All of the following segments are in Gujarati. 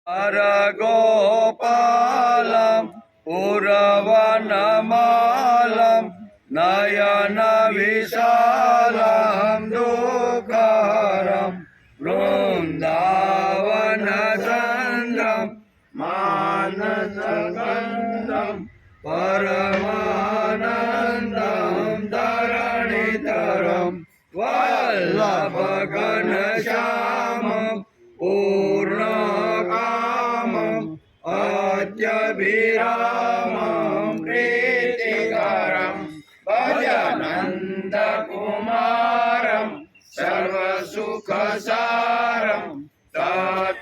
हरगोपालं पूरवनमालं नयनविशालं दुःखहरं वृन्दावनचन्द्रं मानसगन्धं परमानन्दं धरणिधरं वल्लभघनश्यामं पूर्णकामम् अत्यभिरामं प्रीतिकरं भजनन्दकुमारं सर्वसुखसारं तत्त्वविशारं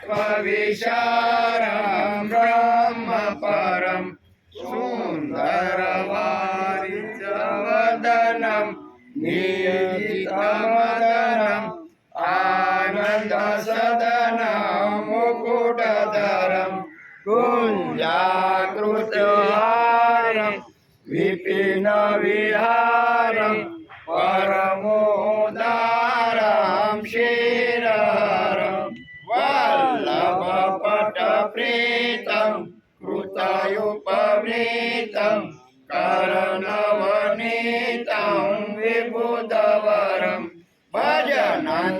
ब्रह्मपरं सुन्दरवारिजवदनं नीतितमदनं आनन्दसदनं मुकुटधरं कुञ्जाकृतिहारं विपिनविहारं परमोदारं क्षीरहरं वल्लभपटप्रीतं कृतयुपवृतं करणवनीतं विबुधवरं भजनन्दकुमारं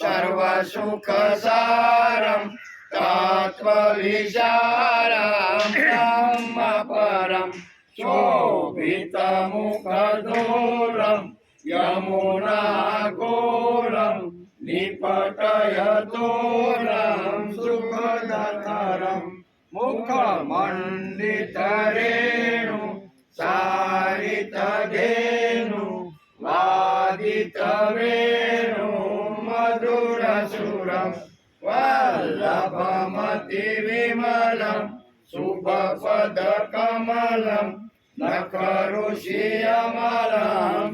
सर्वसुखसारं तत्त्वविशारं ब्रह्मपरं शोभितमुखदूरं यमुनागोरं निपटयतोरं सुखदकरं मुखमण्डितरेणु सारितधेनु वादितवेणु मधुरसुरं वल्लभमतिविमलं शुभपदकमलं नखरुषियमलं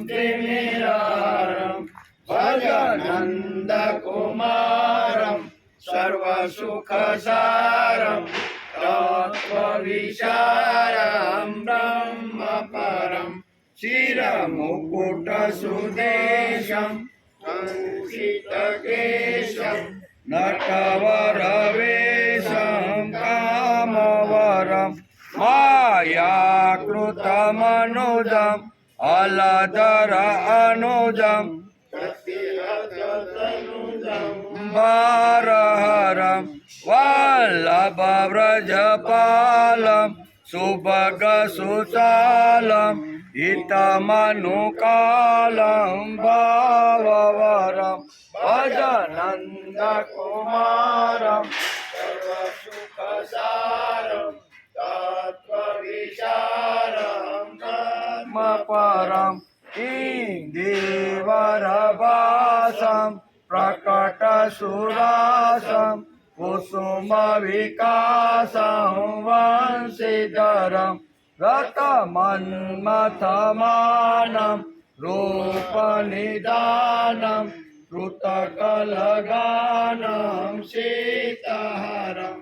त्रिमिरारं भजनन्दकुमारं सर्वसुखसारं तत्त्वविशारं ब्रह्मपरं शिरमुकुटसुदेशं कंसितकेशं नटवरवेशं कामवरं मायाकृतमनुजम् अलधर अनुजं भारहरं वल्लभव्रजपालं सुभगसुचालं हितमनुकालं भाववरं भजनन्दकुमारं सर्वसुखसारं तत्त्वविशारं ब्रह्मपरं इंदिवरवासं प्रकटसुरासं कुसुमविकासं वंशीधरं रतमन्मथमानं रूपनिदानं कृतकलगानं सीताहरं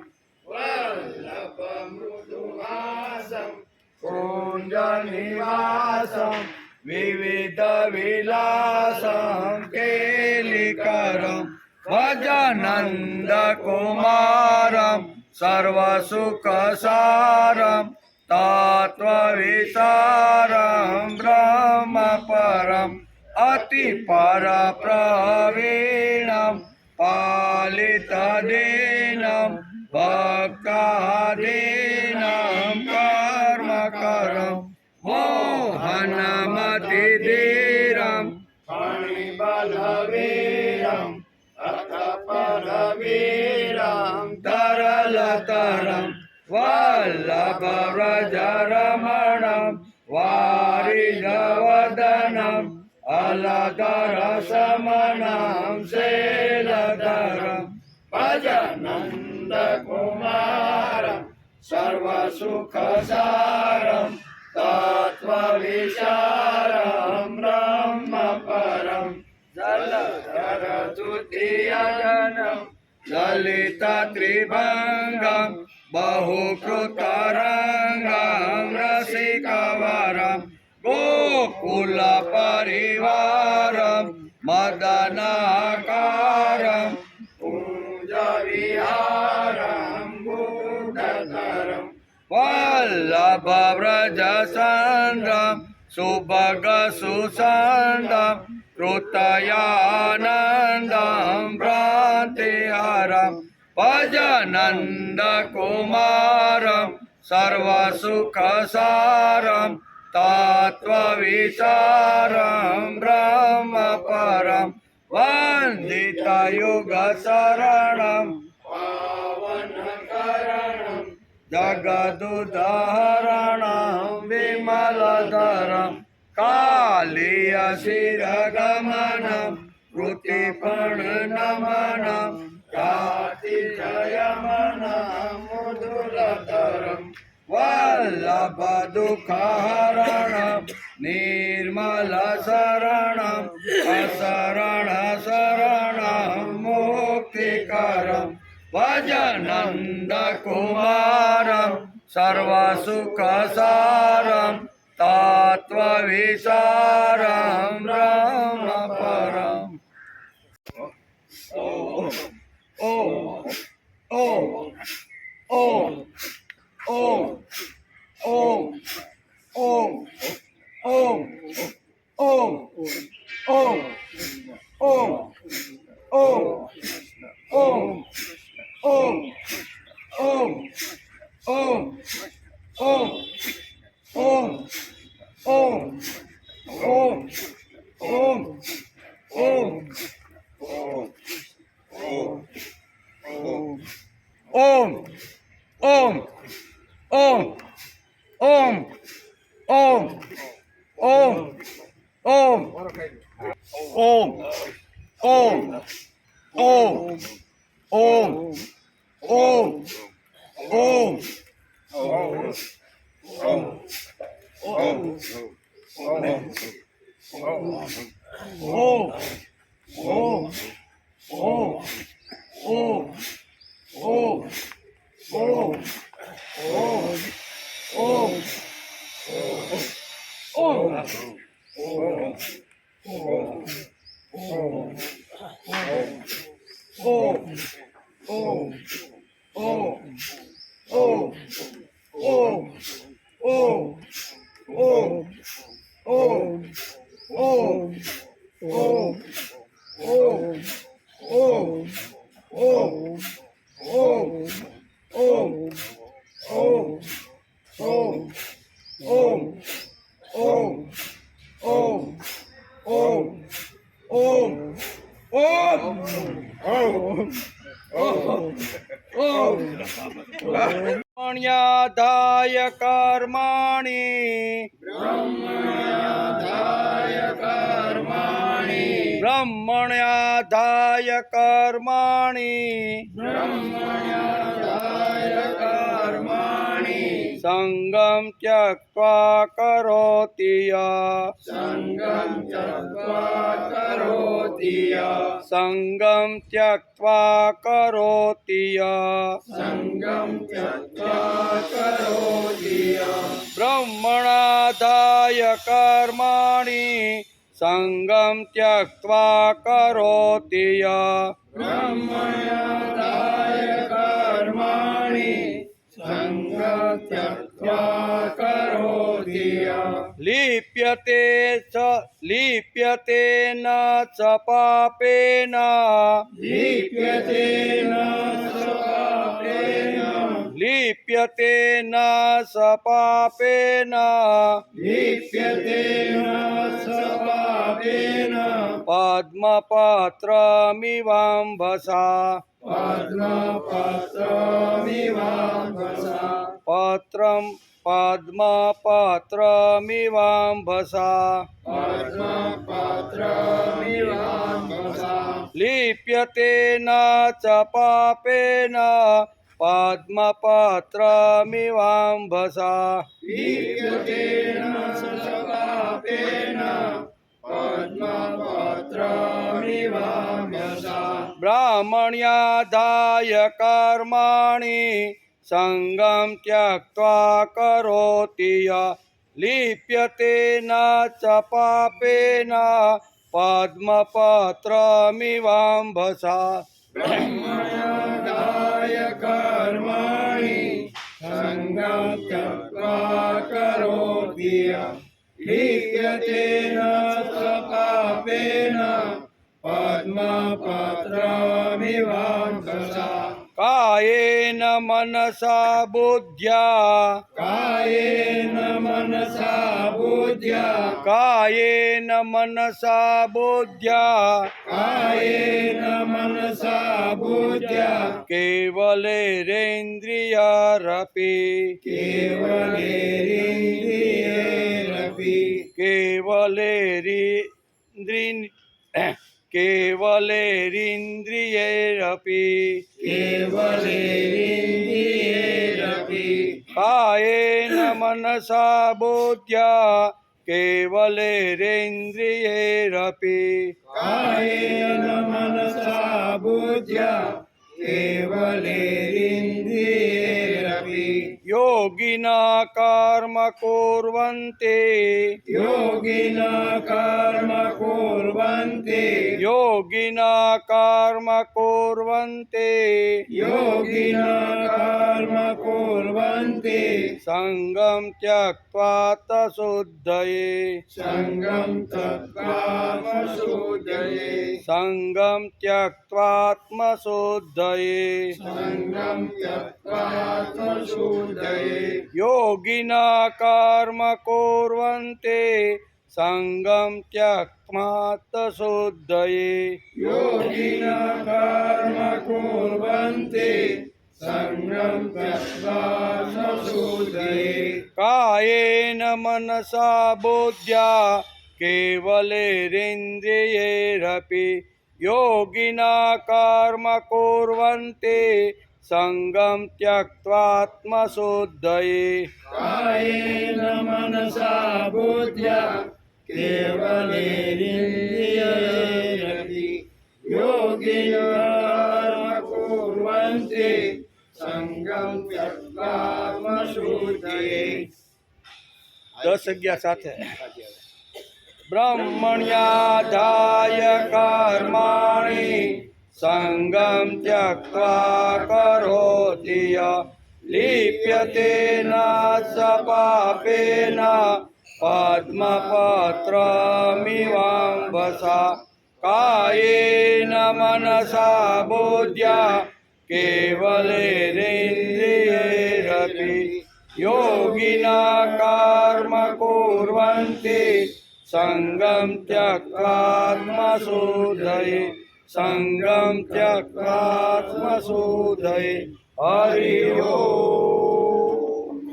वल्लभमृदुहासं कुञ्जनिवासं विविधविलासं केलिकरं भजनन्दकुमारं सर्वसुखसारं तत्त्वविचारं ब्रह्मपरम् अतिपरप्रवीणं पालितदीनं भक्तादीनं कर्मकरं मोहनमतिधीरं फणिबलवीरं अतपरवीरं तरलतरं वल्लभव्रजरमणं वारिजवदनं अलधरशमनं शैलधरं भजनन्दकुमारं सर्वसुखसारं तत्त्वविशारं ब्रह्मपरं जलधरतुतीयजनं ललितत्रिभङ्गं बहुकृतरङ्गं रसिकवरं गोकुलपरिवारं मदनाकारं कुञ्ज शुभव्रजसन्द्रं सुभगसुसन्दं कृतयानन्दं भ्रान्तिहरं भजनन्दकुमारं सर्वसुखसारं तत्त्वविचारं ब्रह्मपरं वन्दितयुगशरणं पावनकरणं जगदुदाहरणं विमलधरं कालीयशिरगमनं कृतिफणनमनं रातिजयमनं मुदुलतरं वल्लभदुःखहरणं निर्मलशरणं अशरणशरणं मुक्तिकरं भजनन्दकुमारं सर्वसुखसारं तत्त्वविचारं ब्रह्मपरम् ब्रह्मण्याधाय कर्माणि ब्रह्मण्याधाय कर्माणि संगं त्यक्त्वा करोति संगं त्यक्त्वा करोति ब्रह्मणाधाय कर्माणि संगं त्यक्त्वा करोति ब्रह्मणाधाय कर्माणि संगं त्यक्त्वा करोति लिप्यते न च पापेन लिप्यते न स पापेन पद्मपत्रमिवाम्भसा पद्मपत्रमिवाम्भसा लिप्यते न च पापेन पद्मपत्रमिवाम्भसा ब्राह्मण्याधाय कर्माणि संगं त्यक्त्वा करोति लिप्यते न च पापेन पद्मपत्रमिवाम्भसा ब्रह्मण्याधाय कर्माणि संगं त्यक्त्वा करोति लिप्यते न स पापेन पद्मपत्रमिवाम्भसा कायेन मनसा बुद्ध्या कायेन मनसा बुद्ध्या कायेन मनसा बुद्ध्या कायेन मनसा बुद्ध्या केवलेरेन्द्रियरपि केवलेरेन्द्रियरपि केवलेरिन्द्रियैरपि केवलेरिन्द्रियैरपि कायेन मनसा बुद्ध्या केवलेरिन्द्रियैरपि कायेन मनसा बुद्ध्या केवलेरिन्द्रियैरपि योगिना कर्म कुर्वन्ति योगिना कर्म कुर्वन्ति योगिना कर्म कुर्वन्ति योगिना कर्म कुर्वन्ति संगं त्यक्त्वा शुद्धये संगं त्यक्त्वा शुद्धये संगं त्यक्त्वात्मशुद्धये संगं त्यक्त्वात्मशुद्धये योगिना कर्म कुर्वन्ति संगं त्यक्त्वात्मशुद्धये योगिना कर्म कुर्वन्ति संगं त्यक्त्वात्मशुद्धये कायेन मनसा बुद्ध्या केवलेरिन्द्रियैरपि योगिना कर्म कुर्वन्ति संगं त्यक्त्वात्मशुद्धये कायेन मनसा बुद्ध्या केवलेरिन्द्रियैरपि योगिना कर्म कुर्वन्ति संगं त्यक्त्वात्मशुद्धये 10-11 સાથે ब्रह्मण्याधाय कर्माणि संगं त्यक्त्वा करोति लिप्यते न स पापेन पद्मपत्रमिवाम्भसा कायेन मनसा बुद्ध्या केवलेरिन्द्रियैरपि योगिना कर्म कुर्वन्ति संगं त्यक्त्वात्मशुद्धये संगं त्यक्त्वात्मशुद्धये हरि ओम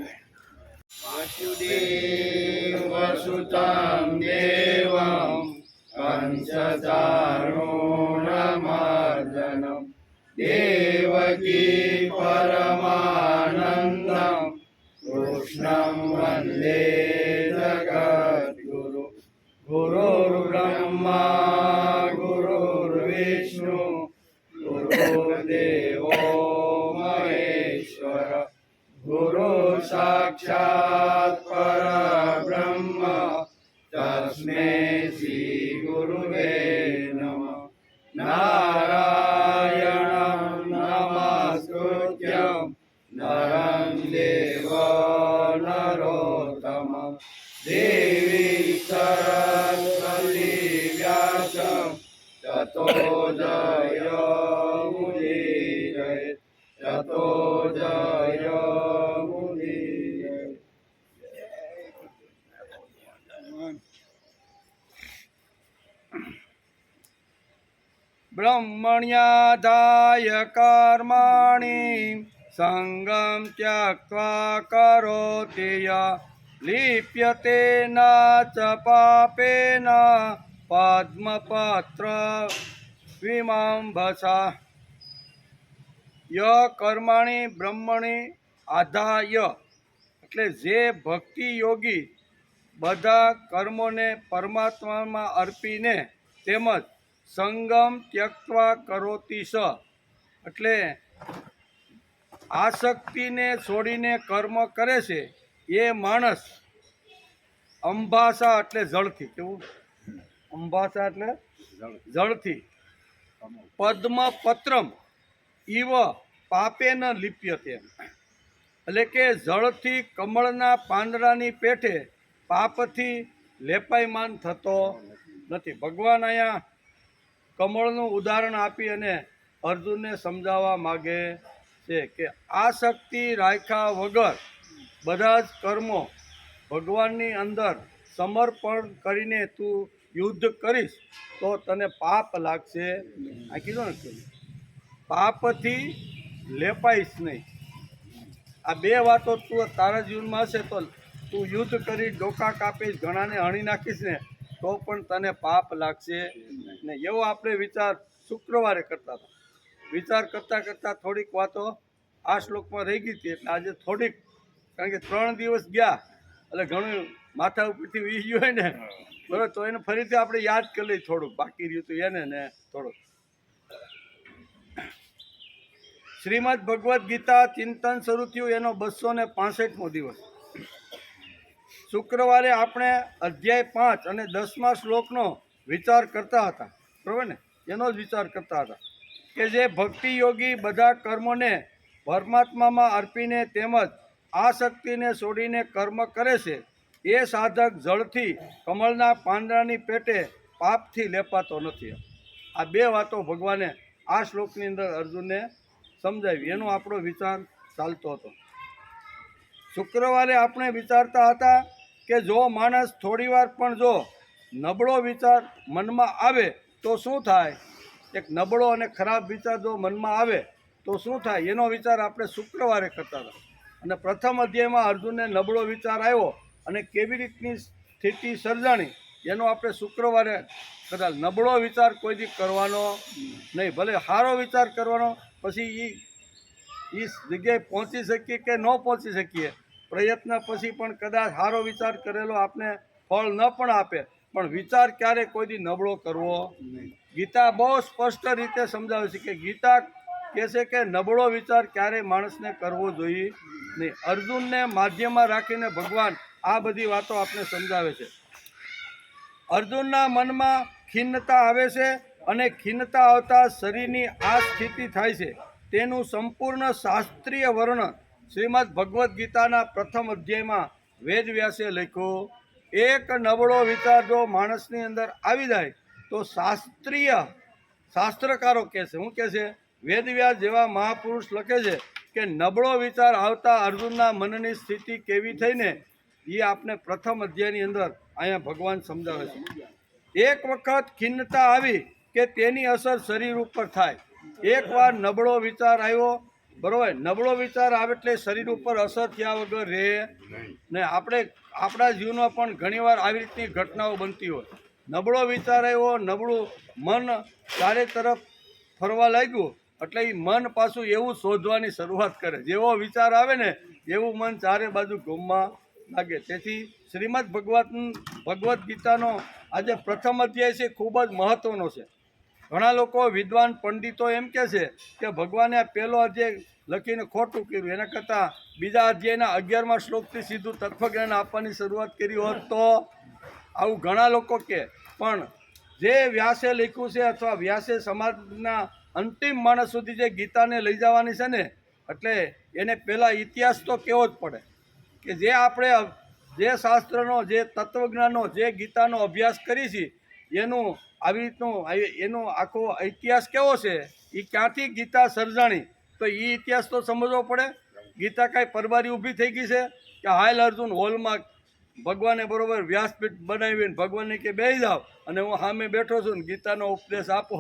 वसुदेवसुतं देवं कंसचाणूरमर्दनं देवकी परमानन्दं कृष्णं वन्दे जगद्गुरु गुरुर्ब्रह्मा गुरुर्विष्णु गुरुर्देवो महेश्वर गुरु साक्षात् परब्रह्म तस्मै श्री गुरुवे नमः नारायणं नमस्कृत्यं नरं देव नरोत्तमं देवी सरस्वती व्यासं ततो जयमुदीरये ततो जयमुदीरये ब्रह्मण्याधाय कर्माणि संगं त्यक्त्वा करोति लिप्यते न च पापेन पद्मपत्रमिवाम्भसा ય કર્માણી બ્રહ્મણી આધાય એટલે જે ભક્તિ યોગી બધા કર્મોને પરમાત્મામાં અર્પીને તેમજ સંગમ ત્યક્ત્વા કરોતિ સ એટલે આસક્તિને છોડીને કર્મ કરે છે એ માણસ અંબાસા એટલે જળથી કેવું અંબાસા એટલે જળથી પદ્મપત્રમ ઇવ પાપે ન લિપ્યતે એટલે કે જળથી કમળના પાંદડાની પેઠે પાપથી લેપાયમાન થતો નથી. ભગવાન અહીંયા કમળનું ઉદાહરણ આપી અને અર્જુનને સમજાવવા માગે છે કે આસક્તિ રાખ્યા વગર બધા જ કર્મો ભગવાનની અંદર સમર્પણ કરીને તું યુદ્ધ કરીશ તો તને પાપ લાગશે. આ કીધું ને પાપથી લેપાઈશ નહીં. આ બે વાતો તું તારા જીવનમાં હશે તો તું યુદ્ધ કરી ડોકા કાપીશ, ઘણાને હણી નાખીશ ને તો પણ તને પાપ લાગશે ને. એવો આપણે વિચાર શુક્રવારે કરતા હતા. વિચાર કરતાં કરતાં થોડીક વાતો આ શ્લોકમાં રહી ગઈ હતી, એટલે આજે થોડીક, કારણ કે 3 દિવસ ગયા એટલે ઘણું માથા ઉપરથી વી ગયું હોય ને, બરાબર, તો એને ફરીથી આપણે યાદ કરી લઈએ. થોડુંક બાકી રહ્યું હતું એને ને થોડુંક. શ્રીમદ ભગવદ્ ગીતા ચિંતન શરૂ થયું એનો 265મો દિવસ. શુક્રવારે આપણે અધ્યાય 5 અને 10મા શ્લોકનો વિચાર કરતા હતા, બરાબર ને? એનો જ વિચાર કરતા હતા કે જે ભક્તિ યોગી બધા કર્મોને પરમાત્મામાં અર્પીને તેમજ આસક્તિને છોડીને કર્મ કરે છે એ સાધક જળથી કમળના પાંદડાની પેટે પાપથી લેપાતો નથી. આ બે વાતો ભગવાને આ શ્લોકની અંદર અર્જુનને સમજાવી. એનો આપણો વિચાર ચાલતો હતો. શુક્રવારે આપણે વિચારતા હતા કે જો માણસ થોડીવાર પણ જો નબળો વિચાર મનમાં આવે તો શું થાય. એક નબળો અને ખરાબ વિચાર જો મનમાં આવે તો શું થાય, એનો વિચાર આપણે શુક્રવારે કરતા હતા. અને પ્રથમ અધ્યાયમાં અર્જુનને નબળો વિચાર આવ્યો અને કેવી રીતની સ્થિતિ સર્જાણી એનો આપણે શુક્રવારે કદાચ. નબળો વિચાર કોઈ દી કરવાનો નહીં, ભલે સારો વિચાર કરવાનો, પછી એ જગ્યાએ પહોંચી શકીએ કે ન પહોંચી શકીએ, પ્રયત્ન પછી પણ કદાચ સારો વિચાર કરેલો આપને ફળ ન પણ આપે, પણ વિચાર ક્યારે કોઈ દી નબળો કરવો નહીં. ગીતા બહુ સ્પષ્ટ રીતે સમજાવે છે કે ગીતા કહે છે કે નબળો વિચાર ક્યારેય માણસને કરવો જોઈએ નહીં. અર્જુનને માધ્યમમાં રાખીને ભગવાન આ બધી વાતો આપણે સમજાવે છે. અર્જુનના મનમાં ખિન્નતા આવે છે અને ખિન્નતા આવતા શરીરની આ સ્થિતિ થાય છે. તેનું સંપૂર્ણ શાસ્ત્રીય વર્ણન શ્રીમદ ભગવદ્ ગીતાના પ્રથમ અધ્યાયમાં વેદવ્યાસે લખ્યું. એક નબળો વિચાર જો માણસની અંદર આવી જાય તો શાસ્ત્રકારો કહે છે, શું કહે છે, વેદવ્યાસ જેવા મહાપુરુષ લખે છે કે નબળો વિચાર આવતા અર્જુનના મનની સ્થિતિ કેવી થઈને એ આપણે પ્રથમ અધ્યાયની અંદર અહીંયા ભગવાન સમજાવે છે. એક વખત ખિન્નતા આવી કે તેની અસર શરીર ઉપર થાય. એકવાર નબળો વિચાર આવ્યો, બરોબર, નબળો વિચાર આવે એટલે શરીર ઉપર અસર થયા વગર રહે ને. આપણે આપણા જીવનમાં પણ ઘણીવાર આવી રીતની ઘટનાઓ બનતી હોય. નબળો વિચાર આવ્યો, નબળું મન ચારે તરફ ફરવા લાગ્યું એટલે એ મન પાછું એવું શોધવાની શરૂઆત કરે. જેવો વિચાર આવે ને એવું મન ચારે બાજુ ઘૂમવા લાગે. તેથી શ્રીમદ ભગવદ્ ગીતાનો આજે પ્રથમ અધ્યાય છે, ખૂબ જ મહત્વનો છે. ઘણા લોકો વિદ્વાન પંડિતો એમ કહે છે કે ભગવાને પહેલો અધ્યાય લખીને ખોટું કર્યું, એના કરતાં બીજા અધ્યાયના 11મા શ્લોકથી સીધું તત્વજ્ઞાન આપવાની શરૂઆત કરી હોત તો. આવું ઘણા લોકો કહે, પણ જે વ્યાસે લખ્યું છે અથવા વ્યાસે સમાજના અંતિમ માણસ સુધી જે ગીતાને લઈ જવાની છે ને, એટલે એને પહેલાં ઇતિહાસ તો કહેવો જ પડે કે જે આપણે જે શાસ્ત્રનો, જે તત્વજ્ઞાનનો, જે ગીતાનો અભ્યાસ કરી છે એનું આવી રીતનું એનો આખો ઇતિહાસ કેવો છે, એ ક્યાંથી ગીતા સર્જાણી, તો એ ઇતિહાસ તો સમજવો પડે. ગીતા કાંઈ પરબારી ઊભી થઈ ગઈ છે કે હાલ અર્જુન હોલમાં ભગવાને બરોબર વ્યાસપીઠ બનાવીને ભગવાનને કે બેસી જાઓ અને હું સામે બેઠો છું ને ગીતાનો ઉપદેશ આપો,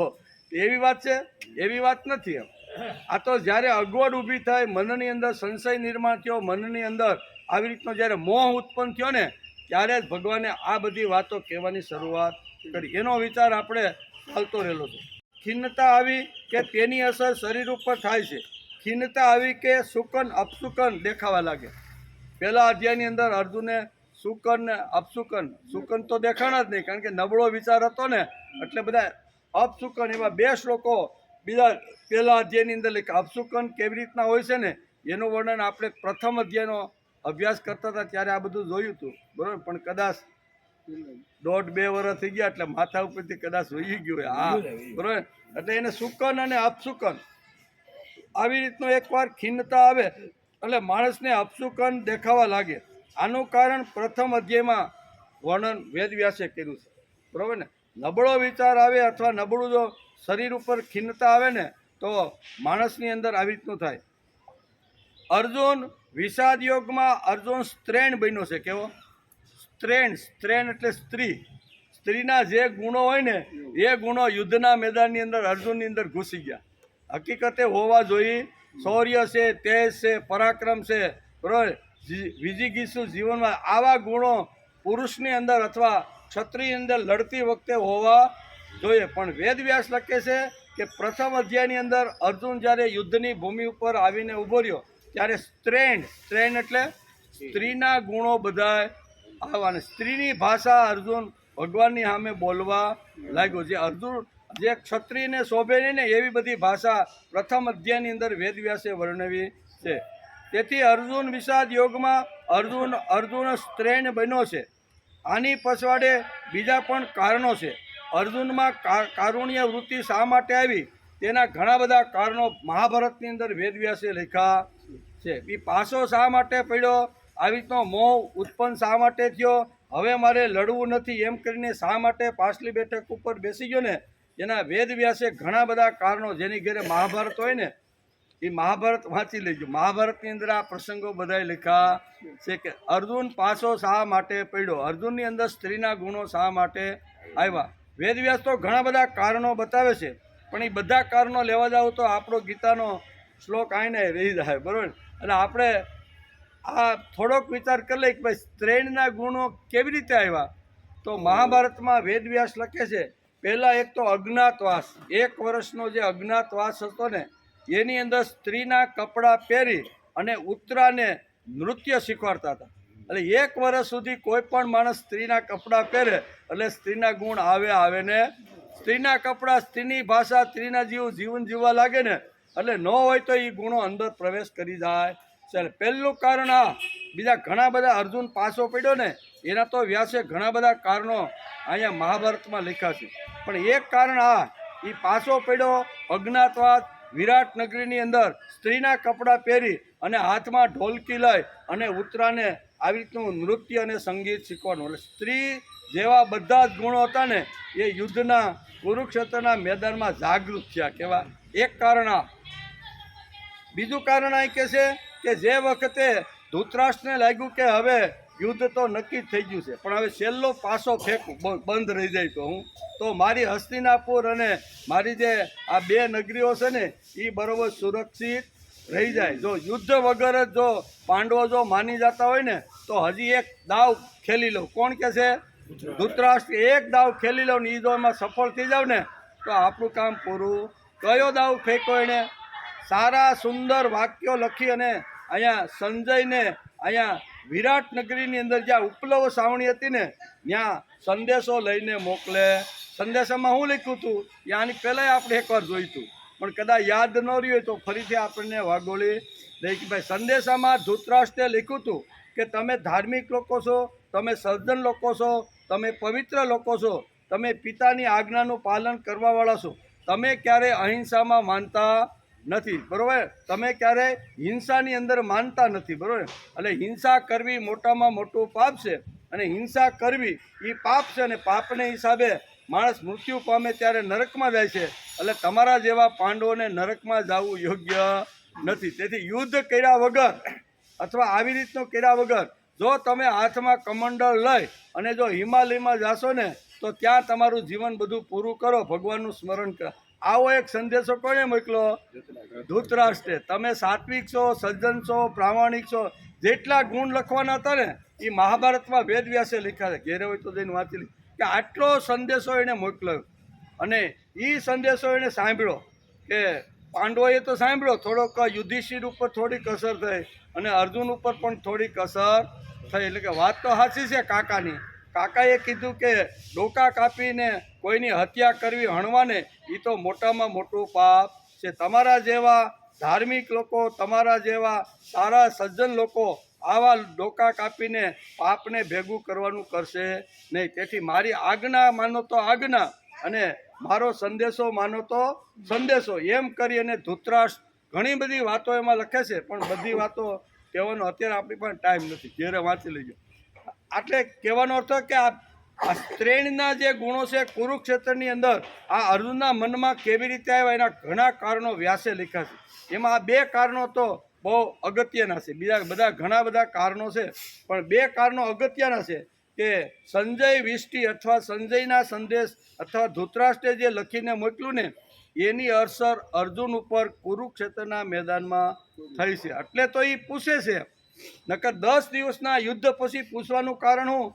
એવી વાત છે? એવી વાત નથી. આ તો જ્યારે અગવડ ઊભી થાય, મનની અંદર સંશય નિર્માણ થયો, મનની અંદર આવી રીતનો જ્યારે મોહ ઉત્પન્ન થયો ને ત્યારે જ ભગવાને આ બધી વાતો કહેવાની શરૂઆત કરી. એનો વિચાર આપણે ચાલતો રહેલો છે. ખિન્નતા આવી કે તેની અસર શરીર ઉપર થાય છે. ખિન્નતા આવી કે શુકન અપશુકન દેખાવા લાગે. પહેલા અધ્યાયની અંદર અર્જુને શુકન ને અપશુકન, શુકન તો દેખાણા જ નહીં કારણ કે નબળો વિચાર હતો ને, એટલે બધા અપશુકન એવા 2 શ્લોકો બીજા પહેલા અધ્યાયની અંદર લખ્યા. અપશુકન કેવી રીતના હોય છે ને એનું વર્ણન આપણે પ્રથમ અધ્યાયનો અભ્યાસ કરતા હતા ત્યારે આ બધું જોયું હતું, બરાબર. પણ કદાચ 1.5-2 વર્ષ થઈ ગયા એટલે માથા ઉપરથી કદાચ વહી ગયું હોય. હા, બરાબર. એટલે એને શુકન અને અપશુકન આવી રીતનો એકવાર ખિન્નતા આવે એટલે માણસને અપશુકન દેખાવા લાગે. આનું કારણ પ્રથમ અધ્યાયમાં વર્ણન વેદવ્યાસે કર્યું છે, બરાબર ને. નબળો વિચાર આવે અથવા નબળું જો શરીર ઉપર ખિન્નતા આવે ને તો માણસની અંદર આવી રીતનું થાય. અર્જુન વિષાદ યોગમાં અર્જુન સ્ત્રેણ બન્યો છે. કેવો? સ્ત્રેણ એટલે સ્ત્રી. સ્ત્રીના જે ગુણો હોય ને એ ગુણો યુદ્ધના મેદાનની અંદર અર્જુનની અંદર ઘૂસી ગયા. હકીકતે હોવા જોઈએ. શૌર્ય છે, તેજ છે, પરાક્રમ છે, બરાબર, વિજિગીષુ જીવનમાં આવા ગુણો પુરુષની અંદર અથવા ક્ષત્રિયની અંદર લડતી વખતે હોવા જોઈએ. પણ વેદવ્યાસ લખે છે કે પ્રથમ અધ્યાયની અંદર અર્જુન જ્યારે યુદ્ધની ભૂમિ ઉપર આવીને ઊભો રહ્યો ત્યારે સ્ત્રેણ એટલે સ્ત્રીના ગુણો બધા આવવા અને સ્ત્રીની ભાષા અર્જુન ભગવાનની સામે બોલવા લાગ્યો. જે અર્જુન જે ક્ષત્રિયને શોભે નહીં ને એવી બધી ભાષા પ્રથમ અધ્યાયની અંદર વેદવ્યાસે વર્ણવી છે. તેથી અર્જુન વિષાદ યોગમાં અર્જુન સ્ત્રેણ બન્યો છે. આની પછવાડે બીજા પણ કારણો છે. અર્જુનમાં કારુણ્ય વૃત્તિ શા માટે આવી તેના ઘણા બધા કારણો મહાભારતની અંદર વેદવ્યાસે લખ્યા છે. એ પાસો શા માટે પડ્યો, આવી રીતનો મોહ ઉત્પન્ન શા માટે થયો, હવે મારે લડવું નથી એમ કરીને શા માટે પાછલી બેઠક ઉપર બેસી ગયો ને, એના વેદવ્યાસે ઘણા બધા કારણો, જેની ઘરે મહાભારત હોય ને એ મહાભારત વાંચી લેજો. મહાભારતની અંદર આ પ્રસંગો બધા લખ્યા છે કે અર્જુન પાછો શા માટે પડ્યો, અર્જુનની અંદર સ્ત્રીના ગુણો શા માટે આવ્યા. વેદવ્યાસ તો ઘણા બધા કારણો બતાવે છે, પણ એ બધા કારણો લેવા જાવ તો આપણો ગીતાનો શ્લોક આઈને રહી જાય, બરાબર. અને આપણે આ થોડોક વિચાર કરી લઈએ કે ભાઈ સ્ત્રેણના ગુણો કેવી રીતે આવ્યા. તો મહાભારતમાં વેદવ્યાસ લખે છે પહેલાં એક તો અજ્ઞાતવાસ, 1 વર્ષનો જે અજ્ઞાતવાસ હતો ને એની અંદર સ્ત્રીના કપડાં પહેરી અને ઉત્તરાને નૃત્ય શીખવાડતા હતા. એટલે 1 વર્ષ સુધી કોઈ પણ માણસ સ્ત્રીના કપડાં પહેરે એટલે સ્ત્રીના ગુણ આવે ને સ્ત્રીના કપડાં, સ્ત્રીની ભાષા, સ્ત્રીના જીવન જીવવા લાગે ને એટલે ન હોય તો એ ગુણો અંદર પ્રવેશ કરી જાય. ચાલે પહેલું કારણ આ. બીજા ઘણા બધા અર્જુન પાછો પડ્યો ને એના તો વ્યાસે ઘણા બધા કારણો અહીંયા મહાભારતમાં લખ્યા છે. પણ એક કારણ આ, એ પાછો પડ્યો અજ્ઞાતવાસ, વિરાટ નગરીની અંદર સ્ત્રીના કપડાં પહેરી અને હાથમાં ઢોલકી લઈ અને ઉત્તરાને આવી રીતનું નૃત્ય અને સંગીત શીખવાનું. એટલે સ્ત્રી જેવા બધા જ ગુણો હતા ને એ યુદ્ધના કુરુક્ષેત્રના મેદાનમાં જાગૃત થયા. કેવા? એક કારણ આ. બીજું કારણ આ કહે છે કે જે વખતે ધૃતરાષ્ટ્રને લાગ્યું કે હવે યુદ્ધ તો નક્કી જ થઈ ગયું છે, પણ હવે છેલ્લો પાસો ફેંકું બંધ રહી જાય તો મારી હસ્તિનાપુર અને મારી જે આ 2 નગરીઓ છે ને એ બરાબર સુરક્ષિત રહી જાય. જો યુદ્ધ વગર જ જો પાંડવો જો માની જતા હોય ને તો હજી એક દાવ ખેલી લઉં. કોણ કહે છે? ધૃતરાષ્ટ્ર. એક દાવ ખેલી લઉં ને એ જો એમાં સફળ થઈ જાવ ને તો આપણું કામ પૂરું. કયો દાવ ફેંક્યો એણે? સારા સુંદર વાક્યો લખી અને અહીંયા સંજયને અહીંયા વિરાટ નગરીની અંદર જ્યાં ઉપલવ સાવણી હતી ને ત્યાં સંદેશો લઈને મોકલે. સંદેશામાં શું લખ્યું હતું એ આની પહેલાંય આપણે એકવાર જોયું હતું, પણ કદાચ યાદ ન રહ્યું હોય તો ફરીથી આપણને વાગોળી દઈ કે ભાઈ સંદેશામાં ધૃતરાષ્ટ્રે લખ્યું હતું કે તમે ધાર્મિક લોકો છો, તમે સજ્જન લોકો છો, તમે પવિત્ર લોકો છો, તમે પિતાની આજ્ઞાનું પાલન કરવાવાળા છો, તમે ક્યારેય અહિંસામાં માનતા નથી, બરાબર, તમે ક્યારેય હિંસાની અંદર માનતા નથી, બરાબર. એટલે હિંસા કરવી મોટામાં મોટું પાપ છે અને હિંસા કરવી એ પાપ છે અને પાપને હિસાબે માણસ મૃત્યુ પામે ત્યારે નરકમાં જાય છે. એટલે તમારા જેવા પાંડવોને નરકમાં જવું યોગ્ય નથી. તેથી યુદ્ધ કર્યા વગર અથવા આવી રીતનું કર્યા વગર જો તમે હાથમાં કમંડળ લઈ અને જો હિમાલયમાં જાશો ને તો ત્યાં તમારું જીવન બધું પૂરું કરો, ભગવાનનું સ્મરણ કરો. આવો એક સંદેશો કોણે મોકલો? ધૃતરાષ્ટ્રે. તમે સાત્વિક છો, સજ્જન છો, પ્રામાણિક છો, જેટલા ગુણ લખવાના હતા ને એ મહાભારતમાં વેદવ્યાસે લખ્યા છે. ઘેરે હોય તો જઈને વાંચી લે કે આટલો સંદેશો એણે મોકલ્યો અને એ સંદેશો એણે સાંભળ્યો કે પાંડવોએ તો સાંભળ્યો, થોડોક યુધિષ્ઠિર ઉપર થોડીક અસર થઈ અને અર્જુન ઉપર પણ થોડીક અસર થઈ. એટલે કે વાત તો સાચી છે કાકાની. કાકાએ કીધું કે ડોકા કાપીને કોઈની હત્યા કરવી, હણવાને એ તો મોટામાં મોટું પાપ છે. તમારા જેવા ધાર્મિક લોકો, તમારા જેવા સારા સજ્જન લોકો આવા ડોકા કાપીને પાપને ભેગું કરવાનું કરશે નહીં. તેથી મારી આજ્ઞા માનો તો આજ્ઞા અને મારો સંદેશો માનો તો સંદેશો, એમ કરી અને ધૃતરાષ્ટ્ર ઘણી બધી વાતો એમાં લખે છે, પણ બધી વાતો કહેવાનો અત્યારે આપણી પાસે ટાઈમ નથી, ઘેરે વાંચી લેજો. એટલે કહેવાનો અર્થ કે આ ત્રણના જે ગુણો છે કુરુક્ષેત્રની અંદર આ અર્જુનના મનમાં કેવી રીતે આવ્યા એના ઘણા કારણો વ્યાસે લખ્યા છે. એમાં આ 2 કારણો તો બહુ અગત્યના છે, બીજા બધા ઘણા બધા કારણો છે, પણ 2 કારણો અગત્યના છે કે સંજય વિષ્ટિ અથવા સંજયના સંદેશ અથવા ધૃતરાષ્ટ્રે જે લખીને મોકલ્યું ને એની અસર અર્જુન ઉપર કુરુક્ષેત્રના મેદાનમાં થઈ છે. એટલે તો એ પૂછે છે, નકર 10 દિવસના યુદ્ધ પછી પૂછવાનું કારણ શું?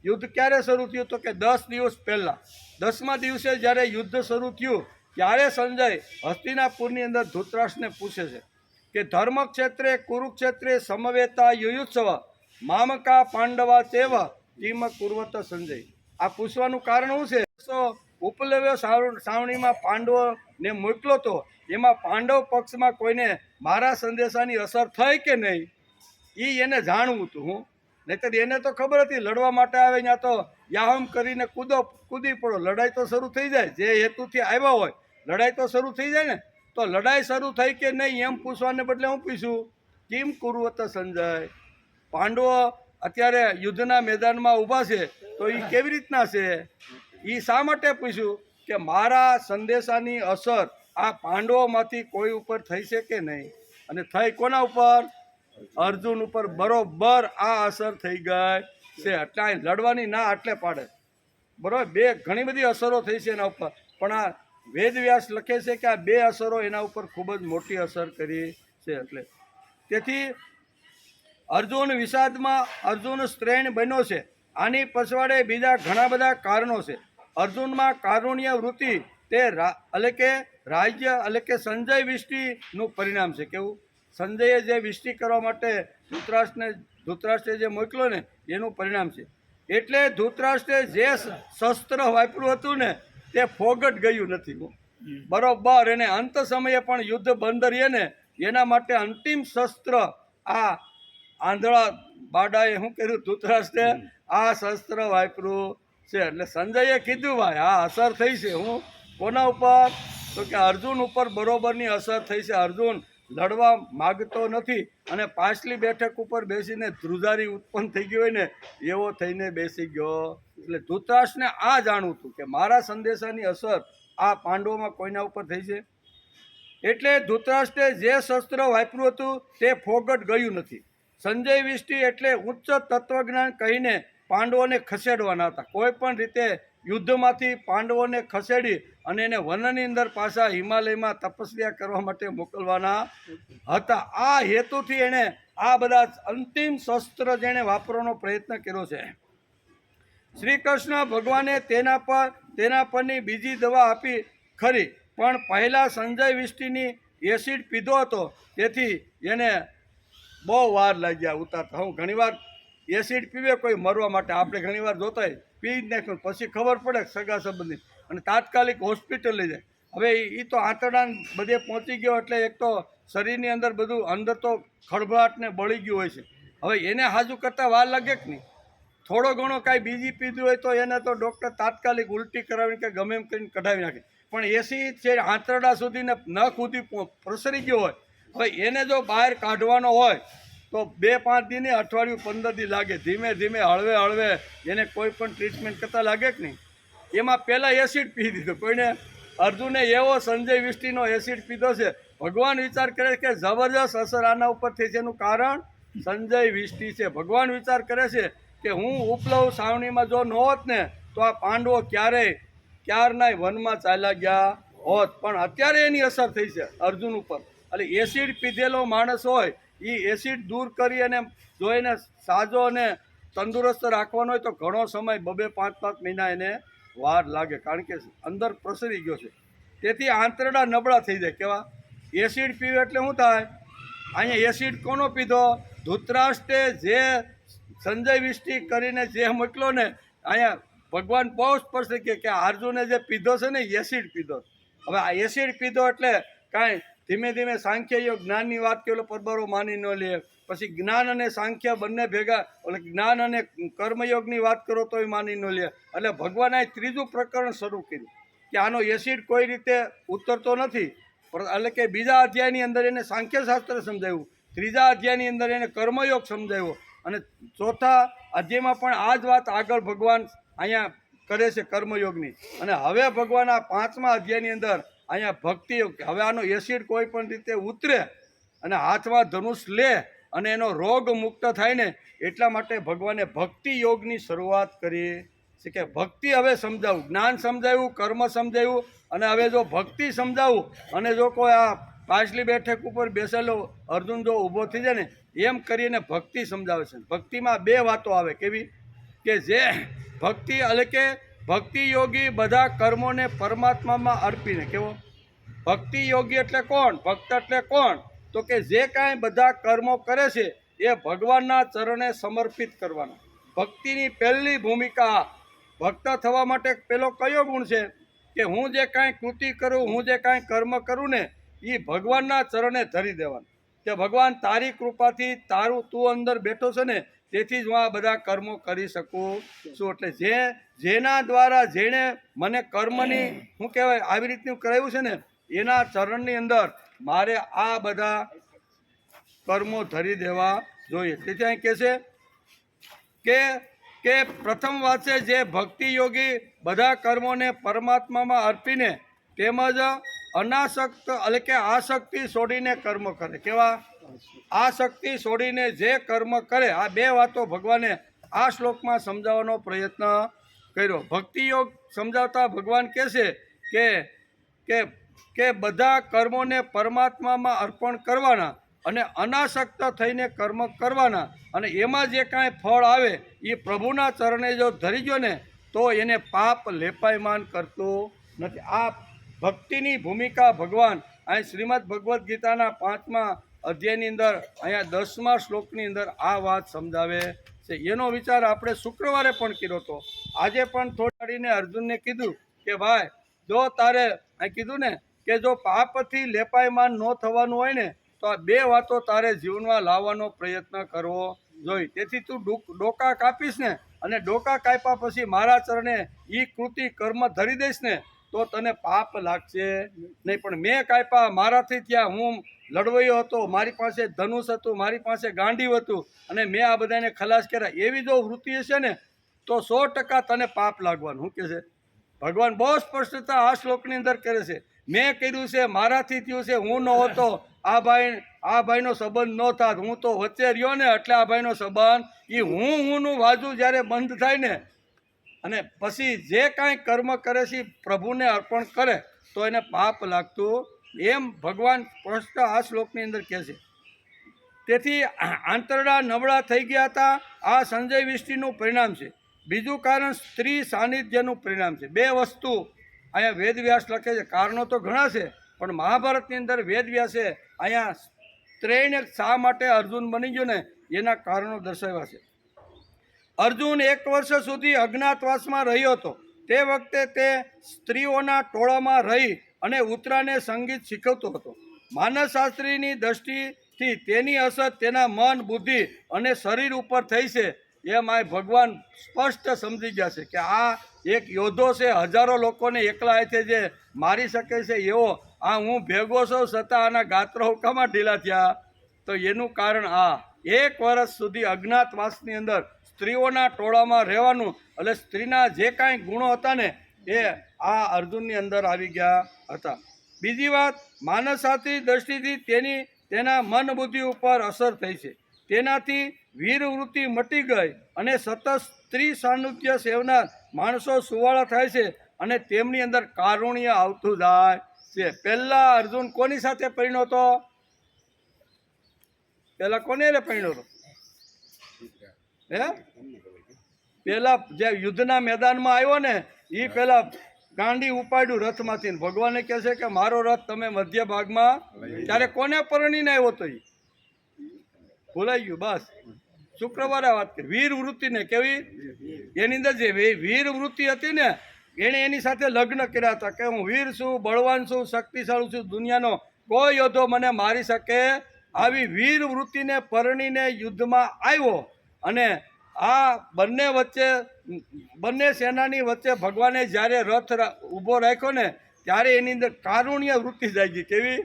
યુદ્ધ ક્યારે શરૂ થયું? તો કે 10 દિવસ પહેલાં 10મા દિવસે જ્યારે યુદ્ધ શરૂ થયું ત્યારે સંજય હસ્તિનાપુરની અંદર ધૃતરાષ્ટ્રને પૂછે છે કે ધર્મક્ષેત્રે કુરુક્ષેત્રે સમવેતા યુયુત્સવ મામકા પાંડવા તેવ કિમ કુર્વત સંજય. આ પૂછવાનું કારણ શું છે? તો ઉપલવ્ય સાવણીમાં પાંડવોને મોકલો તો એમાં પાંડવ પક્ષમાં કોઈને મારા સંદેશાની અસર થઈ કે નહીં એ એને જાણવું હતું. હું નહીંતર એને તો ખબર હતી લડવા માટે આવે ત્યાં તો યાહમ કરીને કૂદી પડો, લડાઈ તો શરૂ થઈ જાય. જે હેતુથી આવ્યા હોય લડાઈ તો શરૂ થઈ જાય ને. તો લડાઈ શરૂ થઈ કે નહીં એમ પૂછવાને બદલે હું પૂછું કિમ કુર્વત સંજય. પાંડવો અત્યારે યુદ્ધના મેદાનમાં ઊભા છે તો એ કેવી રીતના છે? એ શા માટે પૂછ્યું કે મારા સંદેશાની અસર આ પાંડવોમાંથી કોઈ ઉપર થઈ છે કે નહીં? અને થઈ કોના ઉપર? અર્જુન ઉપર બરોબર આ અસર થઈ ગઈ છે. એટલે અહીં લડવાની ના એટલે પાડે, બરોબર. ઘણી બધી અસરો થઈ છે એના ઉપર, પણ આ વેદવ્યાસ લખે છે કે આ 2 અસરો એના ઉપર ખૂબ જ મોટી અસર કરી છે. એટલે તેથી અર્જુન વિષાદમાં અર્જુન શ્રેણ બન્યો છે. આની પછવાડે બીજા ઘણા બધા કારણો છે. અર્જુનમાં કારુણ્ય વૃત્તિ તે એટલે કે રાજ્ય એટલે કે સંજય વિષ્ટિનું પરિણામ છે. કેવું? સંજયે જે વિષ્ટિ કરવા માટે ધૃતરાષ્ટ્રે જે મોકલ્યો ને એનું પરિણામ છે. એટલે ધૃતરાષ્ટ્રે જે શસ્ત્ર વાપર્યું હતું ને તે ફોગટ ગયું નથી. બરોબર. એને અંત સમયે પણ યુદ્ધ બંધ રહે ને એના માટે અંતિમ શસ્ત્ર આ આંધળા બાડાએ શું કર્યું? ધૃતરાષ્ટ્રે આ શસ્ત્ર વાપર્યું છે. એટલે સંજયે કીધું ભાઈ આ અસર થઈ છે. હું કોના ઉપર? તો કે અર્જુન ઉપર બરોબરની અસર થઈ છે. અર્જુન લડવા માગતો નથી અને પાછલી બેઠક ઉપર બેસીને ધ્રુજારી ઉત્પન્ન થઈ ગયો હોય ને એવો થઈને બેસી ગયો. એટલે ધૃતરાષ્ટ્રને આ જાણવું હતું કે મારા સંદેશાની અસર આ પાંડવોમાં કોઈના ઉપર થઈ છે. એટલે ધૃતરાષ્ટ્રે જે શસ્ત્ર વાપર્યું હતું તે ફોગટ ગયું નથી. સંજય વિષ્ટિ એટલે ઉચ્ચ તત્વજ્ઞાન કહીને પાંડવોને ખસેડવાના હતા. કોઈ પણ રીતે યુદ્ધમાંથી પાંડવોને ખસેડી અને એને વનની અંદર પાછા હિમાલયમાં તપસ્યા કરવા માટે મોકલવાના હતા. આ હેતુથી એણે આ બધા અંતિમ શસ્ત્ર જેણે વાપરવાનો પ્રયત્ન કર્યો છે. શ્રી કૃષ્ણ ભગવાને તેના પરની બીજી દવા આપી ખરી, પણ પહેલાં સંજય વિષ્ટિની એસિડ પીધો હતો તેથી એને બહુ વાર લાગ્યા ઉતારતા. હું ઘણીવાર એસિડ પીવે કોઈ મરવા માટે, આપણે ઘણીવાર જોતા હોય પી જ નાખ્યું પછી ખબર પડે સગા સંબંધી અને તાત્કાલિક હોસ્પિટલ લઈ જાય. હવે એ તો આંતરડા બધે પહોંચી ગયો એટલે એક તો શરીરની અંદર બધું અંદર તો ખળભળાટને બળી ગયું હોય છે. હવે એને હાજુ કરતાં વાર લાગે કે નહીં? થોડો ઘણો કાંઈ બીજી પીધું હોય તો એને તો ડૉક્ટર તાત્કાલિક ઉલટી કરાવીને કે ગમે એમ કરીને કઢાવી નાખે. પણ એસી છે આંતરડા સુધીને નખ સુધી પ્રસરી ગયો હોય, હવે એને જો બહાર કાઢવાનો હોય તો 2-5 દિને અઠવાડિયું 15 દી લાગે. ધીમે ધીમે હળવે એને કોઈ પણ ટ્રીટમેન્ટ કરતાં લાગે કે નહીં? એમાં પહેલાં એસિડ પી દીધો કોઈને. અર્જુને એવો સંજય વિષ્ટિનો એસિડ પીધો છે. ભગવાન વિચાર કરે કે જબરજસ્ત અસર આના ઉપર થઈ છે. એનું કારણ સંજય વિષ્ટિ છે. ભગવાન વિચાર કરે છે કે હું ઉપલવ સાવણીમાં જો ન હોત ને તો આ પાંડવો ક્યારના વનમાં ચાલ્યા ગયા હોત. પણ અત્યારે એની અસર થઈ છે અર્જુન ઉપર. એટલે એસિડ પીધેલો માણસ હોય એ એસિડ દૂર કરી અને જો એને સાજો અને તંદુરસ્ત રાખવાનો હોય તો ઘણો સમય 2-5 મહિના એને વાર લાગે, કારણ કે અંદર પ્રસરી ગયો છે. તેથી આંતરડા નબળા થઈ જાય. કેવા? એસિડ પીવે એટલે શું થાય? અહીંયા એસિડ કોનો પીધો? ધૃતરાષ્ટ્રે જે સંજય વિષ્ટિ કરીને જે મોકલો ને અહીંયા ભગવાન બહુ સ્પષ્ટ કે અર્જુને જે પીધો છે ને એસિડ પીધો. હવે આ એસિડ પીધો એટલે કાંઈ ધીમે ધીમે સાંખ્ય યોગ જ્ઞાનની વાત કે પરબરો માની ન લે. પછી જ્ઞાન અને સાંખ્ય બંને ભેગા એટલે જ્ઞાન અને કર્મયોગની વાત કરો તોય માની ન લે. એટલે ભગવાને ત્રીજું પ્રકરણ શરૂ કર્યું કે આનો એસિડ કોઈ રીતે ઉતરતો નથી એટલે કે બીજા અધ્યાયની અંદર એને સાંખ્યશાસ્ત્ર સમજાવ્યું, ત્રીજા અધ્યાયની અંદર એને કર્મયોગ સમજાવ્યો, અને ચોથા અધ્યાયમાં પણ આ જ વાત આગળ ભગવાન અહીંયા કરે છે કર્મયોગની. અને હવે ભગવાન આ 5મા અધ્યાયની અંદર અહીંયા ભક્તિ યોગ, હવે આનો એસિડ કોઈ પણ રીતે ઉતરે અને હાથમાં ધનુષ લે અને એનો રોગ મુક્ત થાય ને એટલા માટે ભગવાને ભક્તિ યોગની શરૂઆત કરી છે. કે ભક્તિ હવે સમજાવું, જ્ઞાન સમજાવ્યું, કર્મ સમજાવ્યું, અને હવે જો ભક્તિ સમજાવું અને જો કોઈ આ પાછલી બેઠક ઉપર બેસેલો અર્જુન જો ઊભો થઈ જાય ને એમ કરીને ભક્તિ સમજાવે છે. ભક્તિમાં 2 વાતો આવે, કેવી કે જે ભક્તિ એટલે કે ભક્તિ યોગી બધા કર્મોને પરમાત્મામાં અર્પીને, કેવો ભક્તિ યોગી એટલે કોણ, ભક્ત એટલે કોણ, તો કે જે કાંઈ બધા કર્મો કરે છે એ ભગવાનના ચરણે સમર્પિત કરવાના. ભક્તિની પહેલી ભૂમિકા, ભક્ત થવા માટે પેલો કયો ગુણ છે કે હું જે કાંઈ કૃતિ કરું, હું જે કાંઈ કર્મ કરું ને એ ભગવાનના ચરણે ધરી દેવાનું. કે ભગવાન તારી કૃપાથી તું અંદર બેઠો છે ને તેથી જ હું આ બધા કર્મો કરી શકું છું. એટલે જેના દ્વારા જેણે મને કર્મની શું કહેવાય આવી રીતનું કરાવ્યું છે ને એના ચરણની અંદર મારે આ બધા કર્મો ધરી દેવા જોઈએ. તેથી અહીં કહે છે કે પ્રથમ વાત છે જે ભક્તિ યોગી બધા કર્મોને પરમાત્મામાં અર્પીને તેમજ અનાસક્ત એટલે કે આસક્તિ છોડીને કર્મ કરે. કેવા આસક્તિ છોડીને જે કર્મ કરે. આ 2 વાતો ભગવાને આ શ્લોકમાં સમજાવવાનો પ્રયત્ન કર્યો. ભક્તિ યોગ સમજાવતા ભગવાન કહે છે કે બધા કર્મોને પરમાત્મામાં અર્પણ કરવાના અને અનાસક્ત થઈને કર્મ કરવાના, અને એમાં જે કાંઈ ફળ આવે એ પ્રભુના ચરણે જો ધરી ગયો ને તો એને પાપ લેપાયમાન કરતું નથી. આ ભક્તિની ભૂમિકા ભગવાન અહીં શ્રીમદ ભગવદ્ ગીતાના 5મા અધ્યાયની અંદર અહીંયા 10મા શ્લોકની અંદર આ વાત સમજાવે છે. એનો વિચાર આપણે શુક્રવારે પણ કર્યો હતો. આજે પણ થોડીને અર્જુનને કીધું કે ભાઈ જો તારે અહીં કીધું ને કે જો પાપથી લેપાયમાન ન થવાનું હોય ને તો આ 2 વાતો તારે જીવનમાં લાવવાનો પ્રયત્ન કરવો જોઈએ. તેથી તું ડોકા કાપીશ ને અને ડોકા કાપ્યા પછી મારા ચરણે એ કૃતિ કર્મ ધરી દઈશ ને તો તને પાપ લાગશે નહીં. પણ મેં કાપ્યા, મારાથી ત્યાં હું લડવૈયો હતો, મારી પાસે ધનુષ હતું, મારી પાસે ગાંડીવ હતું અને મેં આ બધાને ખલાસ કર્યા, એવી જો વૃત્તિ હશે ને તો 100% તને પાપ લાગવાનું. શું કહે છે ભગવાન? બહુ સ્પષ્ટતા આ શ્લોકની અંદર કરે છે. મેં કર્યું છે, મારાથી થયું છે, હું ન હોતો આ ભાઈનો સંબંધ ન થાત, હું તો વચ્ચે રહ્યો ને એટલે આ ભાઈનો સંબંધ, એ હુંનું વાજુ જ્યારે બંધ થાય ને અને પછી જે કાંઈ કર્મ કરે છે પ્રભુને અર્પણ કરે તો એને પાપ લાગતું, એમ ભગવાન સ્પષ્ટ આ શ્લોકની અંદર કહે છે. તેથી આંતરડા નબળા થઈ ગયા હતા, આ સંજય વિષ્ટિનું પરિણામ છે. બીજું કારણ સ્ત્રી સાનિધ્યનું પરિણામ છે. 2 વસ્તુ અહીંયા વેદવ્યાસ લખે છે. કારણો તો ઘણા છે પણ મહાભારતની અંદર વેદવ્યાસે અહીંયા સ્ત્રીને શા માટે અર્જુન બની ગયો ને એના કારણો દર્શાવ્યા છે. અર્જુન 1 વર્ષ સુધી અજ્ઞાતવાસમાં રહ્યો હતો. તે વખતે તે સ્ત્રીઓના ટોળામાં રહી અને ઉત્તરાને સંગીત શીખવતો હતો. માનસશાસ્ત્રીની દ્રષ્ટિથી તેની અસર તેના મન, બુદ્ધિ અને શરીર ઉપર થઈ છે એમ આ ભગવાન સ્પષ્ટ સમજી ગયા છે કે આ એક યોદ્ધો છે, હજારો લોકોને એકલા હાથે જે મારી શકે છે એવો આ હું ભેગો છું, છતાં આના ગાત્રો હુકામાં ઢીલા થયા. તો એનું કારણ આ 1 વર્ષ સુધી અજ્ઞાતવાસની અંદર સ્ત્રીઓના ટોળામાં રહેવાનું, એટલે સ્ત્રીના જે કાંઈ ગુણો હતા ને એ આ અર્જુનની અંદર આવી ગયા હતા. બીજી વાત, માનસશાસ્ત્રી દ્રષ્ટિથી તેના મન બુદ્ધિ ઉપર અસર થઈ છે. તેનાથી વીરવૃત્તિ મટી ગઈ અને સતત સ્ત્રી સાન્નિધ્ય સેવનાર માણસો સુવાળા થાય છે અને તેમની અંદર કારુણ્ય આવતું જાય છે. પહેલા અર્જુન કોની સાથે પરણ્યો હતો? પહેલા કોને પરણ્યો હતો? પેલા જે યુદ્ધના મેદાનમાં આવ્યો ને એ પેલા ગાંડી ઉપાડ્યું રથમાંથી. ભગવાને કહે છે કે મારો રથ તમે મધ્ય ભાગમાં, ત્યારે કોને પરણીને આવ્યો તો? એ ભૂલાઈ ગયું. બસ શુક્રવારે વાત કરી. વીર વૃત્તિને કેવી એની અંદર જે વીર વૃત્તિ હતી ને એણે એની સાથે લગ્ન કર્યા હતા કે હું વીર છું, બળવાન છું, શક્તિશાળી છું, દુનિયાનો કોઈ યોદ્ધો મને મારી શકે. આવી વીર વૃત્તિને પરણીને યુદ્ધમાં આવ્યો અને આ બંને સેનાની વચ્ચે ભગવાને જ્યારે રથ ઊભો રાખ્યો ને ત્યારે એની અંદર કારુણ્ય વૃત્તિ જાગી. કેવી?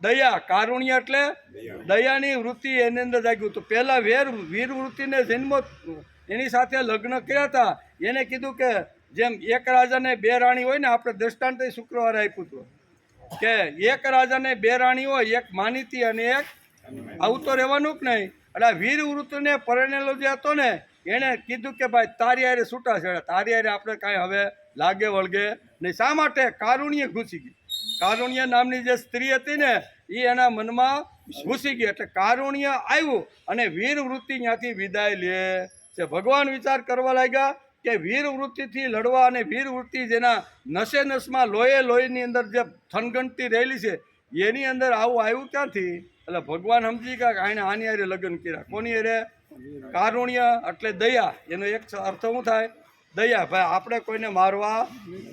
દયા. કારુણ્ય એટલે દયાની વૃત્તિ એની અંદર જાગ્યું. તો પહેલાં વીર વૃત્તિને જન્મો એની સાથે લગ્ન કર્યા હતા. એને કીધું કે જેમ એક રાજાને બે રાણી હોય ને, આપણે દ્રષ્ટાંત શુક્રવારે આપ્યું હતું કે એક રાજાને બે રાણી હોય, એક માનીતી અને એક આવું તો રહેવાનું જ નહીં. એટલે વીર વૃત્તિને પરણેલો જે હતો ને, એણે કીધું કે ભાઈ તારી હારે છૂટાછેડા, તારી હારે આપણે કાંઈ હવે લાગે વળગે નહીં. શા માટે? કારુણ્ય ઘૂસી ગઈ. કારુણ્ય નામની જે સ્ત્રી હતી ને, એ એના મનમાં ઘૂસી ગઈ. એટલે કારુણ્ય આવ્યું અને વીર વૃત્તિ ત્યાંથી વિદાય લે છે. ભગવાન વિચાર કરવા લાગ્યા કે વીર વૃત્તિથી લડવા, અને વીર વૃત્તિ જેના નસે નસમાં લોહીની અંદર જે થનગણતી રહેલી છે, એની અંદર આવું આવ્યું ક્યાંથી? એટલે ભગવાન સમજી ગયા કે આની હારે લગ્ન કર્યા. કોની હારે? કારુણ્ય એટલે દયા. એનો એક અર્થ શું થાય? દયા. ભાઈ આપણે કોઈને મારવા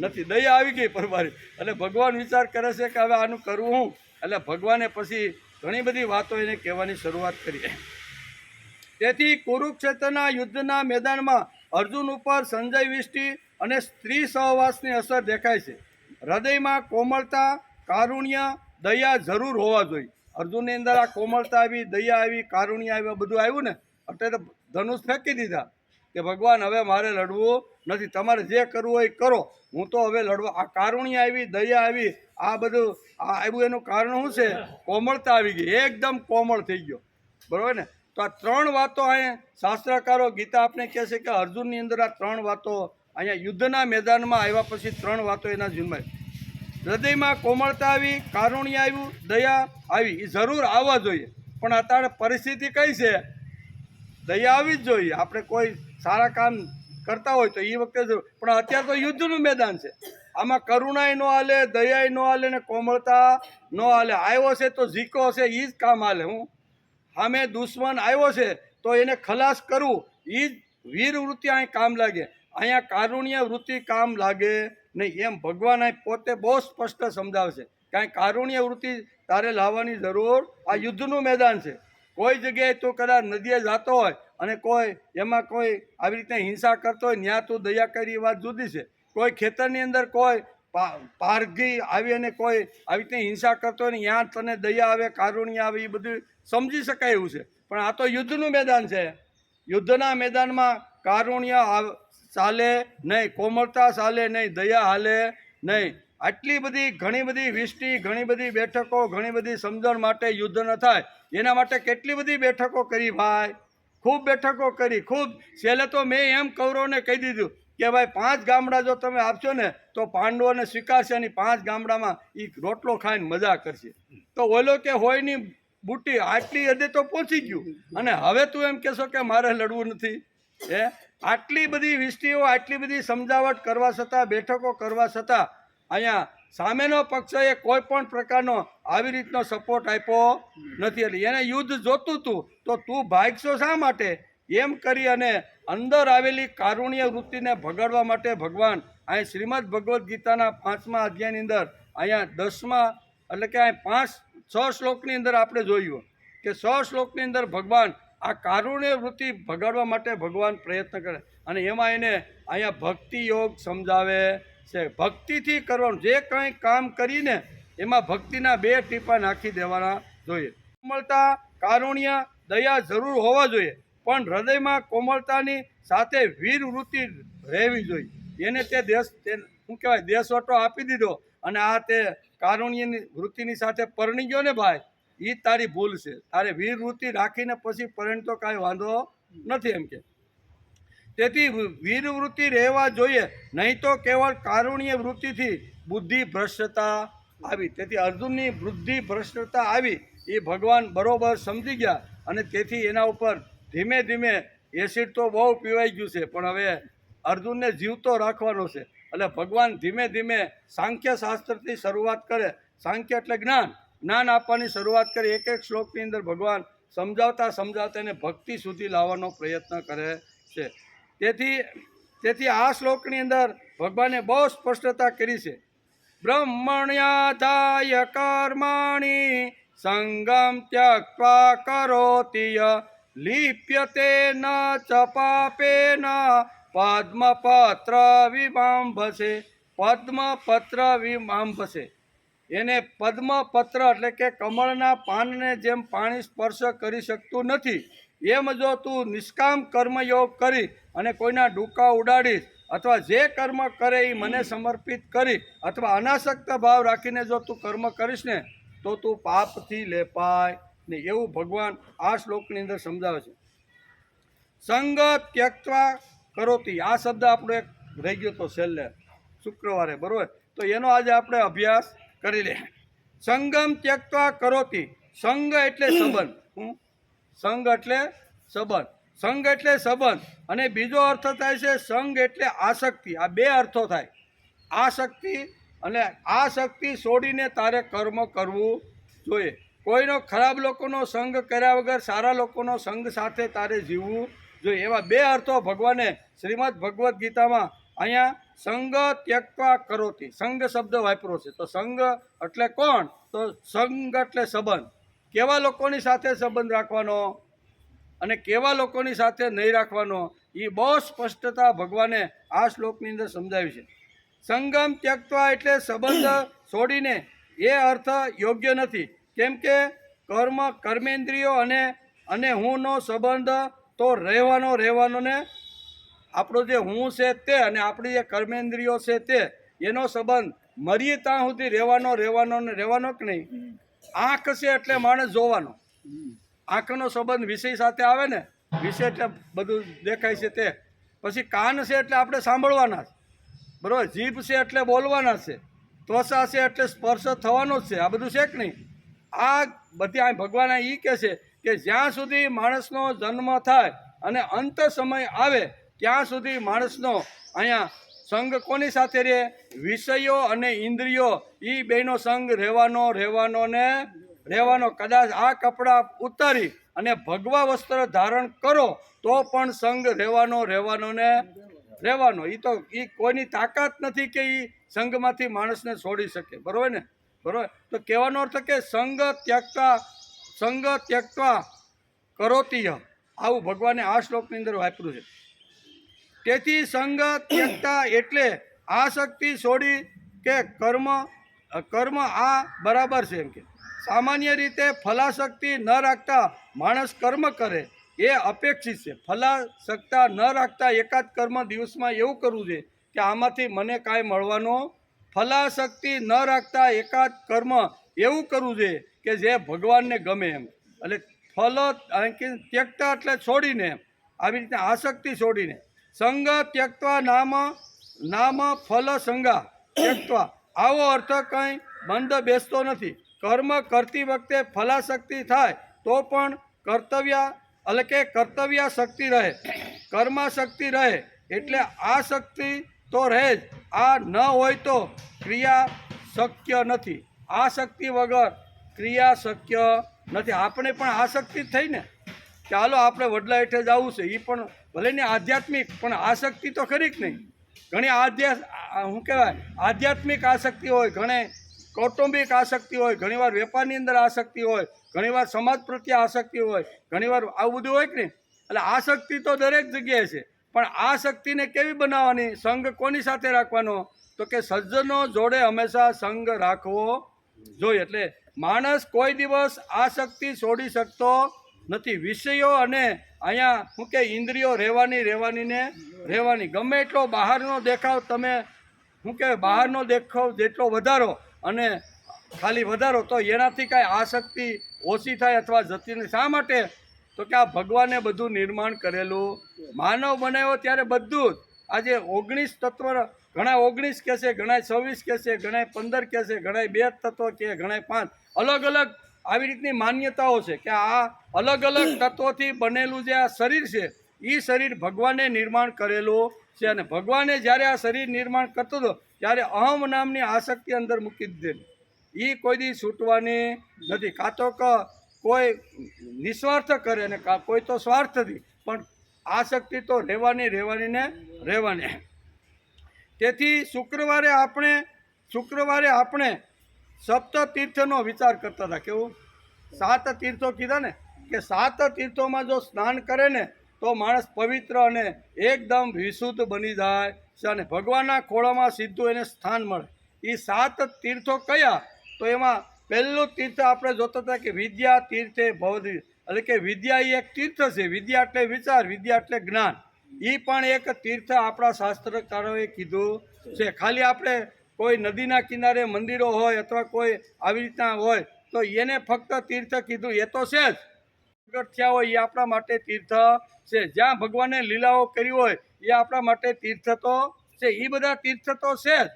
નથી, દયા આવી ગઈ પરવારી. એટલે ભગવાન વિચાર કરે છે કે હવે આનું કરવું શું? એટલે ભગવાને પછી ઘણી બધી વાતો એને કહેવાની શરૂઆત કરી. તેથી કુરુક્ષેત્રના યુદ્ધના મેદાનમાં અર્જુન ઉપર સંજય વિષ્ટિ અને સ્ત્રી સહવાસની અસર દેખાય છે. હૃદયમાં કોમળતા, કારુણ્ય, દયા જરૂર હોવા જોઈએ. અર્જુનની અંદર આ કોમળતા આવી, દયા આવી, કારુણ્ય આવ્યા, બધું આવ્યું ને, એટલે તો ધનુષ ફેંકી દીધા કે ભગવાન હવે મારે લડવું નથી, તમારે જે કરવું હોય કરો, હું તો હવે લડવા. આ કારુણ્ય આવી, દયા આવી, આ બધું આ આવ્યું. એનું કારણ શું છે? કોમળતા આવી ગઈ, એકદમ કોમળ થઈ ગયો. બરાબર ને? તો આ ત્રણ વાતો અહીંયા શાસ્ત્રકારો ગીતા આપણે કહે છે કે અર્જુનની અંદર આ ત્રણ વાતો અહીંયા યુદ્ધના મેદાનમાં આવ્યા પછી ત્રણ વાતો એના જન્માય. હૃદયમાં કોમળતા આવી, કારુણ્ય આવ્યું, દયા આવી. એ જરૂર આવવા જોઈએ. પણ અત્યારે પરિસ્થિતિ કઈ છે? દયા આવી જ જોઈએ. આપણે કોઈ સારા કામ કરતા હોય તો એ વખતે જરૂર, પણ અત્યારે તો યુદ્ધનું મેદાન છે. આમાં કરુણાય ન હાલે, દયાય ન હાલે ને કોમળતા ન હાલે. આવ્યો છે તો ઝીકો હશે, એ જ કામ હાલે. હું સામે દુશ્મન આવ્યો છે તો એને ખલાસ કરવું, એ જ વીર વૃત્તિ અહીં કામ લાગે. અહીંયા કારુણ્ય વૃત્તિ કામ લાગે નહીં. એમ ભગવાન અહીં પોતે બહુ સ્પષ્ટ સમજાવે છે. કાંઈ કારુણ્ય વૃત્તિ તારે લાવવાની જરૂર, આ યુદ્ધનું મેદાન છે. કોઈ જગ્યાએ તું કદાચ નદીએ જતો હોય અને કોઈ એમાં કોઈ આવી રીતે હિંસા કરતો હોય, ત્યાં તું દયા કરી, વાત જુદી છે. કોઈ ખેતરની અંદર કોઈ પારઘી આવી અને કોઈ આવી રીતે હિંસા કરતો હોય ને, ત્યાં તને દયા આવે, કારુણ્ય આવે, એ બધું સમજી શકાય એવું છે. પણ આ તો યુદ્ધનું મેદાન છે. યુદ્ધના મેદાનમાં કારુણ્ય ચાલે નહીં, કોમળતા ચાલે નહીં, દયા હાલે નહીં. આટલી બધી ઘણી બધી વિષ્ટિ, ઘણી બધી બેઠકો, ઘણી બધી સમજણ માટે યુદ્ધ ન થાય એના માટે કેટલી બધી બેઠકો કરી ભાઈ, ખૂબ બેઠકો કરી. ખૂબ છેલ્લે તો મેં એમ કૌરવને કહી દીધું કે ભાઈ 5 ગામડા જો તમે આપશો ને તો પાંડવોને સ્વીકારશે, અને 5 ગામડામાં એ રોટલો ખાઈને મજા કરશે. તો ઓલો કે હોય ની બુટ્ટી આટલી હદે તો પહોંચી ગયું, અને હવે તું એમ કહેશો કે મારે લડવું નથી? આટલી બધી વિષ્ટિઓ, આટલી બધી સમજાવટ કરવા છતાં, બેઠકો કરવા છતાં અહીંયા સામેનો પક્ષએ કોઈ પણ પ્રકારનો આવી રીતનો સપોર્ટ આપ્યો નથી. એટલે એને યુદ્ધ જોતું હતું તો તું ભાગશો શા માટે? એમ કરી અને અંદર આવેલી કારુણ્ય વૃત્તિને ભગાડવા માટે ભગવાન અહીં શ્રીમદ ભગવદ્ ગીતાના 5મા અધ્યાયની અંદર અહીંયા 10મા એટલે કે અહીં 6 શ્લોકની અંદર આપણે જોયું કે 6 શ્લોકની અંદર ભગવાન આ કારુણ્ય વૃત્તિ ભગાડવા માટે ભગવાન પ્રયત્ન કરે. અને એમાં એને અહીંયા ભક્તિ યોગ સમજાવે છે. ભક્તિથી કરવાનું જે કંઈ કામ કરીને એમાં ભક્તિના 2 ટીપા નાખી દેવાના જોઈએ. કોમળતા, કારુણ્ય, દયા જરૂર હોવા જોઈએ, પણ હૃદયમાં કોમળતાની સાથે વીર વૃત્તિ રહેવી જોઈએ. એને તે શું કહેવાય, દેશવટો આપી દીધો અને આ તે કારુણ્યની વૃત્તિની સાથે પરણી ગયો ને ભાઈ, એ તારી ભૂલ છે. તારે વીર વૃત્તિ રાખીને પછી પરણતો કાંઈ વાંધો નથી એમ કે. તેથી વીર વૃત્તિ રહેવા જોઈએ, નહીં તો કેવળ કારુણ્ય વૃત્તિથી બુદ્ધિ ભ્રષ્ટતા આવી. તેથી અર્જુનની બુદ્ધિ ભ્રષ્ટતા આવી એ ભગવાન બરોબર સમજી ગયા, અને તેથી એના ઉપર ધીમે ધીમે એસિડ તો બહુ પીવાઈ ગયું છે, પણ હવે અર્જુનને જીવતો રાખવાનો છે. એટલે ભગવાન ધીમે ધીમે સાંખ્ય શાસ્ત્રથી શરૂઆત કરે. સાંખ્ય એટલે જ્ઞાન આપવાની શરૂઆત કરે. એક એક શ્લોકની અંદર ભગવાન સમજાવતા સમજાવતા એને ભક્તિ સુધી લાવવાનો પ્રયત્ન કરે છે. તેથી આ શ્લોકની અંદર ભગવાને બહુ સ્પષ્ટતા કરી છે. બ્રહ્મણ્યાધાય કર્માણિ સંગમ ત્યક્ત્વા કરોતિ લિપ્યતે ન ચ પાપેન પદ્મપત્ર વિવાંભસે પદ્મપત્ર વિમાંભસે, એને પદ્મપત્ર એટલે કે કમળના પાનને જેમ પાણી સ્પર્શ કરી શકતું નથી, એમ જો તું નિષ્કામ કર્મયોગ કરી અને કોઈના ડૂકા ઉડાડીશ અથવા જે કર્મ કરે એ મને સમર્પિત કરી અથવા અનાસક્ત ભાવ રાખીને જો તું કર્મ કરીશ ને તો તું પાપથી લેપાય ને, એવું ભગવાન આ શ્લોકની અંદર સમજાવે છે. સંગ ત્યક્ત્વા કરોતિ, આ શબ્દ આપણો એક રહી ગયો તો છેલ્લે શુક્રવારે, બરોબર? તો એનો આજે આપણે અભ્યાસ કરી લે. સંગમ ત્યક્ત્વા કરોતિ, સંગ એટલે સંબંધ. સંગ એટલે સંબંધ, સંગ એટલે સંબંધ, અને બીજો અર્થ થાય છે સંગ એટલે આસક્તિ. આ બે અર્થો થાય, આસક્તિ અને આસક્તિ છોડીને તારે કર્મ કરવું જોઈએ. કોઈનો ખરાબ લોકોનો સંગ કર્યા વગર સારા લોકોનો સંગ સાથે તારે જીવવું જોઈએ. એવા બે અર્થો ભગવાને શ્રીમદ ભગવદ્ ગીતામાં અહીંયા સંગ ત્યક્ત્વા કરોતિ, સંગ શબ્દ વાપર્યો છે. તો સંગ એટલે કોણ? તો સંગ એટલે સંબંધ. કેવા લોકોની સાથે સંબંધ રાખવાનો અને કેવા લોકોની સાથે નહીં રાખવાનો, એ બહુ સ્પષ્ટતા ભગવાને આ શ્લોકની અંદર સમજાવી છે. સંગમ ત્યક્ત્વા એટલે સંબંધ છોડીને, એ અર્થ યોગ્ય નથી. કેમ કે કર્મેન્દ્રિયો અને હુંનો સંબંધ તો રહેવાનો ને, આપણો જે હું છે તે અને આપણી જે કર્મેન્દ્રિયો છે તે, એનો સંબંધ મરીએ ત્યાં સુધી રહેવાનો કે નહીં. આંખ છે એટલે માણસ જોવાનો, આંખનો સંબંધ વિષય સાથે આવે ને, વિષય એટલે બધું દેખાય છે તે. પછી કાન છે એટલે આપણે સાંભળવાના છે, બરાબર? જીભ છે એટલે બોલવાના છે, ત્વચા છે એટલે સ્પર્શ થવાનો જ છે. આ બધું છે કે નહીં? આ બધી આ ભગવાન એ કહે છે કે જ્યાં સુધી માણસનો જન્મ થાય અને અંત સમય આવે ત્યાં સુધી માણસનો અહીંયા સંગ કોની સાથે રહે? વિષયો અને ઇન્દ્રિયો, એ બેનો સંગ રહેવાનો. કદાચ આ કપડાં ઉતારી અને ભગવા વસ્ત્ર ધારણ કરો તો પણ સંગ રહેવાનો. એ તો એ કોઈની તાકાત નથી કે એ સંગમાંથી માણસને છોડી શકે, બરોબર ને? બરોબર. તો કહેવાનો અર્થ કે સંગ ત્યક્ત્વા કરોતિય, આવું ભગવાને આ શ્લોકની અંદર વાપર્યું છે. તેથી સંગ ત્યક્તા એટલે આસક્તિ છોડી કે કર્મ આ બરાબર છે. એમ કે સામાન્ય રીતે ફલાશક્તિ ન રાખતા માણસ કર્મ કરે એ અપેક્ષિત છે. ફલાશક્તા ન રાખતા એકાદ કર્મ દિવસમાં એવું કરવું છે કે આમાંથી મને કાંઈ મળવાનો. ફલાશક્તિ ન રાખતા એકાદ કર્મ એવું કરવું છે કે જે ભગવાનને ગમે એમ. એટલે ફલ ત્યક્તા એટલે છોડીને, એમ આવી રીતે આસક્તિ છોડીને. સંગ ત્યક્ત્વા નામ ફલ સંગા ત્યક્ત્વા, આવો અર્થ કંઈ બંધ બેસતો નથી. કર્મ કરતી વખતે ફલાશક્તિ થાય તો પણ કર્તવ્ય શક્તિ રહે, કર્માશક્તિ રહે. એટલે આ શક્તિ તો રહે જ, આ ન હોય તો ક્રિયા શક્ય નથી. આ શક્તિ વગર ક્રિયા શક્ય નથી. આપણે પણ આસક્તિ જ થઈ ને, ચાલો આપણે વડલા હેઠે જવું છે, એ પણ ભલે ને આધ્યાત્મિક, પણ આસક્તિ તો ખરી જ નહીં. ઘણી આધ્યાત્મિક આસક્તિ હોય, ઘણી કૌટુંબિક આસક્તિ હોય, ઘણીવાર વેપારની અંદર આસક્તિ હોય, ઘણીવાર સમાજ પ્રત્યે આસક્તિ હોય, ઘણીવાર આવું બધું હોય કે નહીં. એટલે આસક્તિ તો દરેક જગ્યાએ છે, પણ આ શક્તિને કેવી બનાવવાની? સંગ કોની સાથે રાખવાનો? તો કે સજ્જનો જોડે હંમેશા સંગ રાખવો જોઈએ. એટલે માણસ કોઈ દિવસ આ શક્તિ છોડી શકતો નથી. વિષયો અને અહીંયા શું કે ઇન્દ્રિયો રહેવાની. ગમે એટલો બહારનો દેખાવ તમે શું કહેવાય, બહારનો દેખાવ જેટલો વધારો અને ખાલી વધારો તો એનાથી કાંઈ આસક્તિ ઓછી થાય અથવા જતી નહીં. શા માટે? તો કે આ ભગવાને બધું નિર્માણ કરેલું, માનવ બનાવ્યો ત્યારે બધું જ. આજે 19 તત્વ, ઘણા 19 કહે છે, ઘણા 26 કહે છે, ઘણા 15 કહે છે, ઘણા 2 તત્વો કહે, ઘણા 5, અલગ અલગ આવી રીતની માન્યતાઓ છે કે આ અલગ અલગ તત્વોથી બનેલું જે આ શરીર છે, એ શરીર ભગવાને નિર્માણ કરેલું છે. અને ભગવાને જ્યારે આ શરીર નિર્માણ કરતો હતો ત્યારે અહમ નામની આસક્તિ અંદર મૂકી દીધેલી. એ કોઈ દી છૂટવાની નથી. કાં તો કોઈ નિસ્વાર્થ કરે ને કોઈ તો સ્વાર્થથી, પણ આસક્તિ તો રહેવાની. તેથી શુક્રવારે આપણે સપ્ત તીર્થનો વિચાર કરતા હતા. કેવું? 7 તીર્થો કીધા ને, કે 7 તીર્થોમાં જો સ્નાન કરે ને તો માણસ પવિત્ર અને એકદમ વિશુદ્ધ બની જાય છે અને ભગવાનના ખોળામાં સીધું એને સ્થાન મળે. એ 7 તીર્થો કયા? તો એમાં પહેલું તીર્થ આપણે જોતા હતા કે વિદ્યા તીર્થે ભવદી, એટલે કે વિદ્યા એ એક તીર્થ છે. વિદ્યા એટલે વિચાર, વિદ્યા એટલે જ્ઞાન. એ પણ એક તીર્થ આપણા શાસ્ત્રકારોએ કીધું છે. ખાલી આપણે કોઈ નદીના કિનારે મંદિરો હોય અથવા કોઈ આવી રીતના હોય તો એને ફક્ત તીર્થ કીધું, એ તો છે જ. પ્રગટ થયા હોય એ આપણા માટે તીર્થ છે. જ્યાં ભગવાને લીલાઓ કરી હોય એ આપણા માટે તીર્થ તો છે. એ બધા તીર્થ તો છે જ.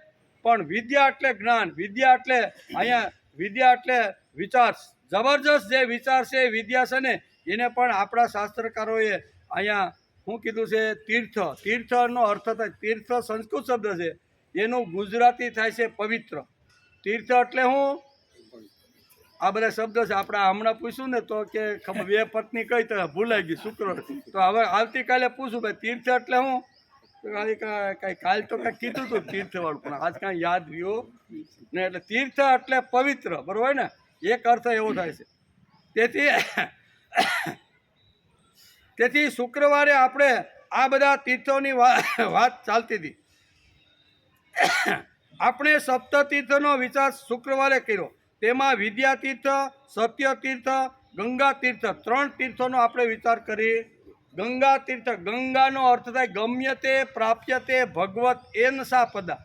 પણ વિદ્યા એટલે જ્ઞાન, વિદ્યા એટલે અહીંયા વિદ્યા એટલે વિચાર, જબરજસ્ત જે વિચાર છે વિદ્યા છે ને, એને પણ આપણા શાસ્ત્રકારોએ અહીંયા શું કીધું છે? તીર્થ. તીર્થનો અર્થ થાય, તીર્થ સંસ્કૃત શબ્દ છે, એનું ગુજરાતી થાય છે પવિત્ર. તીર્થ એટલે શું? આ બધા શબ્દ છે. આપણે હમણાં પૂછ્યું ને તો કે ખબર 2 પત્ની કઈ તો ભૂલાઈ ગઈ શુક્ર. તો હવે આવતીકાલે પૂછું ભાઈ તીર્થ એટલે શું? કાંઈ કાલ તો કાંઈ કીધું હતું તીર્થવાળું, પણ આજ કાંઈ યાદ રહ્યો ને. એટલે તીર્થ એટલે પવિત્ર, બરાબર ને? એક અર્થ એવો થાય છે. તેથી શુક્રવારે આપણે આ બધા તીર્થોની વાત ચાલતી હતી. આપણે સપ્તતીર્થનો વિચાર શુક્રવારે કર્યો. તેમાં વિદ્યા તીર્થ, સત્ય તીર્થ, ગંગા તીર્થ, 3 તીર્થોનો આપણે વિચાર કરીએ. ગંગા તીર્થ, ગંગાનો અર્થ થાય ગમ્યતે પ્રાપ્યતે ભગવત એન સા પદા.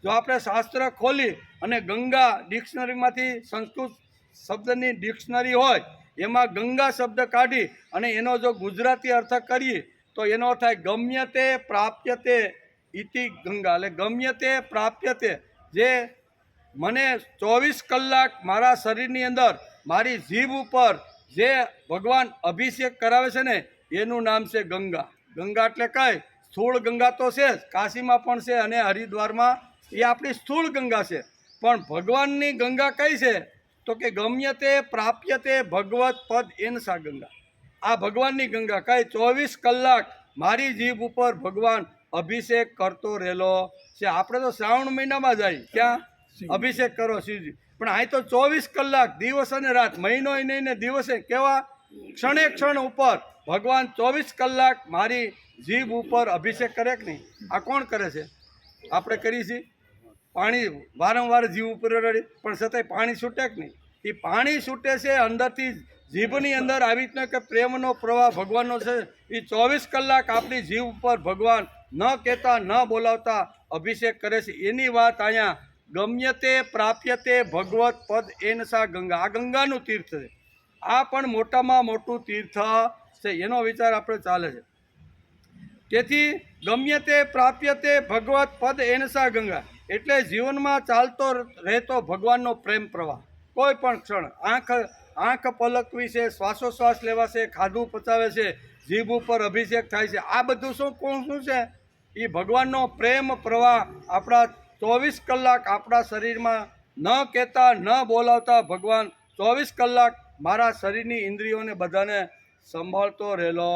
જો આપણે શાસ્ત્ર ખોલી અને ગંગા ડિક્શનરીમાંથી સંસ્કૃત શબ્દની ડિક્શનરી હોય એમાં ગંગા શબ્દ કાઢી અને એનો જો ગુજરાતી અર્થ કરીએ તો એનો થાય ગમ્યતે પ્રાપ્યતે ઇતિ ગંગા. એટલે ગમ્યતે પ્રાપ્યતે, જે મને 24 કલાક મારા શરીરની અંદર મારી જીભ ઉપર જે ભગવાન અભિષેક કરાવે છે ને, એનું નામ છે ગંગા. ગંગા એટલે કઈ? સ્થૂળ ગંગા તો છે જ, કાશીમાં પણ છે અને હરિદ્વારમાં, એ આપણી સ્થૂળ ગંગા છે. પણ ભગવાનની ગંગા કઈ છે? તો કે ગમ્યતે પ્રાપ્યતે ભગવત પદ એન સા ગંગા. આ ભગવાનની ગંગા કઈ? 24 કલાક મારી જીભ ઉપર ભગવાન અભિષેક કરતો રહેલો છે. આપણે તો શ્રાવણ મહિનામાં જાય ક્યાં અભિષેક કરો શિવજી, પણ અહીં તો 24 કલાક દિવસ અને રાત, મહિનો નહીં ને દિવસે, કેવા ક્ષણે ક્ષણ ઉપર ભગવાન 24 કલાક મારી જીભ ઉપર અભિષેક કરે કે નહીં? આ કોણ કરે છે? આપણે કરીએ છીએ. પાણી વારંવાર જીભ ઉપર રડી, પણ છતાંય પાણી છૂટે કે નહીં? એ પાણી છૂટે છે અંદરથી જીભની અંદર. આવી રીતના કે પ્રેમનો પ્રવાહ ભગવાનનો છે, એ 24 કલાક આપણી જીભ ઉપર ભગવાન ન કહેતા ન બોલાવતા અભિષેક કરે છે. એની વાત અહીંયા ગમ્યતે પ્રાપ્યતે ભગવત પદ એન સા ગંગા. આ ગંગાનું તીર્થ છે. આ પણ મોટામાં મોટું તીર્થ છે. એનો વિચાર આપણે ચાલે છે. તેથી ગમ્યતે પ્રાપ્યતે ભગવત પદ એન સા ગંગા એટલે જીવનમાં ચાલતો રહેતો ભગવાનનો પ્રેમ પ્રવાહ. કોઈ પણ ક્ષણ આંખ પલકવી છે, શ્વાસોશ્વાસ લેવા છે, ખાધું પચાવે છે, જીભ ઉપર અભિષેક થાય છે. આ બધું શું છે? એ ભગવાનનો પ્રેમ પ્રવાહ આપણા 24 કલાક આપણા શરીરમાં ન કહેતા ન બોલાવતા ભગવાન 24 કલાક મારા શરીરની ઇન્દ્રિયોને બધાને સંભાળતો રહેલો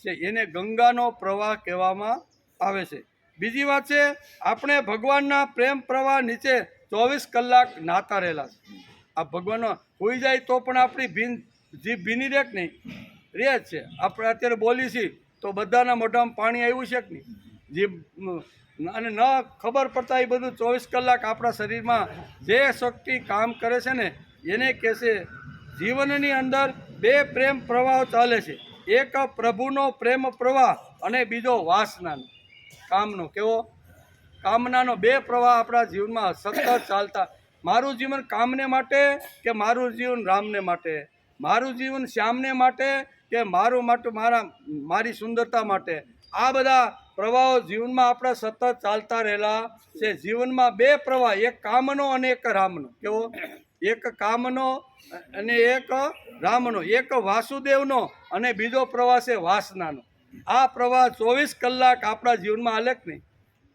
છે. એને ગંગાનો પ્રવાહ કહેવામાં આવે છે. બીજી વાત છે, આપણે ભગવાનના પ્રેમ પ્રવાહ નીચે 24 કલાક નાતા રહેલા છે. આ ભગવાનનો હોઈ જાય તો પણ આપણી જીભ ભીની રહે કે નહીં? રહે જ છે. આપણે અત્યારે બોલી છીએ તો બધાના મોઢામાં પાણી આવ્યું છે કે નહીં? જીભ અને ન ખબર પડતા એ બધું 24 કલાક આપણા શરીરમાં જે શક્તિ કામ કરે છે ને, એને કહેશે જીવનની અંદર 2 પ્રેમ પ્રવાહો ચાલે છે. એક પ્રભુનો પ્રેમ પ્રવાહ અને બીજો વાસનાનો, કામનો. કેવો? કામનાનો. 2 પ્રવાહ આપણા જીવનમાં સતત ચાલતા. મારું જીવન કામને માટે કે મારું જીવન રામને માટે? મારું જીવન શ્યામને માટે કે મારી સુંદરતા માટે? આ બધા પ્રવાહો જીવનમાં આપણા સતત ચાલતા રહેલા છે. જીવનમાં 2 પ્રવાહ, એક કામનો અને એક રામનો. કેવો? એક કામનો અને એક રામનો. એક વાસુદેવનો અને બીજો પ્રવાહ છે વાસનાનો. આ પ્રવાહ 24 કલાક આપણા જીવનમાં હાલે કે નહીં?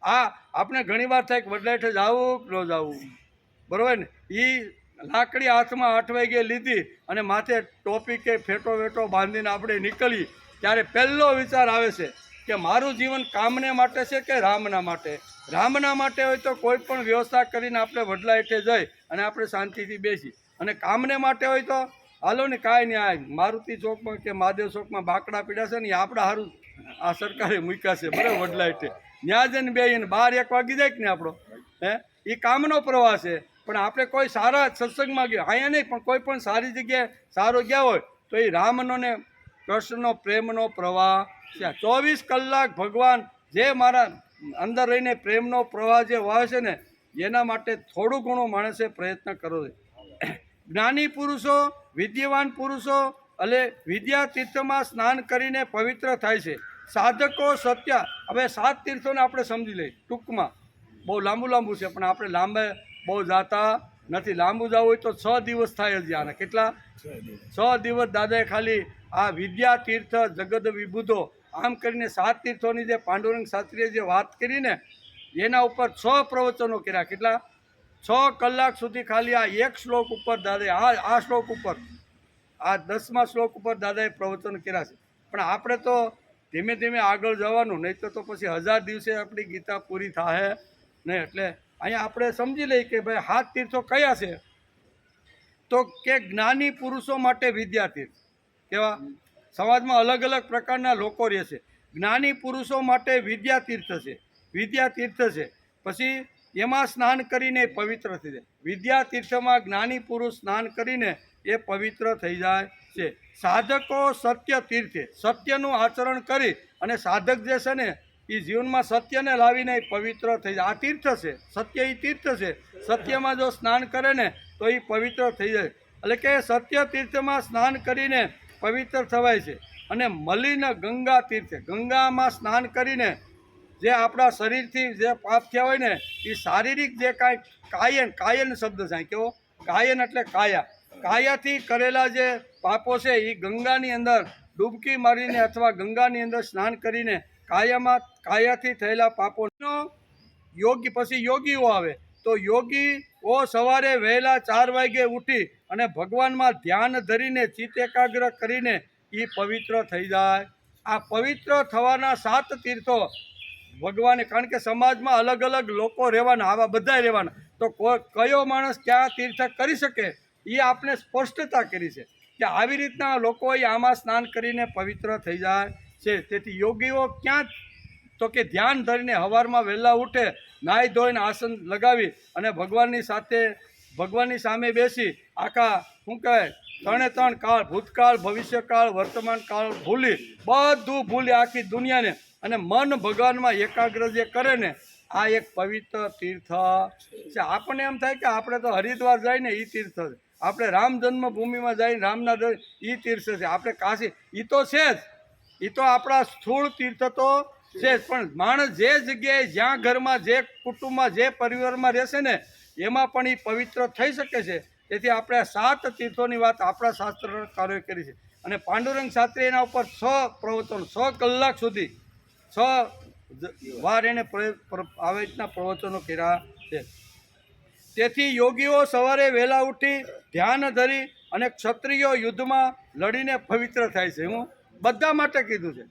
આ આપણે ઘણીવાર થાય કે વડલાઈઠે જવું કે ન જવું, બરાબર ને? એ લાકડી હાથમાં 8 વાગે લીધી અને માથે ટોપી કે ફેટો વેટો બાંધીને આપણે નીકળીએ ત્યારે પહેલો વિચાર આવે છે કે મારું જીવન કામને માટે છે કે રામના માટે? રામના માટે હોય તો કોઈ પણ વ્યવસ્થા કરીને આપણે વડલા હેઠે જઈ અને આપણે શાંતિથી બેસી, અને કામને માટે હોય તો હાલો ને કાંઈ નહીં, આ મારુતિ ચોકમાં કે મહાદેવ ચોકમાં બાકડા પીડા છે ને, એ આપણા સારું આ સરકારે મૂક્યા છે, બરાબર, વડલા હેઠે. ત્યાં જઈને બેહીને 12-1 વાગી જાય કે ને આપણો એ કામનો પ્રવાહ છે. પણ આપણે કોઈ સારા સત્સંગમાં ગયા અહીંયા નહીં પણ કોઈ પણ સારી જગ્યાએ સારો ગયા હોય તો એ રામનો ને કૃષ્ણનો પ્રેમનો પ્રવાહ છે. 24 કલાક ભગવાન જે મારા અંદર રહીને પ્રેમનો પ્રવાહ જે વહે છે ને એના માટે થોડું ઘણું માણસે પ્રયત્ન કરવો છે. જ્ઞાની પુરુષો, વિદ્યાવાન પુરુષો એટલે વિદ્યા તીર્થમાં સ્નાન કરીને પવિત્ર થાય છે. સાધકો સત્ય, હવે 7 તીર્થોને આપણે સમજી લઈએ ટૂંકમાં, બહુ લાંબુ છે પણ આપણે લાંબે બહુ જાતા નથી. લાંબુ જવું હોય તો 6 દિવસ થાય હજી આના. કેટલા? 6 દિવસ દાદાએ ખાલી આ વિદ્યા તીર્થ જગત વિભૂતો આમ કરીને 7 તીર્થોની જે પાંડુરંગ શાસ્ત્રીએ જે વાત કરીને એના ઉપર 6 પ્રવચનો કર્યા. કેટલા? 6 કલાક સુધી ખાલી આ એક શ્લોક ઉપર દાદાએ આ શ્લોક ઉપર આ 10મા શ્લોક ઉપર દાદાએ પ્રવચન કર્યા છે. પણ આપણે તો ધીમે ધીમે આગળ જવાનું, નહીં તો પછી 1000 દિવસે આપણી ગીતા પૂરી થાય નહીં. એટલે અહીંયા આપણે સમજી લઈએ કે ભાઈ 7 તીર્થો કયા છે. તો કે જ્ઞાની પુરુષો માટે વિદ્યાતીર્થ કેવા? સમાજમાં અલગ અલગ પ્રકારના લોકો રહે છે. જ્ઞાની પુરુષો માટે વિદ્યાતીર્થ છે. પછી એમાં સ્નાન કરીને પવિત્ર થઈ જાય. વિદ્યાતીર્થમાં જ્ઞાની પુરુષ સ્નાન કરીને એ પવિત્ર થઈ જાય છે. સાધકો સત્ય તીર્થે, સત્યનું આચરણ કરી અને સાધક જે છે ને એ જીવનમાં સત્યને લાવીને પવિત્ર થઈ જાય. આ તીર્થ છે, સત્ય એ તીર્થ છે. સત્યમાં જો સ્નાન કરે ને તો એ પવિત્ર થઈ જાય. એટલે કે સત્ય તીર્થમાં સ્નાન કરીને પવિત્ર થવાય છે. અને મલિન ગંગા તીર્થે, ગંગામાં સ્નાન કરીને જે આપણા શરીરથી જે પાપ થયા હોય ને એ શારીરિક જે કાંઈ કાયન શબ્દ છે. કેવો? કાયન એટલે કાયાથી કરેલા જે પાપો છે એ ગંગાની અંદર ડૂબકી મારીને અથવા ગંગાની અંદર સ્નાન કરીને કાયાથી થયેલા પાપોનો યોગી. પછી યોગીઓ આવે તો યોગીઓ સવારે વહેલા 4 વાગે ઉઠી અને ભગવાનમાં ધ્યાન ધરીને ચિત્ત એકાગ્ર કરીને એ પવિત્ર થઈ જાય. આ પવિત્ર થવાના 7 તીર્થો ભગવાને, કારણ કે સમાજમાં અલગ અલગ લોકો રહેવાના, આવા બધા રહેવાના, તો કયો માણસ ક્યાં તીર્થ કરી શકે એ આપણે સ્પષ્ટતા કરી છે કે આવી રીતના લોકોએ આમાં સ્નાન કરીને પવિત્ર થઈ જાય છે. તેથી યોગીઓ ક્યાં? તો કે ધ્યાન ધરીને સવારમાં વહેલા ઉઠે, નાહી ધોઈને આસન લગાવી અને ભગવાનની સામે બેસી આખા શું કહેવાય 3 કાળ, ભૂતકાળ, ભવિષ્યકાળ, વર્તમાન કાળ બધું ભૂલી આખી દુનિયાને અને મન ભગવાનમાં એકાગ્ર જે કરે ને આ એક પવિત્ર તીર્થ છે. આપણને એમ થાય કે આપણે તો હરિદ્વાર જઈને એ તીર્થ છે, આપણે રામ જન્મભૂમિમાં જઈને રામના એ તીર્થ છે, આપણે કાશી એ તો છે જ, એ તો આપણા સ્થૂળ તીર્થ તો છે જ. પણ માણસ જે જગ્યાએ જ્યાં ઘરમાં જે કુટુંબમાં જે પરિવારમાં રહેશે ને એમાં પણ એ પવિત્ર થઈ શકે છે. તેથી આપણે 7 તીર્થોની વાત આપણા શાસ્ત્રકારોએ કરી છે. અને પાંડુરંગ શાસ્ત્રી એના ઉપર 6 પ્રવચનો 6 કલાક સુધી 6 વાર એને આવી રીતના પ્રવચનો કર્યા છે. તેથી યોગીઓ સવારે વહેલા ઉઠી ધ્યાન ધરી અને ક્ષત્રિયો યુદ્ધમાં લડીને પવિત્ર થાય છે. હું બધા માટે કીધું છે.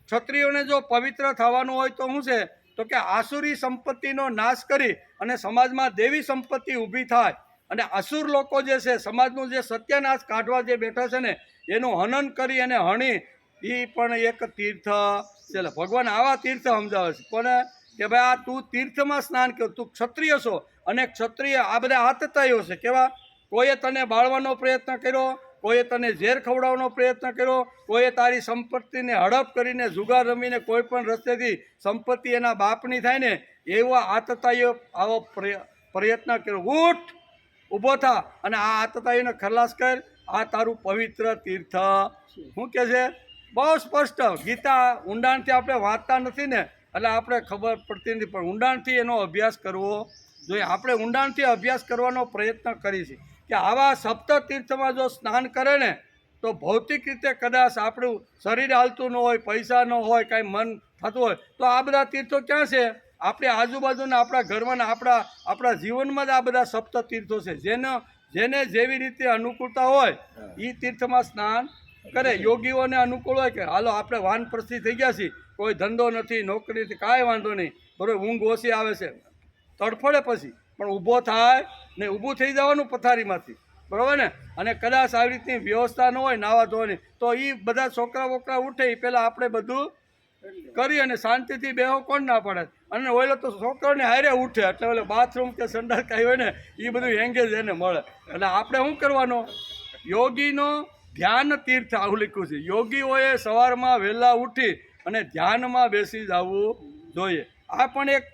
ક્ષત્રિયોને જો પવિત્ર થવાનું હોય તો શું છે? તો કે આસુરી સંપત્તિનો નાશ કરી અને સમાજમાં દેવી સંપત્તિ ઊભી થાય. અને અસુર લોકો જે છે સમાજનું જે સત્યાનાશ કાઢવા જે બેઠા છે ને એનું હનન કરી અને હણી એ પણ એક તીર્થ છે. ભગવાન આવા તીર્થ સમજાવે છે કોને? કે ભાઈ આ તું તીર્થમાં સ્નાન કર, તું ક્ષત્રિય છો અને ક્ષત્રિય આ બધા આતતાઈઓ છે. કેવા? કોઈએ તને બાળવાનો પ્રયત્ન કર્યો, કોઈએ તને ઝેર ખવડાવવાનો પ્રયત્ન કર્યો, કોઈએ તારી સંપત્તિને હડપ કરીને જુગાર રમીને કોઈ પણ રસ્તેથી સંપત્તિ એના બાપની થાય ને એવા આતતાઈઓ આવો પ્રયત્ન કર્યો. ઉઠ, ઊભો થા અને આ આતતાઈઓને ખલાસ કર. આ તારું પવિત્ર તીર્થ. શું કહે છે? બહુ સ્પષ્ટ. ગીતા ઊંડાણથી આપણે વાંચતા નથી ને એટલે આપણે ખબર પડતી નથી, પણ ઊંડાણથી એનો અભ્યાસ કરવો જોઈએ. આપણે ઊંડાણથી અભ્યાસ કરવાનો પ્રયત્ન કરીએ છીએ કે આવા 7 તીર્થમાં જો સ્નાન કરે ને તો ભૌતિક રીતે કદાચ આપણું શરીર હાલતું ન હોય, પૈસા ન હોય, કાંઈ મન થતું હોય તો આ બધા તીર્થો ક્યાં છે? આપણી આજુબાજુના આપણા ઘરમાં આપણા જીવનમાં જ આ બધા 7 તીર્થો છે. જેને જેવી રીતે અનુકૂળતા હોય એ તીર્થમાં સ્નાન કરે. યોગીઓને અનુકૂળ હોય કે હાલો આપણે વાનપ્રસ્થી થઈ ગયા છીએ, કોઈ ધંધો નથી, નોકરી નથી, કાંઈ વાંધો નહીં, બરાબર, ઊંઘ ઓછી આવે છે, તડફડે પછી પણ ઊભો થાય ને ઊભું થઈ જવાનું પથારીમાંથી, બરાબર ને. અને કદાચ આવી રીતની વ્યવસ્થા ન હોય નાવા ધોવાની તો એ બધા છોકરા બોકરા ઉઠે એ પહેલાં આપણે બધું કરી અને શાંતિથી બેહો, કોણ ના પાડે. અને ઓલો તો છોકરાને હારે ઉઠે, એટલે ઓલે બાથરૂમ કે સંડાસ કાંઈ હોય ને એ બધું એંગેજ એને મળે. એટલે આપણે શું કરવાનું, યોગીનો ધ્યાન તીર્થ આવું લખ્યું છે. યોગીઓએ સવારમાં વહેલા ઉઠી અને ધ્યાનમાં બેસી જવું જોઈએ. આ પણ એક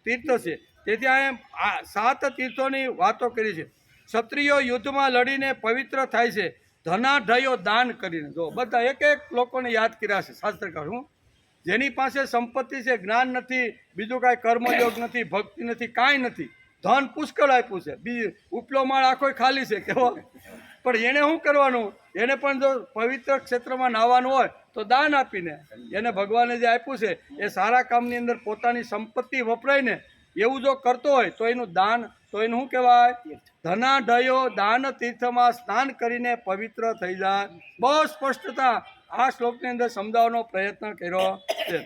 તીર્થ છે. તેથી આ 7 તીર્થોની વાતો કરી છે. ક્ષત્રિયો યુદ્ધમાં લડીને પવિત્ર થાય છે, ધનાઢ્યો દાન કરીને. જો બધા એક એક લોકોને યાદ કર્યા છે શાસ્ત્રકાર. હું જેની પાસે સંપત્તિ છે, જ્ઞાન નથી, બીજું કાંઈ કર્મયોગ નથી, ભક્તિ નથી, કાંઈ નથી, ધન પુષ્કળ આપ્યું છે, બીજું ઉપલો માળ આખો ખાલી છે કેવો, પણ એને શું કરવાનું, એને પણ જો પવિત્ર ક્ષેત્રમાં નાહવાનું હોય તો દાન આપીને એને ભગવાને જે આપ્યું છે એ સારા કામની અંદર પોતાની સંપત્તિ વપરાઈને એવું જો કરતો હોય તો એનું દાન, તો એનું શું કહેવાય, ધનાઢ્યો દાન તીર્થમાં સ્નાન કરીને પવિત્ર થઈ જાય. બહુ સ્પષ્ટતા આ શ્લોકની અંદર સમજાવવાનો પ્રયત્ન કર્યો છે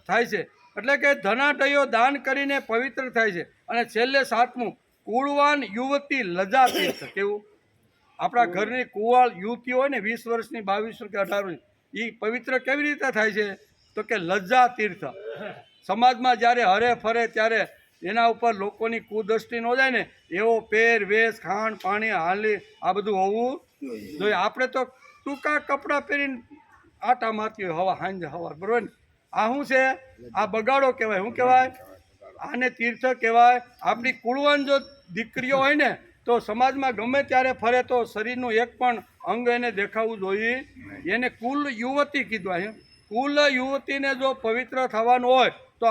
થાય છે. એટલે કે ધનાઢ્યો દાન કરીને પવિત્ર થાય છે. અને છેલ્લે 7મું, કુળવાન યુવતી લજા તીર્થ. કેવું, આપણા ઘરની કુવાળ યુવતીઓ હોય ને 20 વર્ષની, 22 કે 18 વર્ષની, એ પવિત્ર કેવી રીતે થાય છે, તો કે લજ્જા તીર્થ. સમાજમાં જ્યારે હરે ફરે ત્યારે એના ઉપર લોકોની કુદૃષ્ટિ ન જાય ને એવો પેર વેશ, ખાણ પાણી, હાલી આ બધું હોવું જોઈએ. આપણે તો ટૂંકા કપડાં પહેરીને આટા મારતી હોય હવા સાંજે હવાર, બરોબર ને. આ શું છે, આ બગાડો કહેવાય. શું કહેવાય, આને તીર્થ કહેવાય. આપણી કુળવાન જો દીકરીઓ હોય ને તો સમાજમાં ગમે ત્યારે ફરે તો શરીરનું એક પણ અંગ એને દેખાવું જોઈએ. એને કુલ યુવતી કીધું. કુલ યુવતીને જો પવિત્ર થવાનું હોય તો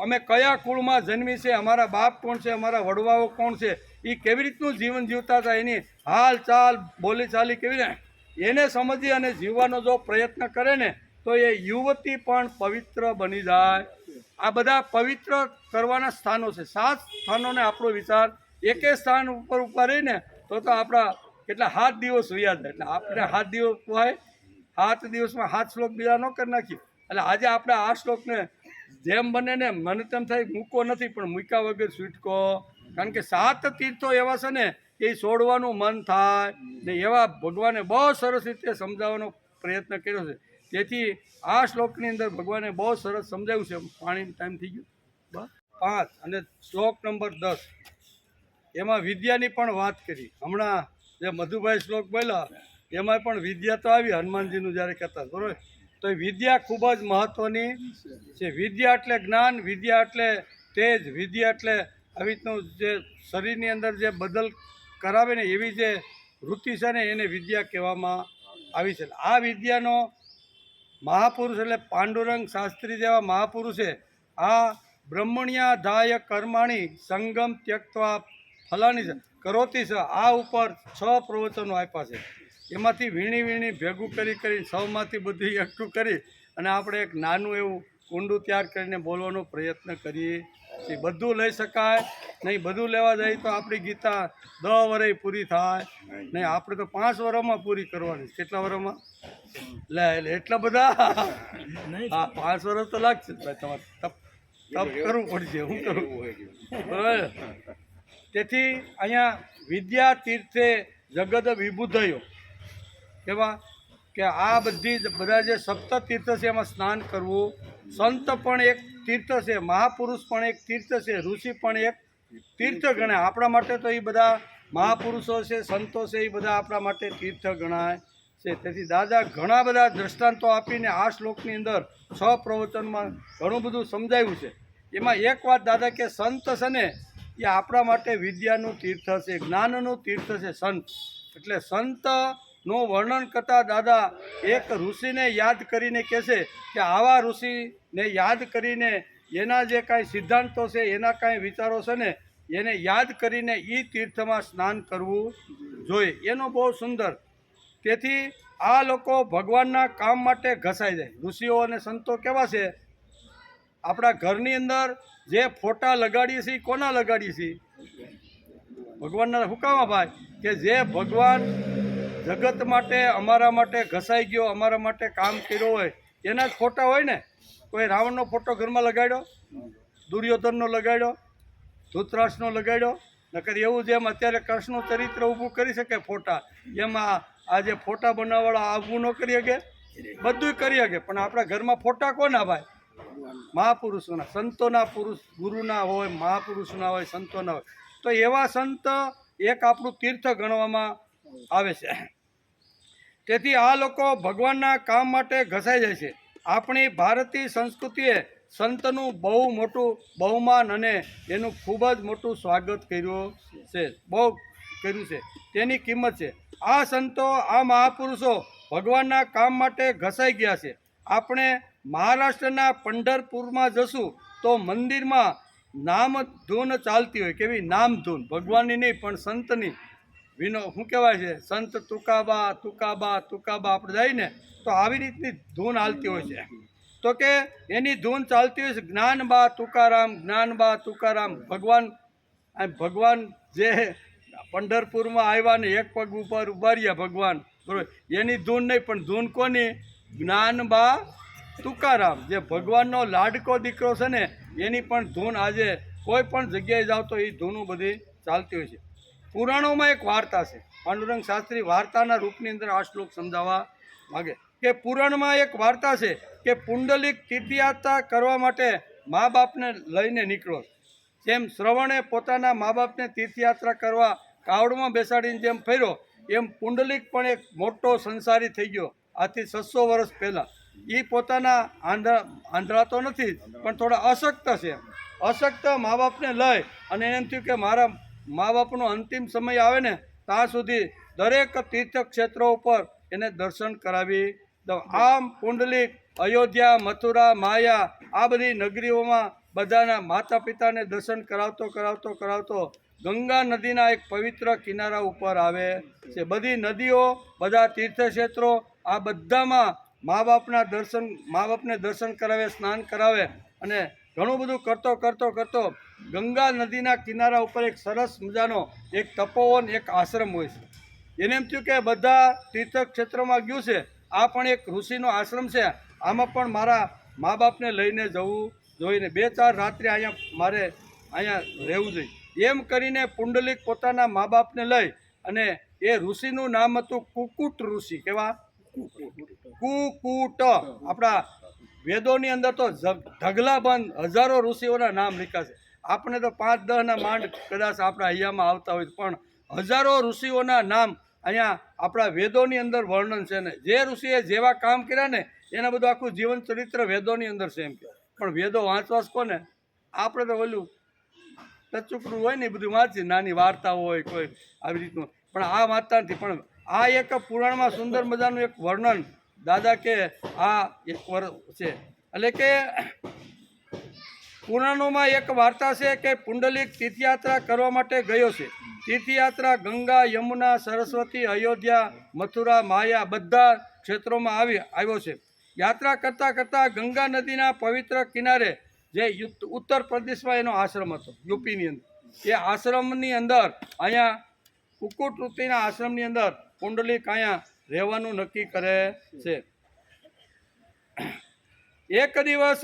અમે કયા કુળમાં જન્મી છે, અમારા બાપ કોણ છે, અમારા વડવાઓ કોણ છે, એ કેવી રીતનું જીવન જીવતા હતા, એની હાલ ચાલ બોલીચાલી કેવી રીતે એને સમજી અને જીવવાનો જો પ્રયત્ન કરે ને તો એ યુવતી પણ પવિત્ર બની જાય. આ બધા પવિત્ર કરવાના સ્થાનો છે. 7 સ્થાનોને આપણો વિચાર એકે સ્થાન ઉપર રહીને તો આપણા કેટલા 7 દિવસ વયા જાય. એટલે આપણે 7 દિવસ હોય, 7 દિવસમાં 7 શ્લોક બીજા ન કરી નાખીએ. એટલે આજે આપણે આ શ્લોકને જેમ બને ને મને તેમ થાય મૂકો નથી, પણ મૂક્યા વગર છૂટકો. કારણ કે 7 તીર્થો એવા છે ને એ છોડવાનું મન થાય ને, એવા ભગવાને બહુ સરસ રીતે સમજાવવાનો પ્રયત્ન કર્યો છે. તેથી આ શ્લોકની અંદર ભગવાને બહુ સરસ સમજાવ્યું છે. પાણી ટાઈમ થઈ ગયો. બસ 5 અને શ્લોક નંબર 10 એમાં વિદ્યાની પણ વાત કરી. હમણાં જે મધુભાઈ શ્લોક બોલ્યા એમાં પણ વિદ્યા તો આવી, હનુમાનજીનું જ્યારે કહેતા, બરોબર. તો એ વિદ્યા ખૂબ જ મહત્ત્વની છે. વિદ્યા એટલે જ્ઞાન, વિદ્યા એટલે તેજ, વિદ્યા એટલે આવી રીતનું જે શરીરની અંદર જે બદલ કરાવે ને એવી જે વૃત્તિ છે ને એને વિદ્યા કહેવામાં આવી છે. આ વિદ્યાનો મહાપુરુષ એટલે પાંડુરંગ શાસ્ત્રી જેવા મહાપુરુષે આ બ્રહ્મણ્યાધાય કર્માણી સંગમ ત્યક્ત્વા ફલાની કરોતી છે આ ઉપર 6 પ્રવચનો આપ્યા છે. એમાંથી વીણી ભેગું કરી સૌમાંથી બધું એકઠું કરી અને આપણે એક નાનું એવું કુંડું તૈયાર કરીને બોલવાનો પ્રયત્ન કરીએ છીએ. બધું લઈ શકાય નહીં, બધું લેવા જાય તો આપણી ગીતા 10 વર્ષ પૂરી થાય નહીં. આપણે તો 5 વર્ષમાં પૂરી કરવાની. કેટલા વર્ષમાં લે એટલા બધા? હા, 5 વર્ષ તો લાગશે ભાઈ. તમારે તપ કરવું પડશે. શું કરવું? બરાબર. તેથી અહીંયા વિદ્યા તીર્થે જગત વિબુધયો કેવા કે આ બધા જે 7 તીર્થ છે એમાં સ્નાન કરવું. સંત પણ એક તીર્થ છે, મહાપુરુષ પણ એક તીર્થ છે, ઋષિ પણ એક તીર્થ ગણાય. આપણા માટે તો એ બધા મહાપુરુષો છે, સંતો છે, એ બધા આપણા માટે તીર્થ ગણાય છે. તેથી દાદા ઘણા બધા દ્રષ્ટાંતો આપીને આ શ્લોકની અંદર 6 પ્રવચનમાં ઘણું બધું સમજાવ્યું છે. એમાં એક વાત દાદા કે સંત છે ને એ આપણા માટે વિદ્યાનું તીર્થ છે, જ્ઞાનનું તીર્થ છે સંત. એટલે સંતનું વર્ણન કરતા દાદા એક ઋષિને યાદ કરીને કહેશે કે આવા ઋષિને યાદ કરીને એના જે કાંઈ સિદ્ધાંતો છે, એના કાંઈ વિચારો છે ને એને યાદ કરીને એ તીર્થમાં સ્નાન કરવું જોઈએ. એનો બહુ સુંદર. તેથી આ લોકો ભગવાનના કામ માટે ઘસાઈ જાય. ઋષિઓ અને સંતો કેવા છે? આપણા ઘરની અંદર જે ફોટા લગાડીએ છીએ કોના લગાડીએ છીએ? ભગવાનના. હુકામાં ભાઈ કે જે ભગવાન જગત માટે અમારા માટે ઘસાઈ ગયો, અમારા માટે કામ કર્યો હોય એના જ ફોટા હોય ને. કોઈ રાવણનો ફોટો ઘરમાં લગાડ્યો, દુર્યોધનનો લગાડ્યો, ધૃતરાષ્ટ્રનો લગાડ્યો? નકર એવું જેમ અત્યારે કૃષ્ણનું ચરિત્ર ઊભું કરી શકે ફોટા, એમાં આ જે ફોટા બનાવવાળા આવું ન કરી શકે. બધું કરી શકે, પણ આપણા ઘરમાં ફોટા કોના ભાઈ? મહાપુરુષોના, સંતોના. પુરુષ ગુરુના હોય, મહાપુરુષના હોય, સંતોના હોય. તો એવા સંત એક આપણું તીર્થ ગણવામાં આવે છે. તેથી આ લોકો ભગવાનના કામ માટે ઘસાઈ જાય છે. આપણી ભારતીય સંસ્કૃતિએ સંતનું બહુ મોટું બહુમાન અને એનું ખૂબ જ મોટું સ્વાગત કર્યું છે, બહુ કર્યું છે. તેની કિંમત છે. આ સંતો, આ મહાપુરુષો ભગવાનના કામ માટે ઘસાઈ ગયા છે. આપણે મહારાષ્ટ્રના પંઢરપુરમાં જશું તો મંદિરમાં નામ ધૂન ચાલતી હોય. કેવી નામ ધૂન? ભગવાનની નહીં પણ સંતની. શું કહેવાય છે? સંત તુકાબા તુકાબા તુકાબા. આપણે જઈએ ને તો આવી રીતની ધૂન હાલતી હોય છે. તો કે એની ધૂન ચાલતી હોય છે, જ્ઞાનબા તુકારામ, જ્ઞાનબા તુકારામ. ભગવાન જે પંઢરપુરમાં આવ્યા ને એક પગ ઉપર ઉભા રહ્યા ભગવાન, બરોબર, એની ધૂન નહીં પણ ધૂન કોની? જ્ઞાનબા તુકારામ. જે ભગવાનનો લાડકો દીકરો છે ને એની પણ ધૂન આજે કોઈ પણ જગ્યાએ જાઓ તો એ ધૂનું બધી ચાલતી હોય છે. પુરાણોમાં એક વાર્તા છે. પાંડુરંગ શાસ્ત્રી વાર્તાના રૂપની અંદર આ શ્લોક સમજાવવા માગે કે પુરાણમાં એક વાર્તા છે કે પુંડલિક તીર્થયાત્રા કરવા માટે મા બાપને લઈને નીકળો. જેમ શ્રવણે પોતાના મા બાપને તીર્થયાત્રા કરવા કાવડમાં બેસાડીને જેમ ફર્યો, એમ પુંડલિક પણ એક મોટો સંસારી થઈ ગયો આથી 600 વર્ષ પહેલાં. એ પોતાના આંધળા તો નથી પણ થોડા અશક્ત છે. અશક્ત મા બાપને લઈ અને એમ થયું કે મારા મા બાપનો અંતિમ સમય આવે ને ત્યાં સુધી દરેક તીર્થક્ષેત્રો ઉપર એને દર્શન કરાવી દઉં. આમ પુંડલિક અયોધ્યા, મથુરા, માયા આ બધી નગરીઓમાં બધાના માતા પિતાને દર્શન કરાવતો ગંગા નદીના એક પવિત્ર કિનારા ઉપર આવે છે. બધી નદીઓ, બધા તીર્થક્ષેત્રો આ બધામાં મા બાપને દર્શન કરાવે, સ્નાન કરાવે અને ઘણું બધું કરતો ગંગા નદીના કિનારા ઉપર એક સરસ મજાનો એક તપોવન, એક આશ્રમ હોય છે. એને એમ થયું કે બધા તીર્થક્ષેત્રોમાં ગયું છે, આ પણ એક ઋષિનો આશ્રમ છે, આમાં પણ મારા મા બાપને લઈને જવું જોઈને 2-4 રાત્રે મારે અહીંયા રહેવું જોઈએ. એમ કરીને પુંડલિક પોતાના મા બાપને લઈ અને એ ઋષિનું નામ હતું કુકુટ ઋષિ. કેવા? કુકુટ. આપણા વેદોની અંદર તો ઢગલાબંધ હજારો ઋષિઓના નામ લખ્યા છે. આપણે તો 5-10ના માંડ કદાચ આપણા અહીંયામાં આવતા હોય, પણ હજારો ઋષિઓના નામ અહીંયા આપણા વેદોની અંદર વર્ણન છે. ને જે ઋષિએ જેવા કામ કર્યા ને એના બધું આખું જીવન ચરિત્ર વેદોની અંદર છે એમ કે. પણ વેદો વાંચવાસ કોને? આપણે તો ઓલું ટચુકડું હોય ને એ બધું વાંચીએ, નાની વાર્તા હોય કોઈ આવી રીતનું, પણ આ વાંચતા નથી. પણ આ એક પુરાણમાં સુંદર મજાનું એક વર્ણન દાદા કે આ એક છે. એટલે કે પુરાણોમાં એક વાર્તા છે કે પુંડલિક તીર્થયાત્રા કરવા માટે ગયો છે. તીર્થયાત્રા ગંગા, યમુના, સરસ્વતી, અયોધ્યા, મથુરા, માયા બધા ક્ષેત્રોમાં આવ્યો છે. યાત્રા કરતાં ગંગા નદીના પવિત્ર કિનારે જે ઉત્તર પ્રદેશમાં એનો આશ્રમ હતો, યુપીની અંદર, એ આશ્રમની અંદર અહીંયા કુકુટ ઋષિના આશ્રમની અંદર પુંડલિક અહીંયા રહેવાનું નક્કી કરે છે. એક દિવસ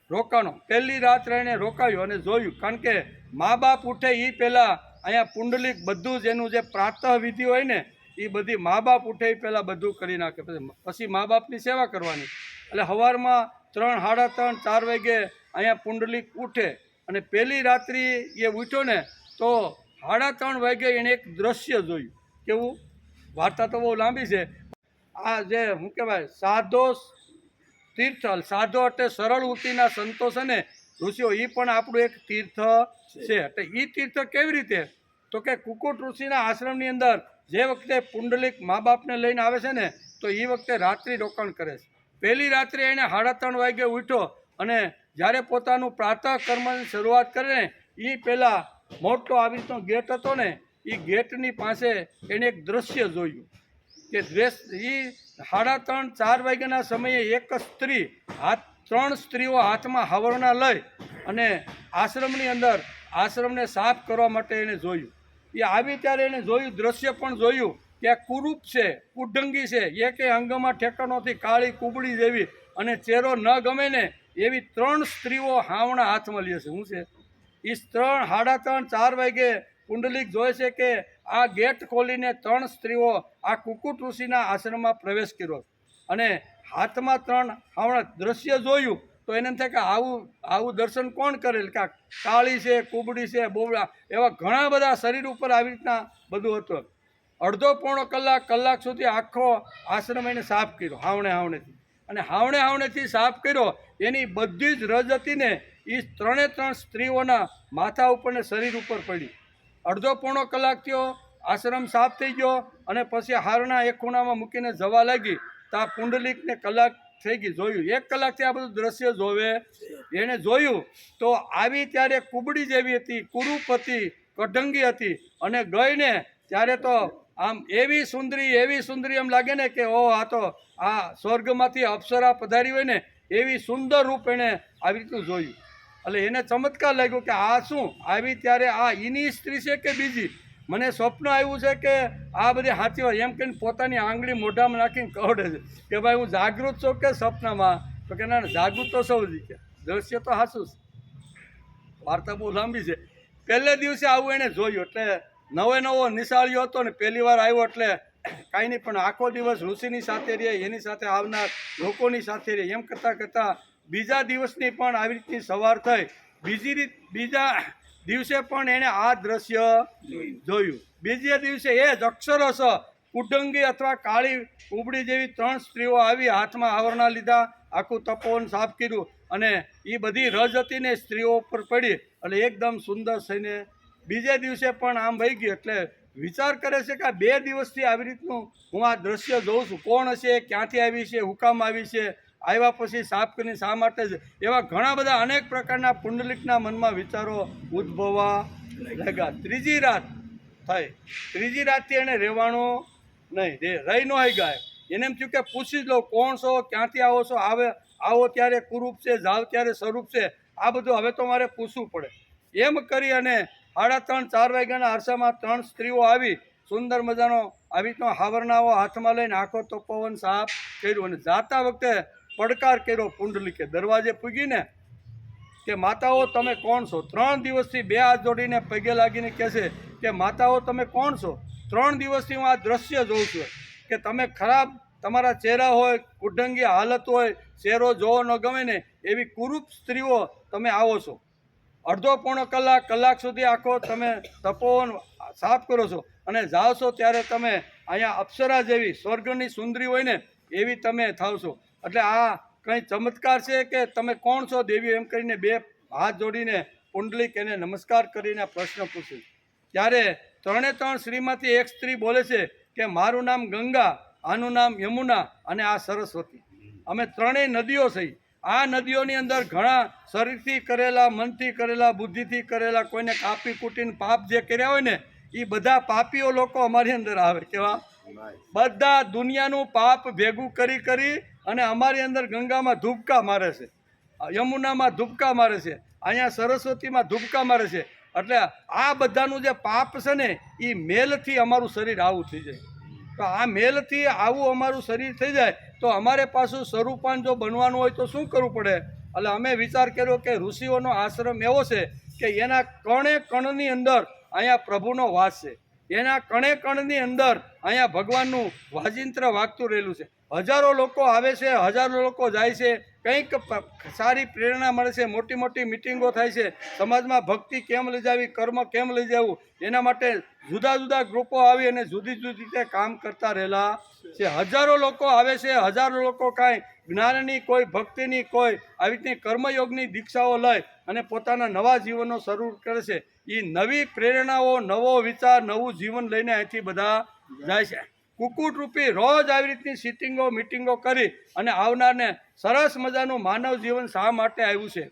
રોકાણો, પહેલી રાત રહીને રોકાયું અને જોયું, કારણ કે મા બાપ ઉઠે એ પહેલાં અહીંયા પુંડલિક બધું જ એનું જે પ્રાતઃ વિધિ હોય ને એ બધી મા બાપ ઉઠે એ પહેલાં બધું કરી નાખે, પછી મા બાપની સેવા કરવાની. એટલે સવારમાં 3, સાડા 3, 4 વાગે અહીંયા પુંડલિક ઉઠે અને પહેલી રાત્રિ એ ઉઠ્યો ને તો 3:30 વાગે એણે એક દ્રશ્ય જોયું. કેવું? વાર્તા તો બહુ લાંબી છે. આ જે શું કહેવાય, સાધો એટલે સરળ વૃત્તિના સંતો છે ને ઋષિઓ, એ પણ આપણું એક તીર્થ છે. એટલે એ તીર્થ કેવી રીતે? તો કે કુકુટ ઋષિના આશ્રમની અંદર જે વખતે પુંડલિક મા બાપને લઈને આવે છે ને તો એ વખતે રાત્રિ રોકાણ કરે છે. પહેલી રાત્રે એણે 3:30 વાગે ઉઠ્યો અને જ્યારે પોતાનું પ્રાતઃ કર્મની શરૂઆત કરે ને એ પહેલાં મોટો આવી રીતનો ગેટ હતો ને એ ગેટની પાસે એણે એક દ્રશ્ય જોયું કે એ 3:30-4 વાગ્યાના સમયે એક સ્ત્રી 3 સ્ત્રીઓ હાથમાં હવરણા લઈ અને આશ્રમની અંદર આશ્રમને સાફ કરવા માટે એને જોયું. એ આવી ત્યારે એને જોયું, દ્રશ્ય પણ જોયું કે આ કુરૂપ છે, કુઢંગી છે, એ કંઈ અંગમાં ઠેકાણોથી, કાળી કુબડી જેવી અને ચહેરો ન ગમે ને એવી 3 સ્ત્રીઓ હાવણા હાથમાં લે છે. શું છે એ? 3:30-4 વાગે પુંડલિક જોઈ છે કે આ ગેટ ખોલીને 3 સ્ત્રીઓ આ કુકુટ ઋષિના આશ્રમમાં પ્રવેશ કર્યો. અને હાથમાં 3 હાવણા દ્રશ્ય જોયું તો એને એમ થાય કે આવું દર્શન કોણ કરેલ, કે કાળી છે, કુબડી છે, બોબડા, એવા ઘણા બધા શરીર ઉપર આવી રીતના બધું હતું. અડધો પોણો કલાક સુધી આખો આશ્રમ એને સાફ કર્યો હાવણેથી, અને હાવણેથી સાફ કર્યો. એની બધી જ રજ હતી ને એ 3 સ્ત્રીઓના માથા ઉપર ને શરીર ઉપર પડી. અડધો પોણો કલાક થયો, આશ્રમ સાફ થઈ ગયો, અને પછી હારણા એક ખૂણામાં મૂકીને જવા લાગી. તો આ પુંડલિકને કલાક થઈ ગઈ, જોયું 1 કલાકથી આ બધું દ્રશ્ય જોવે. એણે જોયું તો આવી ત્યારે કુબડી જેવી હતી, કુરૂપ હતી, કઢંગી હતી, અને ગઈને ત્યારે તો આમ એવી સુંદરી એમ લાગે ને કે ઓહ, આ તો આ સ્વર્ગમાંથી અપ્સરા પધારી હોય ને એવી સુંદર રૂપ એણે આવી રીતનું જોયું. એટલે એને ચમત્કાર લાગ્યો કે આ શું, આવી ત્યારે આ એની સ્ત્રી છે કે બીજી. મને સ્વપ્ન આવ્યું છે કે આ બધી સાચી વાત, એમ કહીને પોતાની આંગળી મોઢામાં નાખીને કહે છે કે ભાઈ હું જાગૃત છું કે સપનામાં. તો કે ના, જાગૃત તો સૌ જ કે દ્રશ્ય તો હાસું છે. વાર્તા બહુ લાંબી છે. પહેલે દિવસે આવું એણે જોયું, એટલે નવો નિશાળ્યો હતો ને પહેલી વાર આવ્યો, એટલે કાંઈ નહીં, પણ આખો દિવસ ઋષિની સાથે રહે, એની સાથે આવનાર લોકોની સાથે રહે, એમ કરતાં બીજા દિવસની પણ આવી રીતની સવાર થઈ. બીજા દિવસે પણ એણે આ દ્રશ્ય જોયું. બીજા દિવસે એ જ અક્ષરશ કુડંગી અથવા કાળી કુબડી જેવી 3 સ્ત્રીઓ આવી, હાથમાં આવરણા લીધા, આખું તપોવન સાફ કર્યું, અને એ બધી રજ હતી ને સ્ત્રીઓ ઉપર પડી, એટલે એકદમ સુંદર થઈને બીજે દિવસે પણ આમ વહી ગઈ. એટલે વિચાર કરે છે કે આ 2 દિવસથી આવી રીતનું હું આ દ્રશ્ય જોઉં છું, કોણ હશે, ક્યાંથી આવી છે, હુકામ આવી છે, આવ્યા પછી સાફ કરીને શા માટે છે, એવા ઘણા બધા અનેક પ્રકારના પુંડલિકના મનમાં વિચારો ઉદ્ભવવા લાગ્યા. ત્રીજી રાત થઈ, ત્રીજી રાતથી એને રહેવાનો નહીં, રહી ન ગયા. એને એમ થયું કે પૂછી જ લો, કોણ છો, ક્યાંથી આવો છો, આવો ત્યારે કુરૂપ છે, જાઓ ત્યારે સ્વરૂપ છે, આ બધું હવે તો મારે પૂછવું પડે. એમ કરી અને 3:30-4 વાગ્યાના અરસામાં 3 સ્ત્રીઓ આવી, સુંદર મજાનો આવી રીતનો હાવરણાઓ હાથમાં લઈને આખો તપોવન સાફ કર્યું. અને જાતા વખતે પડકાર કર્યો પુંડલિકે. દરવાજે પૂગીને કે માતાઓ તમે કોણ છો? 3 દિવસથી 2 હાથ જોડીને પગે લાગીને કહે છે કે માતાઓ તમે કોણ છો? 3 દિવસથી હું આ દ્રશ્ય જોઉં છું કે તમે ખરાબ, તમારા ચહેરા હોય, કુઢંગી હાલત હોય, ચહેરો જોવો ન ગમે ને એવી કુરૂપ સ્ત્રીઓ તમે આવો છો. અડધો પોણો કલાક સુધી આખો તમે તપોવન સાફ કરો છો, અને જાઓ છો ત્યારે તમે અહીંયા અપ્સરા જેવી સ્વર્ગની સુંદરી હોય ને એવી તમે થાવ છો. એટલે આ કંઈ ચમત્કાર છે કે તમે કોણ છો દેવી? એમ કરીને 2 હાથ જોડીને પુંડલિક એને નમસ્કાર કરીને પ્રશ્ન પૂછ્યો. ત્યારે 3 સ્ત્રીમાંથી એક સ્ત્રી બોલે છે કે મારું નામ ગંગા, આનું નામ યમુના, અને આ સરસ્વતી. અમે 3 નદીઓ થઈ. આ નદીઓની અંદર ઘણા શરીરથી કરેલા, મનથી કરેલા, બુદ્ધિથી કરેલા, કોઈને કાપી કૂટીને પાપ જે કર્યા હોય ને એ બધા પાપીઓ લોકો અમારી અંદર આવે. કેવા? બધા દુનિયાનું પાપ ભેગું કરી અને અમારી અંદર ગંગામાં ધુબકા મારે છે, યમુનામાં ધુબકા મારે છે, અહીંયા સરસ્વતીમાં ધુબકા મારે છે. એટલે આ બધાનું જે પાપ છે ને એ મેલથી અમારું શરીર આવું થઈ જાય. તો આ મેલથી આવું અમારું શરીર થઈ જાય તો અમારે પાછું સ્વરૂપાન જો બનવાનું હોય તો શું કરવું પડે? એટલે અમે વિચાર કર્યો કે ઋષિઓનો આશ્રમ એવો છે કે એના કણે કણની અંદર અહીંયા પ્રભુનો વાસ છે, એના કણે કણની અંદર અહીંયા ભગવાનનું વાજિંત્ર વાગતું રહેલું છે. હજારો લોકો આવે છે, હજારો લોકો જાય છે, કંઈક સારી પ્રેરણા મળે છે, મોટી મોટી મિટિંગો થાય છે, સમાજમાં ભક્તિ કેમ લઈ જવી, કર્મ કેમ લઈ જવું, એના માટે જુદા જુદા ગ્રુપો આવી અને જુદી જુદી રીતે કામ કરતા રહેલા છે. હજારો લોકો આવે છે, હજારો લોકો કાંઈ જ્ઞાનની, કોઈ ભક્તિની, કોઈ આવી રીતની કર્મયોગની દીક્ષાઓ લઈ અને પોતાના નવા જીવનનો શરૂ કરે છે. એ નવી પ્રેરણાઓ, નવો વિચાર, નવું જીવન લઈને અહીંથી બધા જાય છે. કુકુટ રૂપી રોજ આવી રીતની સિટિંગો, મિટિંગો કરી અને આવનારને સરસ મજાનું માનવ જીવન શા માટે આવ્યું છે,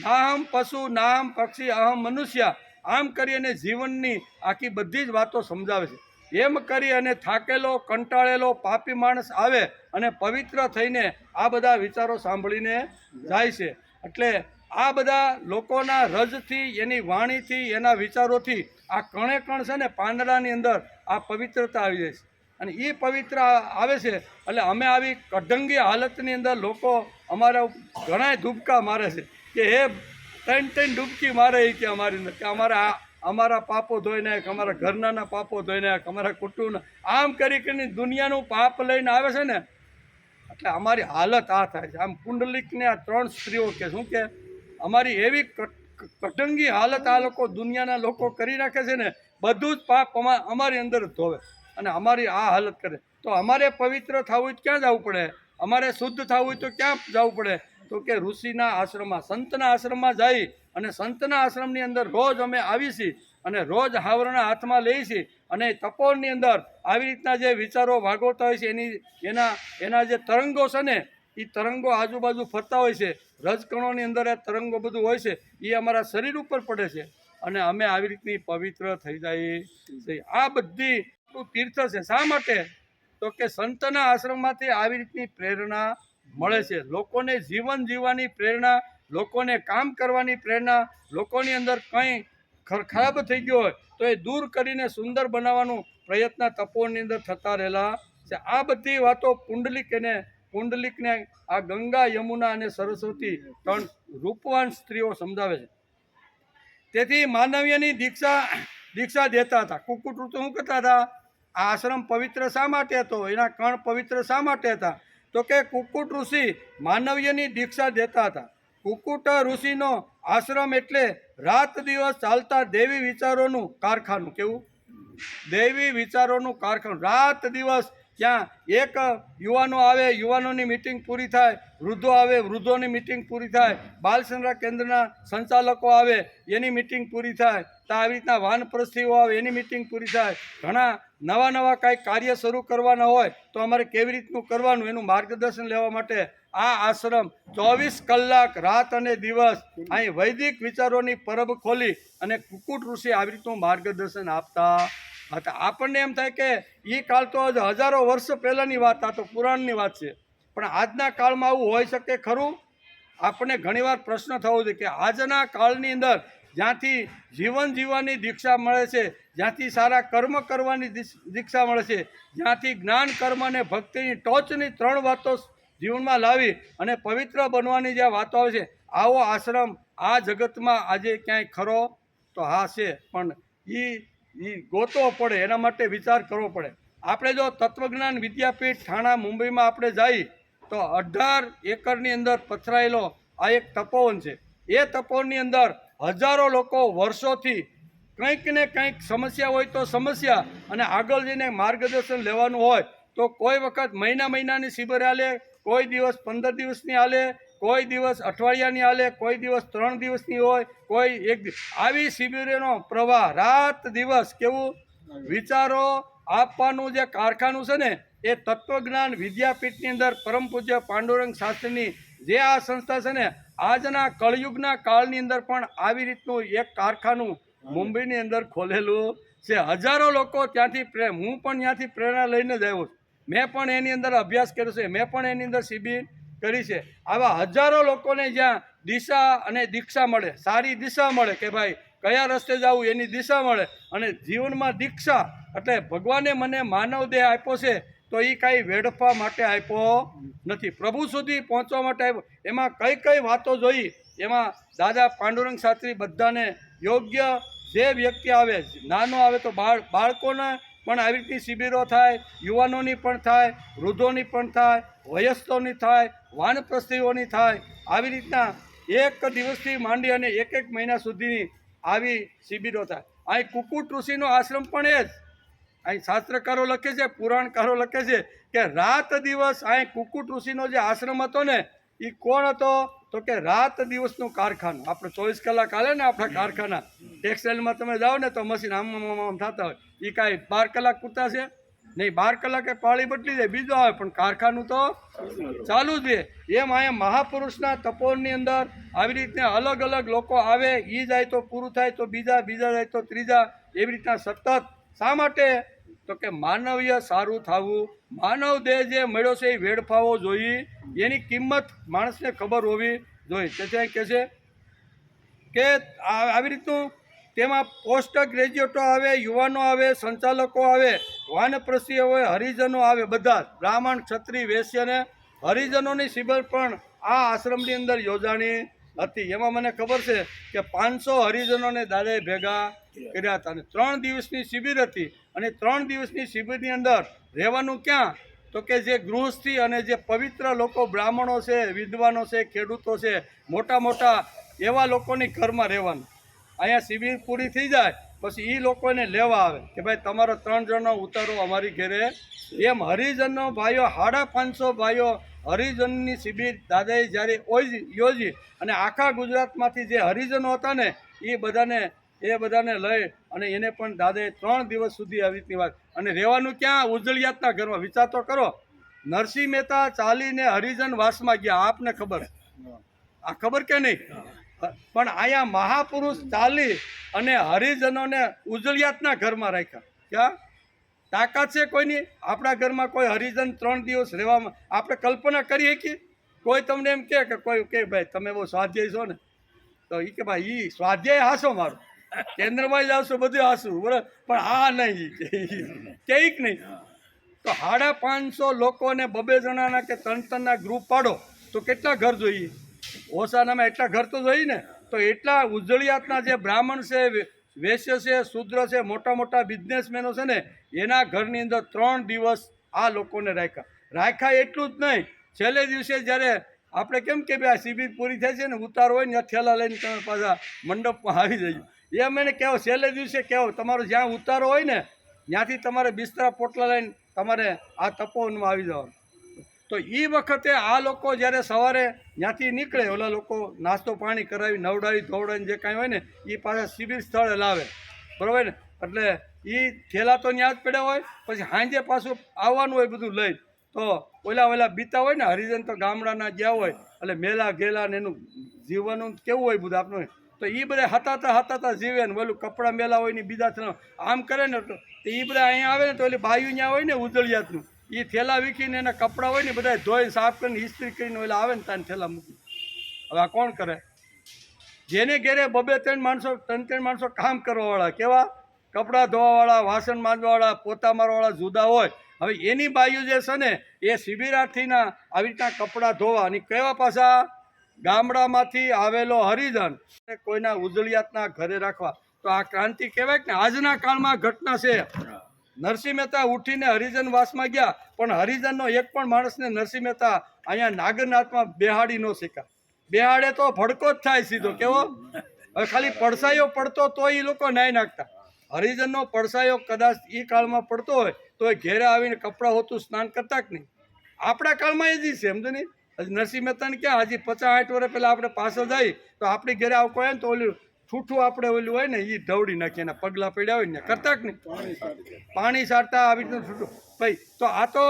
નાહમ પશુ, નાહમ પક્ષી, અહમ મનુષ્ય, આમ કરી અને જીવનની આખી બધી જ વાતો સમજાવે છે. એમ કરી અને થાકેલો, કંટાળેલો પાપી માણસ આવે અને પવિત્ર થઈને આ બધા વિચારો સાંભળીને જાય છે. એટલે આ બધા લોકોના રજથી, એની વાણીથી, એના વિચારોથી આ કણે કણ છે ને પાંદડાની અંદર આ પવિત્રતા આવી જાય છે. અને એ પવિત્ર આવે છે એટલે અમે આવી કઢંગી હાલતની અંદર લોકો અમારા ઘણા ધુબકા મારે છે કે હે 3 ડૂબકી મારે એ કે અમારી અંદર, કે અમારા પાપો ધોઈ નાખ, અમારા ઘરનાના પાપો ધોઈ નાખ, અમારા કુટુંબના, આમ કરીને દુનિયાનું પાપ લઈને આવે છે ને. એટલે અમારી હાલત આ થાય છે. આમ પુંડલિકને આ 3 સ્ત્રીઓ કે શું કે અમારી એવી કટંગી હાલત આ લોકો દુનિયાના લોકો કરી નાખે છે ને, બધું જ પાપ અમારી અંદર જ ધોવે અને અમારી આ હાલત કરે. તો અમારે પવિત્ર થવું હોય તો ક્યાં જવું પડે? અમારે શુદ્ધ થવું હોય તો ક્યાં જવું પડે? તો કે ઋષિના આશ્રમમાં, સંતના આશ્રમમાં જઈ અને સંતના આશ્રમની અંદર રોજ અમે આવી છીએ અને રોજ હાવરના હાથમાં લઈએ છીએ અને તપોવનની અંદર આવી રીતના જે વિચારો વાગોતા હોય છે એના જે તરંગો છે ને, એ તરંગો આજુબાજુ ફરતા હોય છે, રજકણોની અંદર એ તરંગો બધું હોય છે, એ અમારા શરીર ઉપર પડે છે અને અમે આવી રીતની પવિત્ર થઈ જાય છે. આ બધી તીર્થ છે. શા માટે? તો કે સંતના આશ્રમમાંથી આવી રીતની પ્રેરણા મળે છે. લોકોને જીવન જીવવાની પ્રેરણા, લોકોને કામ કરવાની પ્રેરણા, લોકોની અંદર કંઈ ખરાબ થઈ ગયો હોય તો એ દૂર કરીને સુંદર બનાવવાનો પ્રયત્ન તપોની અંદર થતા રહેલા છે. આ બધી વાતો પુંડલિકને આ ગંગા, યમુના અને સરસ્વતી 3 રૂપવાન સ્ત્રીઓ સમજાવે છે. તેથી માનવીયની દીક્ષા દેતા હતા. કુકુટ ઋતુ શું કરતા હતા? આ આશ્રમ પવિત્ર શા માટે હતો? એના કણ પવિત્ર શા માટે હતા? તો કે કુકુટ ઋષિ માનવીયની દીક્ષા દેતા હતા. કુકુટ ઋષિનો આશ્રમ એટલે રાત દિવસ ચાલતા દેવી વિચારોનું કારખાનું. કેવું? દૈવી વિચારોનું કારખાનું. રાત દિવસ ત્યાં એક યુવાનો આવે, યુવાનોની મિટિંગ પૂરી થાય, વૃદ્ધો આવે, વૃદ્ધોની મિટિંગ પૂરી થાય, બાલ સંગ્રહ કેન્દ્રના સંચાલકો આવે, એની મિટિંગ પૂરી થાય, તો આવી રીતના વાનપ્રસ્થીઓ આવે, એની મિટિંગ પૂરી થાય. ઘણા નવા કાંઈક કાર્ય શરૂ કરવાના હોય તો અમારે કેવી રીતનું કરવાનું એનું માર્ગદર્શન લેવા માટે આ આશ્રમ 24 કલાક રાત અને દિવસ અહીં વૈદિક વિચારોની પરબ ખોલી અને કુકુટ ઋષિ આવી રીતનું માર્ગદર્શન આપતા હતા. આપણને એમ થાય કે એ કાળ તો હજારો વર્ષ પહેલાંની વાત, આ તો પુરાણની વાત છે, પણ આજના કાળમાં આવું હોઈ શકે ખરું? આપણને ઘણીવાર પ્રશ્ન થવો જોઈએ કે આજના કાળની અંદર જ્યાંથી જીવન જીવવાની દીક્ષા મળે છે, જ્યાંથી સારા કર્મ કરવાની દીક્ષા મળે છે, જ્યાંથી જ્ઞાન, કર્મ અને ભક્તિની ટોચની 3 વાતો જીવનમાં લાવી અને પવિત્ર બનવાની જે વાતો આવે છે, આવો આશ્રમ આ જગતમાં આજે ક્યાંય ખરો? તો હા છે, પણ એ ગોતવો પડે, એના માટે વિચાર કરવો પડે. આપણે જો તત્વજ્ઞાન વિદ્યાપીઠ થાણા મુંબઈમાં આપણે જઈએ તો 18 એકરની અંદર પથરાયેલો આ એક તપોવન છે. એ તપોવનની અંદર હજારો લોકો વર્ષોથી કંઈક ને કંઈક સમસ્યા હોય તો સમસ્યા અને આગળ જઈને માર્ગદર્શન લેવાનું હોય તો કોઈ વખત મહિનાની શિબિર હાલે, કોઈ દિવસ 15 દિવસની હાલે, કોઈ દિવસ અઠવાડિયાની હાલે, કોઈ દિવસ 3 દિવસની હોય, કોઈ 1 દિવસ. આવી શિબિરોનો પ્રવાહ રાત દિવસ કેવું વિચારો આપવાનું જે કારખાનું છે ને, એ તત્વજ્ઞાન વિદ્યાપીઠની અંદર પરમ પૂજ્ય પાંડુરંગ શાસ્ત્રીની જે આ સંસ્થા છે ને, આજના કળયુગના કાળની અંદર પણ આવી રીતનું એક કારખાનું મુંબઈની અંદર ખોલેલું છે. હજારો લોકો ત્યાંથી હું પણ ત્યાંથી પ્રેરણા લઈને જ આવ્યો છું. મેં પણ એની અંદર અભ્યાસ કર્યો છે, મેં પણ એની અંદર શિબિર કરી છે. આવા હજારો લોકોને જ્યાં દિશા અને દીક્ષા મળે, સારી દિશા મળે કે ભાઈ કયા રસ્તે જવું એની દિશા મળે અને જીવનમાં દીક્ષા એટલે ભગવાને મને માનવ દેહ આપ્યો છે તો એ કાંઈ વેડફવા માટે આપ્યો નથી, પ્રભુ સુધી પહોંચવા માટે આપ્યો. એમાં કઈ વાતો જોઈ, એમાં દાદા પાંડુરંગ શાસ્ત્રી બધાને યોગ્ય જે વ્યક્તિ આવે, નાનો આવે તો બાળકોને પણ આવી રીતની શિબિરો થાય, યુવાનોની પણ થાય, વૃદ્ધોની પણ થાય, વયસ્કોની થાય, વાનપ્રસ્થીઓની થાય. આવી રીતના 1 દિવસથી માંડી અને 1 મહિના સુધીની આવી શિબિરો થાય. અહીં કુકુટ ઋષિનો આશ્રમ પણ એ જ. અહીં શાસ્ત્રકારો લખે છે, પુરાણકારો લખે છે કે રાત દિવસ અહીં કુકુટ ઋષિનો જે આશ્રમ હતો ને, એ કોણ હતો? તો કે રાત દિવસનું કારખાનું. આપણે 24 કલાક હાલે ને આપણા કારખાના, ટેક્સટાઇલમાં તમે જાઓ ને તો મશીન આમ થતા હોય, એ કાંઈ 12 કલાક પૂરતા છે નહીં. 12 કલાકે પાળી બદલી જાય, બીજો આવે, પણ કારખાનું તો ચાલુ જ રહે. એમ અહીંયા મહાપુરુષના તપોવનની અંદર આવી રીતના અલગ અલગ લોકો આવે, એ જાય તો પૂરું થાય તો બીજા જાય તો ત્રીજા, એવી રીતના સતત. શા માટે? તો કે માનવીય સારું થવું, માનવ દેહ જે મળ્યો છે એ વેડફાવો જોઈએ, એની કિંમત માણસને ખબર હોવી જોઈએ. તેથી કહે છે કે આવી રીતનું તેમાં પોસ્ટ ગ્રેજ્યુએટો આવે, યુવાનો આવે, સંચાલકો આવે, વાનપ્રસ્થીઓ હોય, હરિજનો આવે, બધા બ્રાહ્મણ, ક્ષત્રિય, વૈશ્ય અને હરિજનોની શિબિર પણ આ આશ્રમની અંદર યોજાણી હતી. એમાં મને ખબર છે કે 500 હરિજનોને દાદાએ ભેગા કર્યા હતા અને 3 દિવસની શિબિર હતી. અને 3 દિવસની શિબિરની અંદર રહેવાનું ક્યાં? તો કે જે ગૃહસ્થી અને જે પવિત્ર લોકો બ્રાહ્મણો છે, વિદ્વાનો છે, ખેડૂતો છે, મોટા મોટા એવા લોકોની ઘરમાં રહેવાનું. અહીંયા શિબિર પૂરી થઈ જાય પછી એ લોકોને લેવા આવે કે ભાઈ તમારો 3 જણનો ઉતારો અમારી ઘરે. એમ હરિજનનો ભાઈઓ 550 ભાઈઓ હરિજનની શિબિર દાદાએ જ્યારે યોજી અને આખા ગુજરાતમાંથી જે હરિજનો હતા ને એ બધાને લઈ અને એને પણ દાદાએ 3 દિવસ સુધી આવી રીતની વાત. અને રહેવાનું ક્યાં? ઉજળિયાતના ઘરમાં. વિચાર તો કરો, નરસિંહ મહેતા ચાલીને હરિજન વાસમાં ગયા, આપને ખબર? આ ખબર કે નહીં? પણ અહીંયા મહાપુરુષ ચાલી અને હરિજનોને ઉજળિયાતના ઘરમાં રાખ્યા. ક્યાં તાકાત છે કોઈની? આપણા ઘરમાં કોઈ હરિજન 3 દિવસ રહેવામાં આપણે કલ્પના કરી શકીએ? કોઈ તમને એમ કે કોઈ કે ભાઈ તમે બહુ સ્વાધ્યાય છો ને, તો એ કે ભાઈ એ સ્વાધ્યાય હાસો મારો, કેન્દ્રમાં જ આવશો બધું હાસું, બરાબર, પણ આ નહીં કઈક નહીં. તો 550 લોકોને 2 જણાના કે 3 ગ્રુપ પાડો તો કેટલા ઘર જોઈએ? ઓસાનામાં એટલા ઘર તો જોઈએ ને. તો એટલા ઉજળિયાતના જે બ્રાહ્મણ છે, વૈશ્ય છે, શૂદ્ર છે, મોટા મોટા બિઝનેસમેનો છે ને, એના ઘરની અંદર 3 દિવસ આ લોકોને રાખ્યા. એટલું જ નહીં, છેલ્લે દિવસે જ્યારે આપણે કેમ કે ભાઈ આ શિબિર પૂરી થાય છે ને, ઉતારો હોય ને ત્યાં થેલા લઈને તમે પાછા મંડપમાં આવી જઈએ. એમ એને કહેવો છેલ્લે દિવસે કહેવો તમારો જ્યાં ઉતારો હોય ને ત્યાંથી તમારે બિસ્તરા પોટલા લઈને તમારે આ તપોવનમાં આવી જવાનું. તો એ વખતે આ લોકો જ્યારે સવારે ત્યાંથી નીકળે, ઓલા લોકો નાસ્તો પાણી કરાવી નવડાવી ધોવડાવીને જે કાંઈ હોય ને એ પાછા શિબિર સ્થળે લાવે, બરાબર ને. એટલે એ થેલા તો ત્યાં જ પડ્યા હોય, પછી સાંજે પાછું આવવાનું હોય બધું લઈ. તો ઓલા બીતા હોય ને, હરિજન તો ગામડાના ગયા હોય એટલે મેલા ગેલા ને એનું જીવવાનું કેવું હોય બધું આપણું, તો એ બધા હતાતા જીવે ને ઓલું કપડાં મેલા હોય ને બીજા આમ કરે ને, તો એ બધા અહીંયા આવે ને તો ઓલી બાયું ત્યાં હોય ને ઉજળિયાતનું, એ થેલા વીખીને એના કપડાં હોય ને બધા ધોઈને સાફ કરીને ઇસ્ત્રી કરીને ઓલા આવે ને તાને થેલા મૂકી. હવે આ કોણ કરે? જેને ઘેરે 2-3 માણસો 3 માણસો કામ કરવાવાળા, કેવા કપડાં ધોવાવાળા, વાસણ માંજવાવાળા, પોતા મારવાવાળા જુદા હોય. હવે એની બાયુ જે છે ને એ શિબિરાર્થીના આવી રીતના કપડાં ધોવા અને કેવા પાછા ગામડામાંથી આવેલો હરિજન કોઈના ઉજળિયાતના ઘરે રાખવા. તો આ ક્રાંતિ કહેવાય કે આજના કાળમાં ઘટના છે. નરસિંહ મહેતા ઉઠીને હરિજન વાસમાં ગયા, પણ હરિજનનો એક પણ માણસને નરસિંહ મહેતા અહીંયા નાગરનાથમાં બેહાડી ન શીખ્યા. બેહાડે તો ભડકો જ થાય સીધો, કેવો? હવે ખાલી પડસાયો પડતો તો એ લોકો નાઈ નાખતા. હરિજનનો પડસાયો કદાચ એ કાળમાં પડતો હોય તો એ ઘેરે આવીને કપડાં હોતું સ્નાન કરતા કે નહીં? આપણા કાળમાં એ જ છે, સમજો ને. નરસિંહ મહેતાને ક્યાં હજી 50-60 વર્ષ પહેલાં આપણે પાછળ જઈએ તો આપણી ઘરે આવું કોઈ ને તો ઓલું ઠૂઠું આપણે ઓલું હોય ને એ ઢવડી નાખીએ, એના પગલાં પડ્યા હોય ને કરતા કે નહીં? પાણી સારતા આવી રીતનું ઠૂઠું ભાઈ. તો આ તો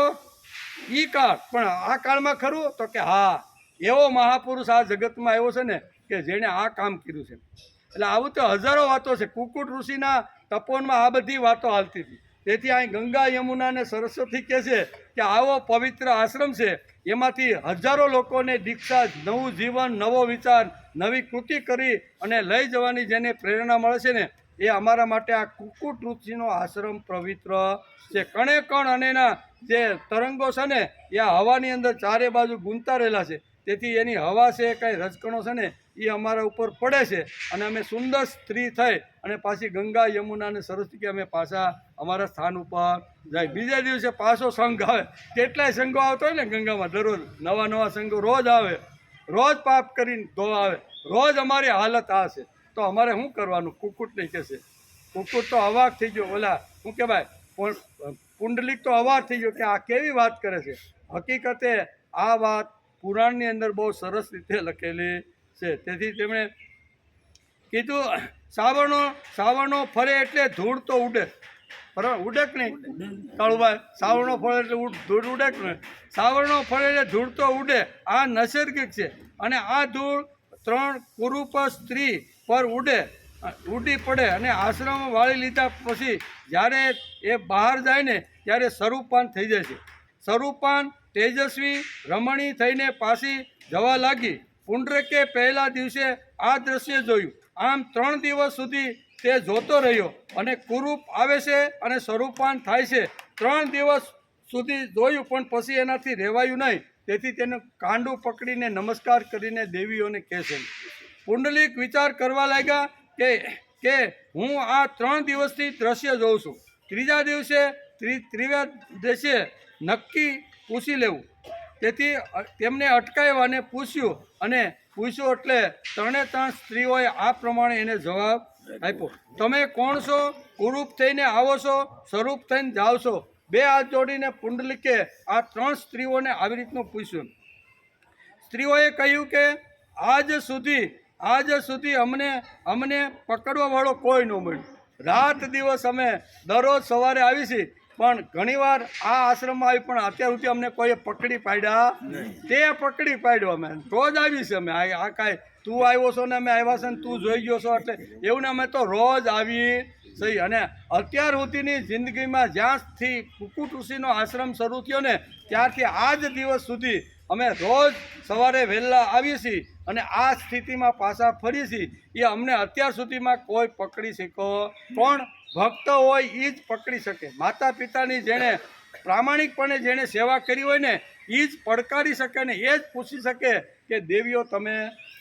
એ કાળ, પણ આ કાળમાં ખરું તો કે હા, એવો મહાપુરુષ આ જગતમાં આવ્યો છે ને કે જેણે આ કામ કર્યું છે. એટલે આવું તો હજારો વાતો છે. કુકુટ ઋષિના તપોવનમાં આ બધી વાતો હાલતી હતી. તેથી અહીં ગંગા, યમુના અને સરસ્વતી કહે છે કે આવો પવિત્ર આશ્રમ છે, એમાંથી હજારો લોકોને દીક્ષા, નવું જીવન, નવો વિચાર, નવી કૃતિ કરી અને લઈ જવાની જેને પ્રેરણા મળે છે ને, એ અમારા માટે આ કુકુટ ઋષિનો આશ્રમ પવિત્ર છે. કણે કણ અને એના જે તરંગો છે ને એ આ હવાની અંદર ચારે બાજુ ગુંતા રહેલા છે. તેથી એની હવા છે, કાંઈ રજકણો છે ને એ અમારા ઉપર પડે છે અને અમે સુંદર સ્ત્રી થઈ અને પાછી ગંગા, યમુના અને સરસ્વતી અમે પાછા અમારા સ્થાન ઉપર જાય. બીજા દિવસે પાછો સંઘ આવે. કેટલાય સંઘો આવતો હોય ને ગંગામાં, દરરોજ નવા સંઘો રોજ આવે, રોજ પાપ કરીને ધોવા આવે. રોજ અમારી હાલત આ છે. તો અમારે શું કરવાનું? કુકુટ નહીં કહેશે. કુકુટ તો અવાક થઈ ગયો. ઓલા શું કહેવાય, પુંડલિક તો અવાક થઈ ગયો કે આ કેવી વાત કરે છે. હકીકતે આ વાત પુરાણની અંદર બહુ સરસ રીતે લખેલી છે. તેથી તેમણે કીધું સાવરણો ફરે એટલે ધૂળ તો ઉડે, બરાબર? ઉડે કે નહીં કાળુભાઈ? સાવરણો ફરે એટલે ધૂળ ઉડે કે નહીં? સાવરણો ફરે એટલે ધૂળ તો ઉડે, આ નૈસર્ગિક છે. અને આ ધૂળ 3 કુરૂપ સ્ત્રી પર ઉડી પડે અને આશ્રમ વાળી લીધા પછી જ્યારે એ બહાર જાય ને ત્યારે સ્વરૂપાન થઈ જાય છે. સ્વરૂપાન તેજસ્વી રમણી થઈને પાછી જવા લાગી. પુંડરીકે પહેલા દિવસે આ દ્રશ્ય જોયું. આમ 3 દિવસ સુધી તે જોતો રહ્યો અને કુરૂપ આવે છે અને સ્વરૂપાન થાય છે. 3 દિવસ સુધી જોયું પણ પછી એનાથી રહેવાયું નહીં. તેથી તેને કાંડું પકડીને નમસ્કાર કરીને દેવીઓને કહે છે. પુંડલિક વિચાર કરવા લાગ્યા કે હું આ 3 દિવસથી દ્રશ્ય જોઉં છું. ત્રીજા દિવસે નક્કી પૂછી લેવું. તેથી તેમને અટકાવ્યા અને પૂછ્યું એટલે ત્રણે ત્રણ સ્ત્રીઓએ આ પ્રમાણે એને જવાબ આપ્યો, તમે કોણ છો? કુરૂપ થઈને આવો છો, સ્વરૂપ થઈને જાઓ છો? બે હાથ જોડીને પુંડલિકે આ ત્રણ સ્ત્રીઓને આવી રીતનું પૂછ્યું. સ્ત્રીઓએ કહ્યું કે આજ સુધી અમને પકડવા વાળો કોઈ ન મળ્યું. રાત દિવસ અમે દરરોજ સવારે આવી છીએ, પણ ઘણીવાર આ આશ્રમમાં આવી, પણ અત્યાર સુધી અમને કોઈએ પકડી પાડ્યા. તે પકડી પાડ્યો અમે તો જ આવી છે. અમે આ કાંઈ તું આવ્યો છો ને અમે આવ્યા છે ને તું જોઈ ગયો છો એટલે એવું ને, અમે તો રોજ આવી સહી. અને અત્યાર સુધીની જિંદગીમાં જ્યાંથી કુકુટ ઋષિનો આશ્રમ શરૂ થયો ને ત્યારથી આજ દિવસ સુધી અમે રોજ સવારે વહેલા આવીએ છીએ અને આ સ્થિતિમાં પાછા ફરીએ છીએ. એ અમને અત્યાર સુધીમાં કોઈ પકડી શક્યો કોણ? ભક્ત હોય એ જ પકડી શકે. માતા પિતાની જેણે પ્રામાણિકપણે જેણે સેવા કરી હોય ને એ જ પડકારી શકે ને એ જ પૂછી શકે કે દેવીઓ તમે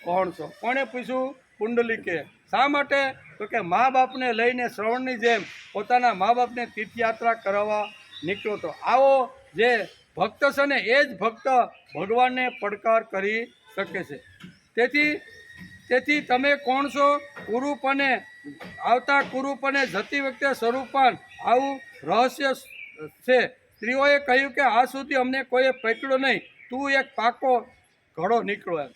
કોણ છો? કોણે પૂછ્યું? પુંડલિકે. શા માટે? તો કે મા બાપને લઈને શ્રવણની જેમ પોતાના મા બાપને તીર્થયાત્રા કરાવવા નીકળ્યો હતો. આવો જે ભક્ત છે ને એ જ ભક્ત ભગવાનને પડકાર કરી શકે છે. તેથી તમે કોણ છો? કુરૂપ અને આવતા કુરૂપ અને જતી વખતે સ્વરૂપાન આવું રહસ્ય છે. સ્ત્રીઓએ કહ્યું કે આ સુધી અમને કોઈએ પકડ્યો નહીં, તું એક પાકો ઘડો નીકળો. એમ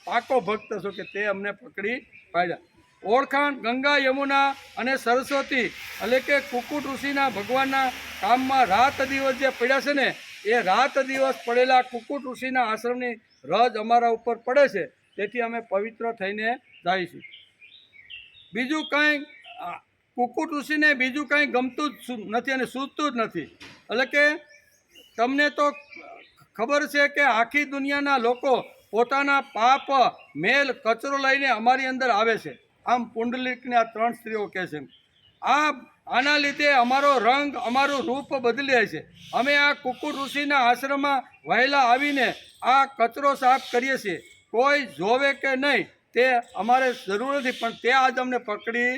પાકો ભક્ત છો કે તે અમને પકડી પાડ્યા. ઓળખાણ ગંગા, યમુના અને સરસ્વતી એટલે કે કુકુટ ઋષિના ભગવાનના કામમાં રાત દિવસ જે પડ્યા છે ને એ રાત દિવસ પડેલા કુકુટ ઋષિના આશ્રમની રજ અમારા ઉપર પડે છે. તેથી અમે પવિત્ર થઈને જઈશું. બીજું કાંઈ કુકુટ ઋષિને બીજું કાંઈ ગમતું જ નથી અને સૂઝતું જ નથી. એટલે કે તમને તો ખબર છે કે આખી દુનિયાના લોકો પોતાના પાપ મેલ કચરો લઈને અમારી અંદર આવે છે. આમ પુંડલિકને આ ત્રણ સ્ત્રીઓ કહે છે. આના લીધે અમારો રંગ અમારું રૂપ બદલી જાય છે. અમે આ કુકુટ ઋષિના આશ્રમમાં વહેલા આવીને આ કચરો સાફ કરીએ છીએ. કોઈ જોવે કે નહીં તે અમારે જરૂર નથી, પણ તે આજ અમને પકડી.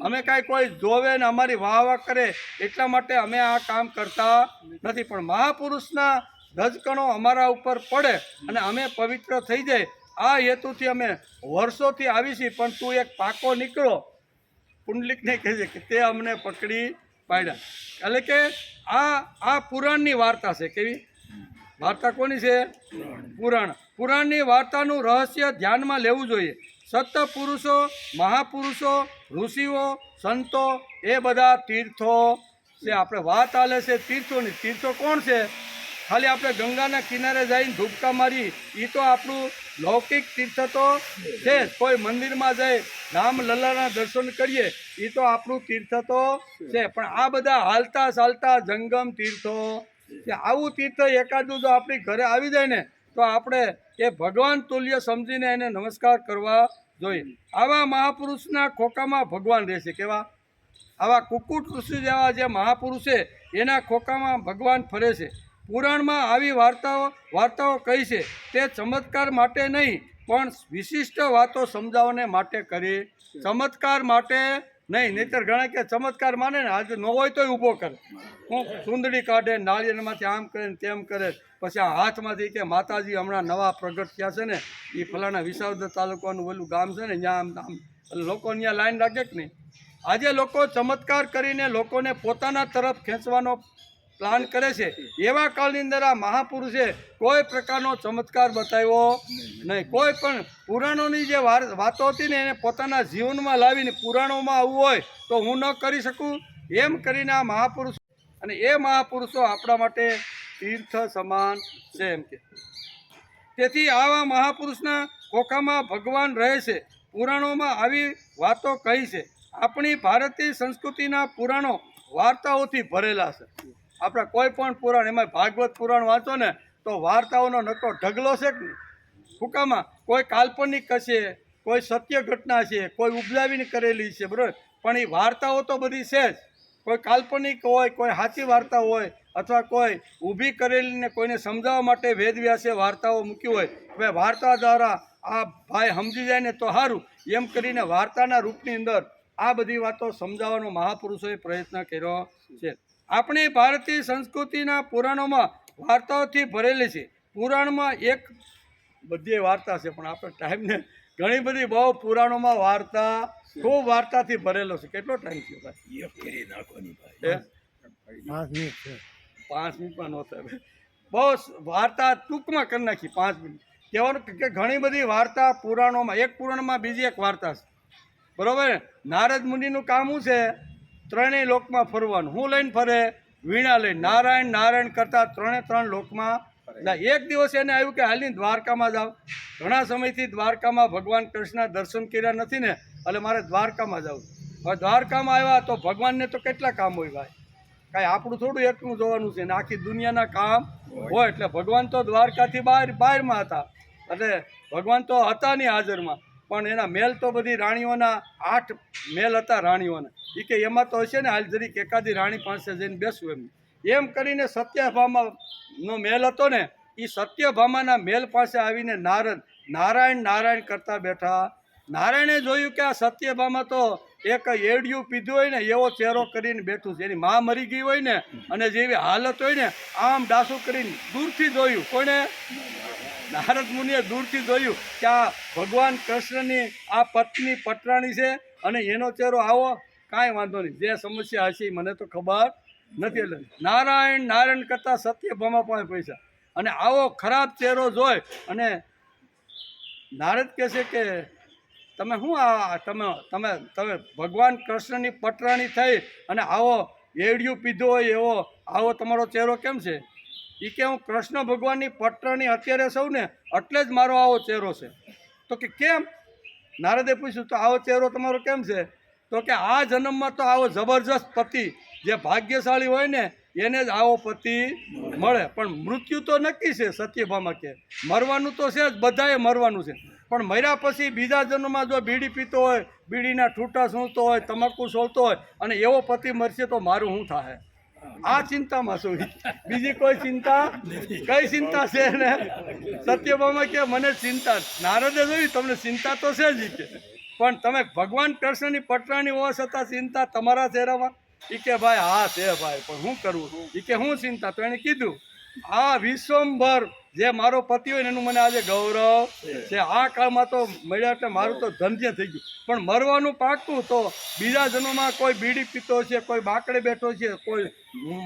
અમે કાંઈ કોઈ જોવે ને અમારી વાહ કરે એટલા માટે અમે આ કામ કરતા નથી, પણ મહાપુરુષના રજકણો અમારા ઉપર પડે અને અમે પવિત્ર થઈ જાય આ હેતુથી અમે વર્ષોથી આવી છીએ. પણ તું એક પાકો નીકળો. પુંડલિકને કહે છે કે તે અમને પકડી પાડ્યા. એટલે કે આ પુરાણની વાર્તા છે. કેવી વાર્તા? કોની છે? પુરાણની વાર્તાનું રહસ્ય ધ્યાનમાં લેવું જોઈએ. સત્પુરુષો, મહાપુરુષો, ઋષિઓ, સંતો એ બધા તીર્થો છે. આપણે વાત આલે છે તીર્થોની. તીર્થો કોણ છે? ખાલી આપણે ગંગાના કિનારે જઈને ધૂપકા મારી એ તો આપણું લૌકિક તીર્થ તો છે જ. કોઈ મંદિરમાં જઈ રામ લલ્લાના દર્શન કરીએ એ તો આપણું તીર્થ તો છે. પણ આ બધા હાલતા ચાલતા જંગમ તીર્થો છે. આવું તીર્થ એકાદું જો આપણી ઘરે આવી જાય ને તો આપણે એ ભગવાન તુલ્ય સમજીને એને નમસ્કાર કરવા જોઈએ. આવા મહાપુરુષના ખોખામાં ભગવાન રહેશે. કેવા? આવા કુકુટ ઋષિ જેવા જે મહાપુરુષ છે એના ખોખામાં ભગવાન ફરે છે. પુરાણમાં આવી વાર્તાઓ કહી છે તે ચમત્કાર માટે નહીં પણ વિશિષ્ટ વાતો સમજાવવાને માટે કરી. ચમત્કાર માટે નહીં. નહીંતર ઘણા કે ચમત્કાર માને ને આજે ન હોય તોય ઊભો કરે. હું સુંદડી કાઢે, નાળિયેરમાંથી આમ કરે ને તેમ કરે, પછી આ હાથમાંથી કે માતાજી હમણાં નવા પ્રગટ થયા છે ને એ ફલાણા વિસાવદર તાલુકાનું ઓલું ગામ છે ને ત્યાં આમ લોકો ત્યાં લાઈન લાગે કે નહીં. આજે લોકો ચમત્કાર કરીને લોકોને પોતાના તરફ ખેંચવાનો પ્લાન કરે છે. એવા કાળની અંદર આ મહાપુરુષે કોઈ પ્રકારનો ચમત્કાર બતાવ્યો નહીં. કોઈ પણ પુરાણોની જે વાતો હતી ને એને પોતાના જીવનમાં લાવીને પુરાણોમાં આવવું હોય તો હું ન કરી શકું એમ કરીને આ મહાપુરુષ, અને એ મહાપુરુષો આપણા માટે તીર્થ સમાન છે એમ કે. તેથી આવા મહાપુરુષના ખોખામાં ભગવાન રહે છે. પુરાણોમાં આવી વાતો કહી છે. આપણી ભારતીય સંસ્કૃતિના પુરાણો વાર્તાઓથી ભરેલા છે. આપણા કોઈ પણ પુરાણ, એમાં ભાગવત પુરાણ વાંચો ને તો વાર્તાઓનો નકો ઢગલો છે કે નહીં. ફૂકામાં કોઈ કાલ્પનિક હશે, કોઈ સત્ય ઘટના છે, કોઈ ઉપજાવીને કરેલી છે, બરાબર, પણ એ વાર્તાઓ તો બધી છે જ. કોઈ કાલ્પનિક હોય, કોઈ સાચી વાર્તા હોય, અથવા કોઈ ઊભી કરેલી ને કોઈને સમજાવવા માટે વેદવ્યાસે વાર્તાઓ મૂકી હોય. હવે વાર્તા દ્વારા આ ભાઈ સમજી જાય ને તો સારું એમ કરીને વાર્તાના રૂપની અંદર આ બધી વાતો સમજાવવાનો મહાપુરુષોએ પ્રયત્ન કર્યો છે. આપણી ભારતીય સંસ્કૃતિના પુરાણોમાં વાર્તાઓથી ભરેલી છે. પુરાણમાં એક બધી વાર્તા છે, પણ આપણે ટાઈમને ઘણી બધી બહુ પુરાણોમાં વાર્તા ખૂબ વાર્તાથી ભરેલો છે. કેટલો ટાઈમ થયો ભાઈ? 5 મિનિટમાં ન થાય. બહુ વાર્તા ટૂંકમાં કરી નાખી 5 મિનિટ. કહેવાનું કે ઘણી બધી વાર્તા પુરાણોમાં, એક પુરાણમાં બીજી એક વાર્તા છે, બરોબર ને? નારદ મુનિનું કામ શું છે? ત્રણેય લોકમાં ફરવાનું. હું લઈને ફરે? વીણા લઈને. નારાયણ નારાયણ કરતા 3 લોકમાં. એક દિવસ એને આવ્યું કે હાલની દ્વારકામાં જાવ. ઘણા સમયથી દ્વારકામાં ભગવાન કૃષ્ણ દર્શન કર્યા નથી ને, એટલે મારે દ્વારકામાં જવું. હવે દ્વારકામાં આવ્યા તો ભગવાનને તો કેટલા કામ હોય ભાઈ? કાંઈ આપણું થોડું એકલું જોવાનું છે ને, આખી દુનિયાના કામ હોય. એટલે ભગવાન તો દ્વારકાથી બહારમાં હતા, એટલે ભગવાન તો હતા નહીં હાજરમાં, પણ એના મહેલ તો બધી રાણીઓના 8 મહેલ હતા રાણીઓના. એ કે એમાં તો હશે ને, હાલ જરીક એકાદી રાણી પાસે જઈને બેસવું એમ કરીને સત્યભામાનો મહેલ હતો ને, એ સત્યભામાના મહેલ પાસે આવીને નારદ નારાયણ નારાયણ કરતા બેઠા. નારાયણે જોયું કે આ સત્યભામા તો એક એડિયું પીધું હોય ને એવો ચહેરો કરીને બેઠું છે. એની માં મરી ગઈ હોય ને, અને જેવી હાલત હોય ને, આમ ડાસું કરીને દૂરથી જોયું. કોઈને? નારદ મુનિએ દૂરથી જોયું કે આ ભગવાન કૃષ્ણની આ પત્ની પટરાણી છે, અને એનો ચહેરો આવો. કાંઈ વાંધો નહીં, જે સમસ્યા હશે મને તો ખબર નથી. એટલે નારાયણ નારાયણ કરતા સત્યભામા પાસે પૈસા, અને આવો ખરાબ ચહેરો જોઈ અને નારદ કહે છે કે તમે શું આ તમે તમે તમે ભગવાન કૃષ્ણની પટરાણી થઈ અને આવો એડિયું પીધો હોય એવો આવો તમારો ચહેરો કેમ છે? એ કે હું કૃષ્ણ ભગવાનની પટરાણી અત્યારે સૌ ને, એટલે જ મારો આવો ચહેરો છે. તો કે કેમ? નારદે પૂછ્યું તો આવો ચહેરો તમારો કેમ છે? તો કે આ જન્મમાં તો આવો જબરજસ્ત પતિ, જે ભાગ્યશાળી હોય ને એને જ આવો પતિ મળે. પણ મૃત્યુ તો નક્કી છે. સત્યભામા કે મરવાનું તો છે જ, બધાએ મરવાનું છે, પણ મર્યા પછી બીજા જન્મમાં જો બીડી પીતો હોય, બીડીના ઠૂંઠા સૂંઘતો હોય, તમાકુ સોલતો હોય, અને એવો પતિ મરશે તો મારું શું થાય? આ ચિંતામાં છું. બીજી કોઈ ચિંતા? કઈ ચિંતા છે ને? સત્યભામા કે મને ચિંતા. નારદે જોયું તમને ચિંતા તો છે જ, કે પણ તમે ભગવાન કૃષ્ણની પટરાણી હોવા છતાં ચિંતા તમારા ચહેરામાં? એ કે ભાઈ હા છે ભાઈ, પણ શું કરવું? એ કે શું ચિંતા? તો એને કીધું આ વિશ્વંભર જે મારો પતિ હોય ને એનું મને આજે ગૌરવ છે. આ કાળમાં તો મળ્યા એટલે મારું તો ધન્ય થઈ ગયું, પણ મરવાનું પાકું તો બીજા જન્મમાં કોઈ બીડી પીતો છે, કોઈ બાકડે બેઠો છે, કોઈ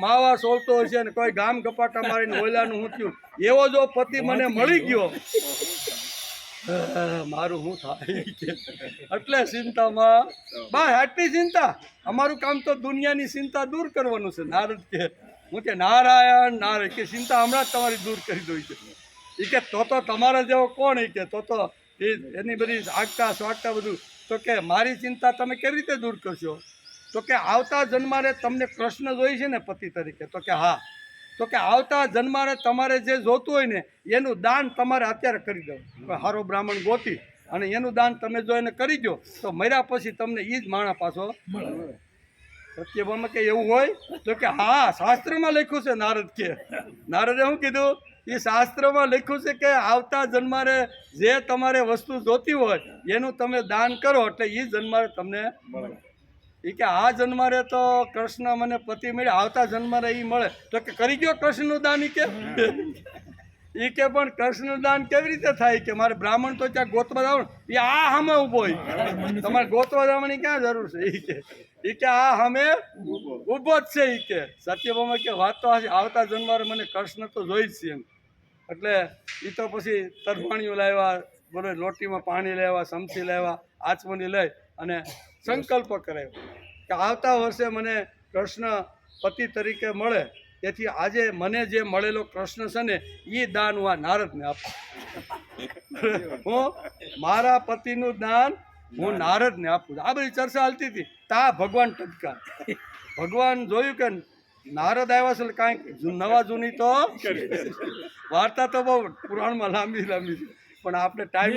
માવા સોલતો છે, અને કોઈ ગામ ગપાટા મારીને ઓલાનું હું થયું એવો જો પતિ મને મળી ગયો, મારું શું થાય? એટલે ચિંતામાં બસ આટલી ચિંતા. અમારું કામ તો દુનિયાની ચિંતા દૂર કરવાનું છે. નારદ કે હું કે નારાયણ નારાયણ કે ચિંતા હમણાં જ તમારી દૂર કરી દઉં છે. એ કે તો તમારા જેવો કોણ? એ કે તો એની બધી આગતા સ્વાગતા બધું. તો કે મારી ચિંતા તમે કેવી રીતે દૂર કરશો? તો કે આવતા જન્મારે તમને કૃષ્ણ જોઈ છે ને પતિ તરીકે? તો કે હા. તો કે આવતા જન્મારે તમારે જે જોતું હોય ને એનું દાન તમારે અત્યારે કરી દો. કોઈ સારો બ્રાહ્મણ ગોતી અને એનું દાન તમે જો એને કરી દો તો મર્યા પછી તમને એ જ માણા પાછો મળે. સત્યભામા કે એવું હોય? તો કે હા, શાસ્ત્રમાં લખ્યું છે. નારદ કે નારદે શું કીધું? એ શાસ્ત્રમાં લખ્યું છે કે આવતા જન્મારે જે તમારે વસ્તુ જોતી હોય એનું તમે દાન કરો એટલે એ જન્મારે તમને મળે. એ કે આ જન્મારે તો કૃષ્ણ મને પતિ મળ્યા, આવતા જન્મારે એ મળે. તો કે કરી ગયો કૃષ્ણનું દાન? એ કે પણ કૃષ્ણનું દાન કેવી રીતે થાય? કે મારે બ્રાહ્મણ તો ત્યાં ગોતવા જવાનું. એ આ સામે ઊભો હોય, તમારે ગોતવા જવાની ક્યાં જરૂર છે? એ કે આ સામે ઊભો જ છે. એ કે સત્યભામા કે વાત તો આવતા જન્મારે મને કૃષ્ણ તો જોઈ જ છે એમ. એટલે એ તો પછી તરફાણીઓ લાવ્યા, બરોબર, લોટીમાં પાણી લેવા, સમસી લેવા, આચમની લઈ અને સંકલ્પ કરાવ્યો કે આવતા વર્ષે મને કૃષ્ણ પતિ તરીકે મળે, તેથી આજે મને જે મળેલો કૃષ્ણ છે ને એ દાન હું આ નારદને આપું. હું મારા પતિનું દાન હું નારદને આપું. આ બધી ચર્ચા હાલતી હતી. તા ભગવાન ટપકા. ભગવાન જોયું કે નારદ આવ્યા છે કાંઈક નવા જૂની તો વાર્તા તો બહુ પુરાણમાં લાંબી લાંબી છે, પણ આપણે ટાઈમ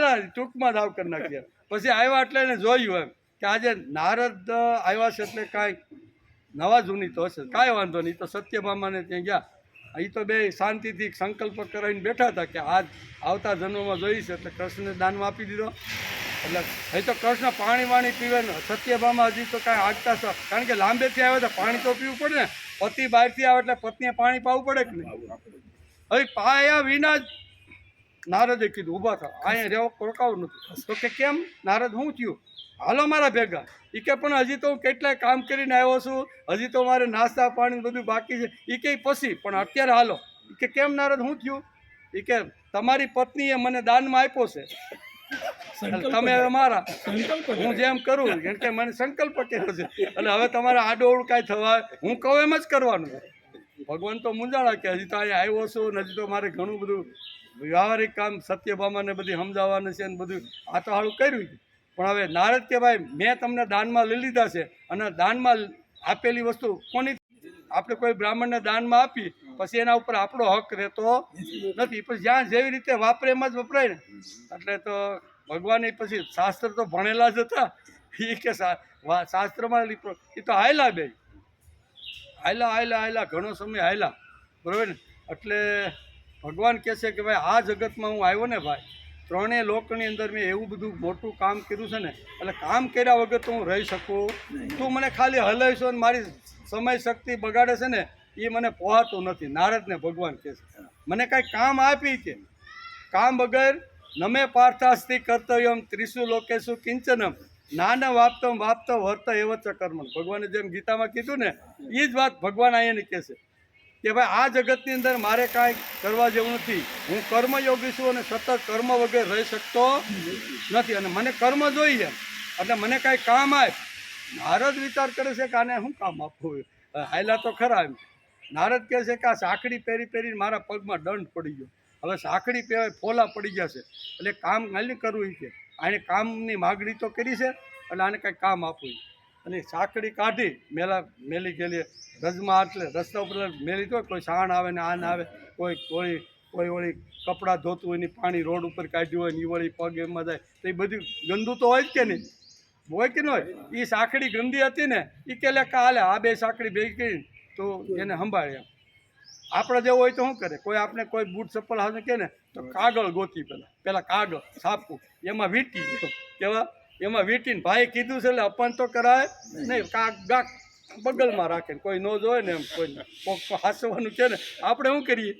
ના ટૂંકમાં જ આવ કરી નાખીએ. પછી આવ્યા એટલે એને જોયું એમ કે આજે નારદ આવ્યા છે એટલે કાંઈક નવા જૂની તો હશે. કાંઈ વાંધો નહીં. તો સત્યભામાને ત્યાં ગયા. એ તો બે શાંતિથી સંકલ્પ કરાવીને બેઠા હતા કે આજ આવતા જન્મમાં જોઈ છે એટલે કૃષ્ણને દાનમાં આપી દીધો. એટલે અહીં તો કૃષ્ણ પાણી વાણી પીવે ને, સત્યભામા હજી તો કાંઈ આગતા, કારણ કે લાંબેથી આવ્યા હતા, પાણી તો પીવું પડે ને. પતિ બહારથી આવે એટલે પત્નીએ પાણી પાવું પડે કે નહીં? હવે પાયા વિના જ નારદે કીધું ઊભા થાવ, અહીંયા રહેવા રોકાવું નથી. તો કે કેમ નારદ, શું થયું? હાલો મારા ભેગા. એ કે પણ હજી તો હું કેટલાય કામ કરીને આવ્યો છું, હજી તો મારે નાસ્તા પાણી બધું બાકી છે. એ કે પછી પણ અત્યારે હાલો. એ કે કેમ નારદ, શું થયું? એ કે તમારી પત્નીએ મને દાનમાં આપ્યો છે, તમે હવે મારા, હું જેમ કરું કેમ કે મને સંકલ્પ કર્યો છે એટલે હવે તમારે આડોઅવળું કાંઈ થવા, હું કહું એમ જ કરવાનું. ભગવાન તો મૂંઝાણા કે હજી તો અહીંયા આવ્યો છું ને હજી તો મારે ઘણું બધું વ્યવહારિક કામ સત્યભામાને બધી સમજાવવાનું છે ને બધું આ તો સારું કર્યું. પણ હવે નારદ કે ભાઈ મેં તમને દાનમાં લઈ લીધા છે અને દાનમાં આપેલી વસ્તુ કોની, આપણે કોઈ બ્રાહ્મણને દાનમાં આપી પછી એના ઉપર આપણો હક રહેતો નથી. પછી જ્યાં જેવી રીતે વાપરે એમાં જ વપરાય ને. એટલે તો ભગવાન પછી શાસ્ત્ર તો ભણેલા જ હતા. એ કે શાસ્ત્રમાં એ તો હાયલા બે હાયલા ઘણો સમય હાયલા, બરાબર ને. એટલે ભગવાન કહે છે કે ભાઈ આ જગતમાં હું આવ્યો ને ભાઈ, ત્રણેય લોકની અંદર મેં એવું બધું મોટું કામ કર્યું છે ને, એટલે કામ કર્યા વગર તો હું રહી શકું. તું મને ખાલી હલાવીશો ને મારી સમય શક્તિ બગાડે છે ને, એ મને પોહાતું નથી. નારદને ભગવાન કહે છે મને કાંઈ કામ આપી કે કામ વગર નમે પાર્થાસ્તિ કર્તવ્યમ ત્રિષુ લોકેશુ કિંચનમ નાના વાપતમ વાપત વર્ત એવ ચ કર્મ. ભગવાને જેમ ગીતામાં કીધું ને એ જ વાત ભગવાન અહીંયા કહે છે કે ભાઈ આ જગતની અંદર મારે કાંઈ કરવા જેવું નથી. હું કર્મયોગી છું અને સતત કર્મ વગર રહી શકતો નથી અને મને કર્મ જોઈએ એટલે મને કાંઈ કામ આપ. નારદ વિચાર કરે છે કે આને શું કામ આપવું, હાયલા તો ખરા. એમ નારદ કહે છે કે આ સાંકડી પહેરી પહેરીને મારા પગમાં દંડ પડી ગયો, હવે સાંકડી પહેરી ફોલા પડી ગયા છે એટલે કામ હાલી કરવું. કે આને કામની માગણી તો કરી છે એટલે આને કાંઈ કામ આપવું. અને સાંકડી કાઢી મેલી ગયેલી રજમાં, એટલે રસ્તા ઉપર મેલી તો કોઈ સાણ આવે ને આ ના આવે, કોઈ વળી કપડાં ધોતું હોય ને પાણી રોડ ઉપર કાઢ્યું હોય ને એ વળી પગ એમાં જાય તો એ બધું ગંદુ તો હોય જ કે નહીં, હોય કે ન હોય. એ સાંકડી ગંદી હતી ને એ કે લે હાલે આ બે સાંકડી ભેગી કરીને તો એને સંભાળે. આપણે જેવું હોય તો શું કરે, કોઈ આપણે કોઈ બૂટ ચપ્પલ હાથે કે ને તો કાગળ ગોતી પહેલાં કાગળ છાપવું, એમાં વીંટી કેવા, એમાં વીંટીને ભાઈ કીધું છે એટલે અપન તો કરાય નહીં, બગલમાં રાખે કોઈ ન જોવે ને એમ કોઈ હાસવાનું છે ને. આપણે શું કરીએ,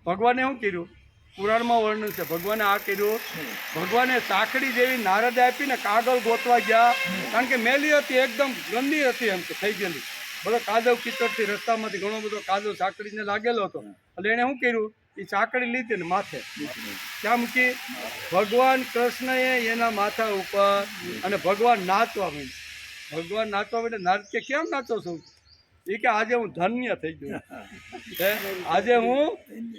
ભગવાને શું કર્યું, પુરાણમાં વર્ણન છે ભગવાને આ કર્યું. ભગવાને સાંકડી જેવી નારદે આપીને કાગળ ગોતવા ગયા, કારણ કે મેલી હતી, એકદમ ગંદી હતી, એમ કે થઈ ગયેલી બધો કાદવ કીચડથી રસ્તામાંથી ઘણો બધો કાદવ સાંકડીને લાગેલો હતો. એટલે એણે શું કર્યું, એ સાંકડી લીધી ને માથે ક્યાં મૂકી, ભગવાન કૃષ્ણએ એના માથા ઉપર, અને ભગવાન નાચવા માંડ્યા. ભગવાન નાચવા માંડે. નારદ કે કેમ નાચો છો? એ કે આજે હું ધન્ય થઈ ગયો, આજે હું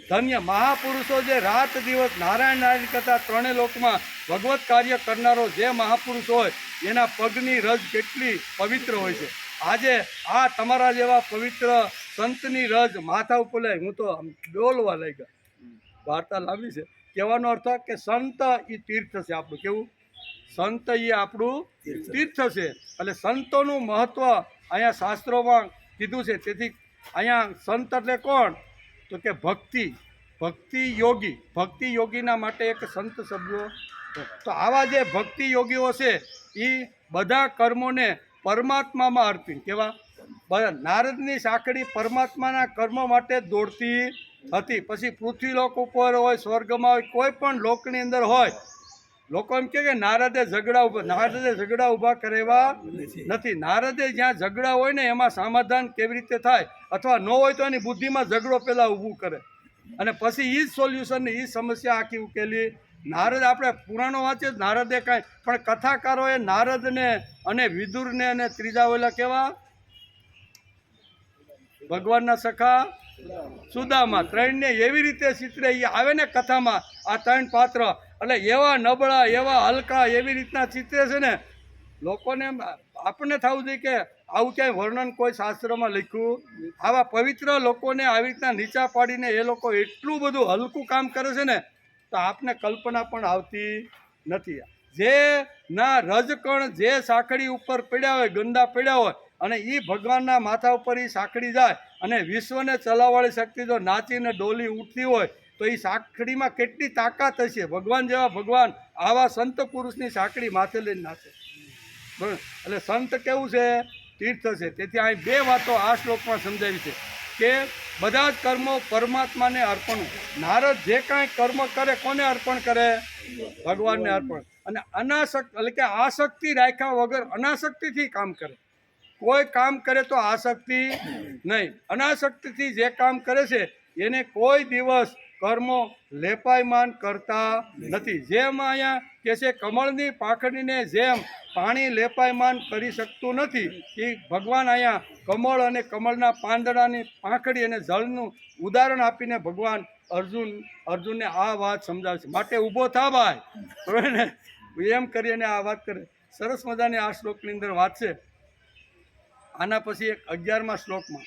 ધન્ય. મહાપુરુષો જે રાત દિવસ નારાયણ નારાયણ કરતા ત્રણેય લોકમાં ભગવત કાર્ય કરનારો જે મહાપુરુષ હોય એના પગની રજ કેટલી પવિત્ર હોય છે. આજે આ તમારા જેવા પવિત્ર સંતની રજ માથા ઉપર લે, હું તો ડોલવા લાગ્યા. વાર્તા લાવી છે, કહેવાનો અર્થ કે સંત એ તીર્થ છે આપણું. કેવું, સંત એ આપણું તીર્થ છે. એટલે સંતોનું મહત્વ અહીંયા શાસ્ત્રોમાં કીધું છે. તેથી અહીંયા સંત એટલે કોણ, તો કે ભક્તિ યોગીના માટે એક સંત શબ્દો. તો આવા જે ભક્તિ યોગીઓ છે એ બધા કર્મોને પરમાત્મામાં અર્પિત. કેવા, નારદની સાંકડી પરમાત્માના કર્મો માટે દોડતી હતી. પછી પૃથ્વીલોક ઉપર હોય, સ્વર્ગમાં હોય, કોઈ પણ લોકની અંદર હોય, લોકો એમ કે નારદે ઝઘડા ઊભા કરેવા નથી. નારદે જ્યાં ઝઘડા હોય ને એમાં સમાધાન કેવી રીતે થાય, અથવા ન હોય તો એની બુદ્ધિમાં ઝઘડો પહેલાં ઊભું કરે અને પછી એ જ સોલ્યુશન ને એ સમસ્યા આખી ઉકેલી. નારદ આપણે પુરાણો વાંચીએ, નારદે કાંઈ પણ કથાકારોએ નારદને અને વિદુરને અને ત્રીજા ઓલા કેવા ભગવાનના સખા સુદામા, ત્રણને એવી રીતે ચિત્રે એ આવે ને કથામાં, આ ત્રણ પાત્ર એટલે એવા નબળા એવા હલકા એવી રીતના ચિત્રે છે ને, લોકોને આપણને થવું જોઈએ કે આવું ક્યાંય વર્ણન કોઈ શાસ્ત્રમાં લખ્યું. આવા પવિત્ર લોકોને આવી રીતના નીચા પાડીને એ લોકો એટલું બધું હલકું કામ કરે છે ને, તો આપને કલ્પના પણ આવતી નથી. જે ના રજકણ જે સાંકડી ઉપર પડ્યા હોય, ગંદા પડ્યા હોય, અને એ ભગવાનના માથા ઉપર એ સાંકડી જાય અને વિશ્વને ચલાવવાળી શક્તિ જો નાચીને ડોલી ઉઠતી હોય તો એ સાંકડીમાં કેટલી તાકાત હશે. ભગવાન જેવા ભગવાન આવા સંત પુરુષની સાંકડી માથે લઈને નાચે. બરાબર. એટલે સંત કેવું છે, તીર્થ છે. તેથી અહીં બે વાતો આ શ્લોકમાં સમજાવી છે કે બધા જ કર્મો પરમાત્માને અર્પણ. નારદ જે કાંઈ કર્મ કરે કોને અર્પણ કરે? ભગવાનને અર્પણ. અને અનાસક્ત એટલે કે આસક્તિ રાખ્યા વગર અનાસક્તિથી કામ કરે. કોઈ કામ કરે તો આસક્તિ નહીં, અનાસક્તિથી જે કામ કરે છે એને કોઈ દિવસ કર્મો લેપાયમાન કરતા નથી. જેમ અહીંયા કે છે કમળની પાંખડીને જેમ પાણી લેપાયમાન કરી શકતું નથી, એ ભગવાન અહીંયા કમળ અને કમળના પાંદડાની પાંખડી અને જળનું ઉદાહરણ આપીને ભગવાન અર્જુનને આ વાત સમજાવે છે. માટે ઊભો થા ભાઈ, બરાબર ને? એમ કરીને આ વાત કરે. સરસ મજાની આ શ્લોકની અંદર વાત છે. આના પછી એક 11મા શ્લોકમાં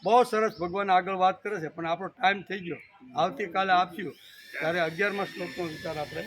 બહુ સરસ ભગવાન આગળ વાત કરે છે, પણ આપણો ટાઈમ થઈ ગયો. આવતીકાલે આપશું ત્યારે 11મા શ્લોકનો વિચાર આપણે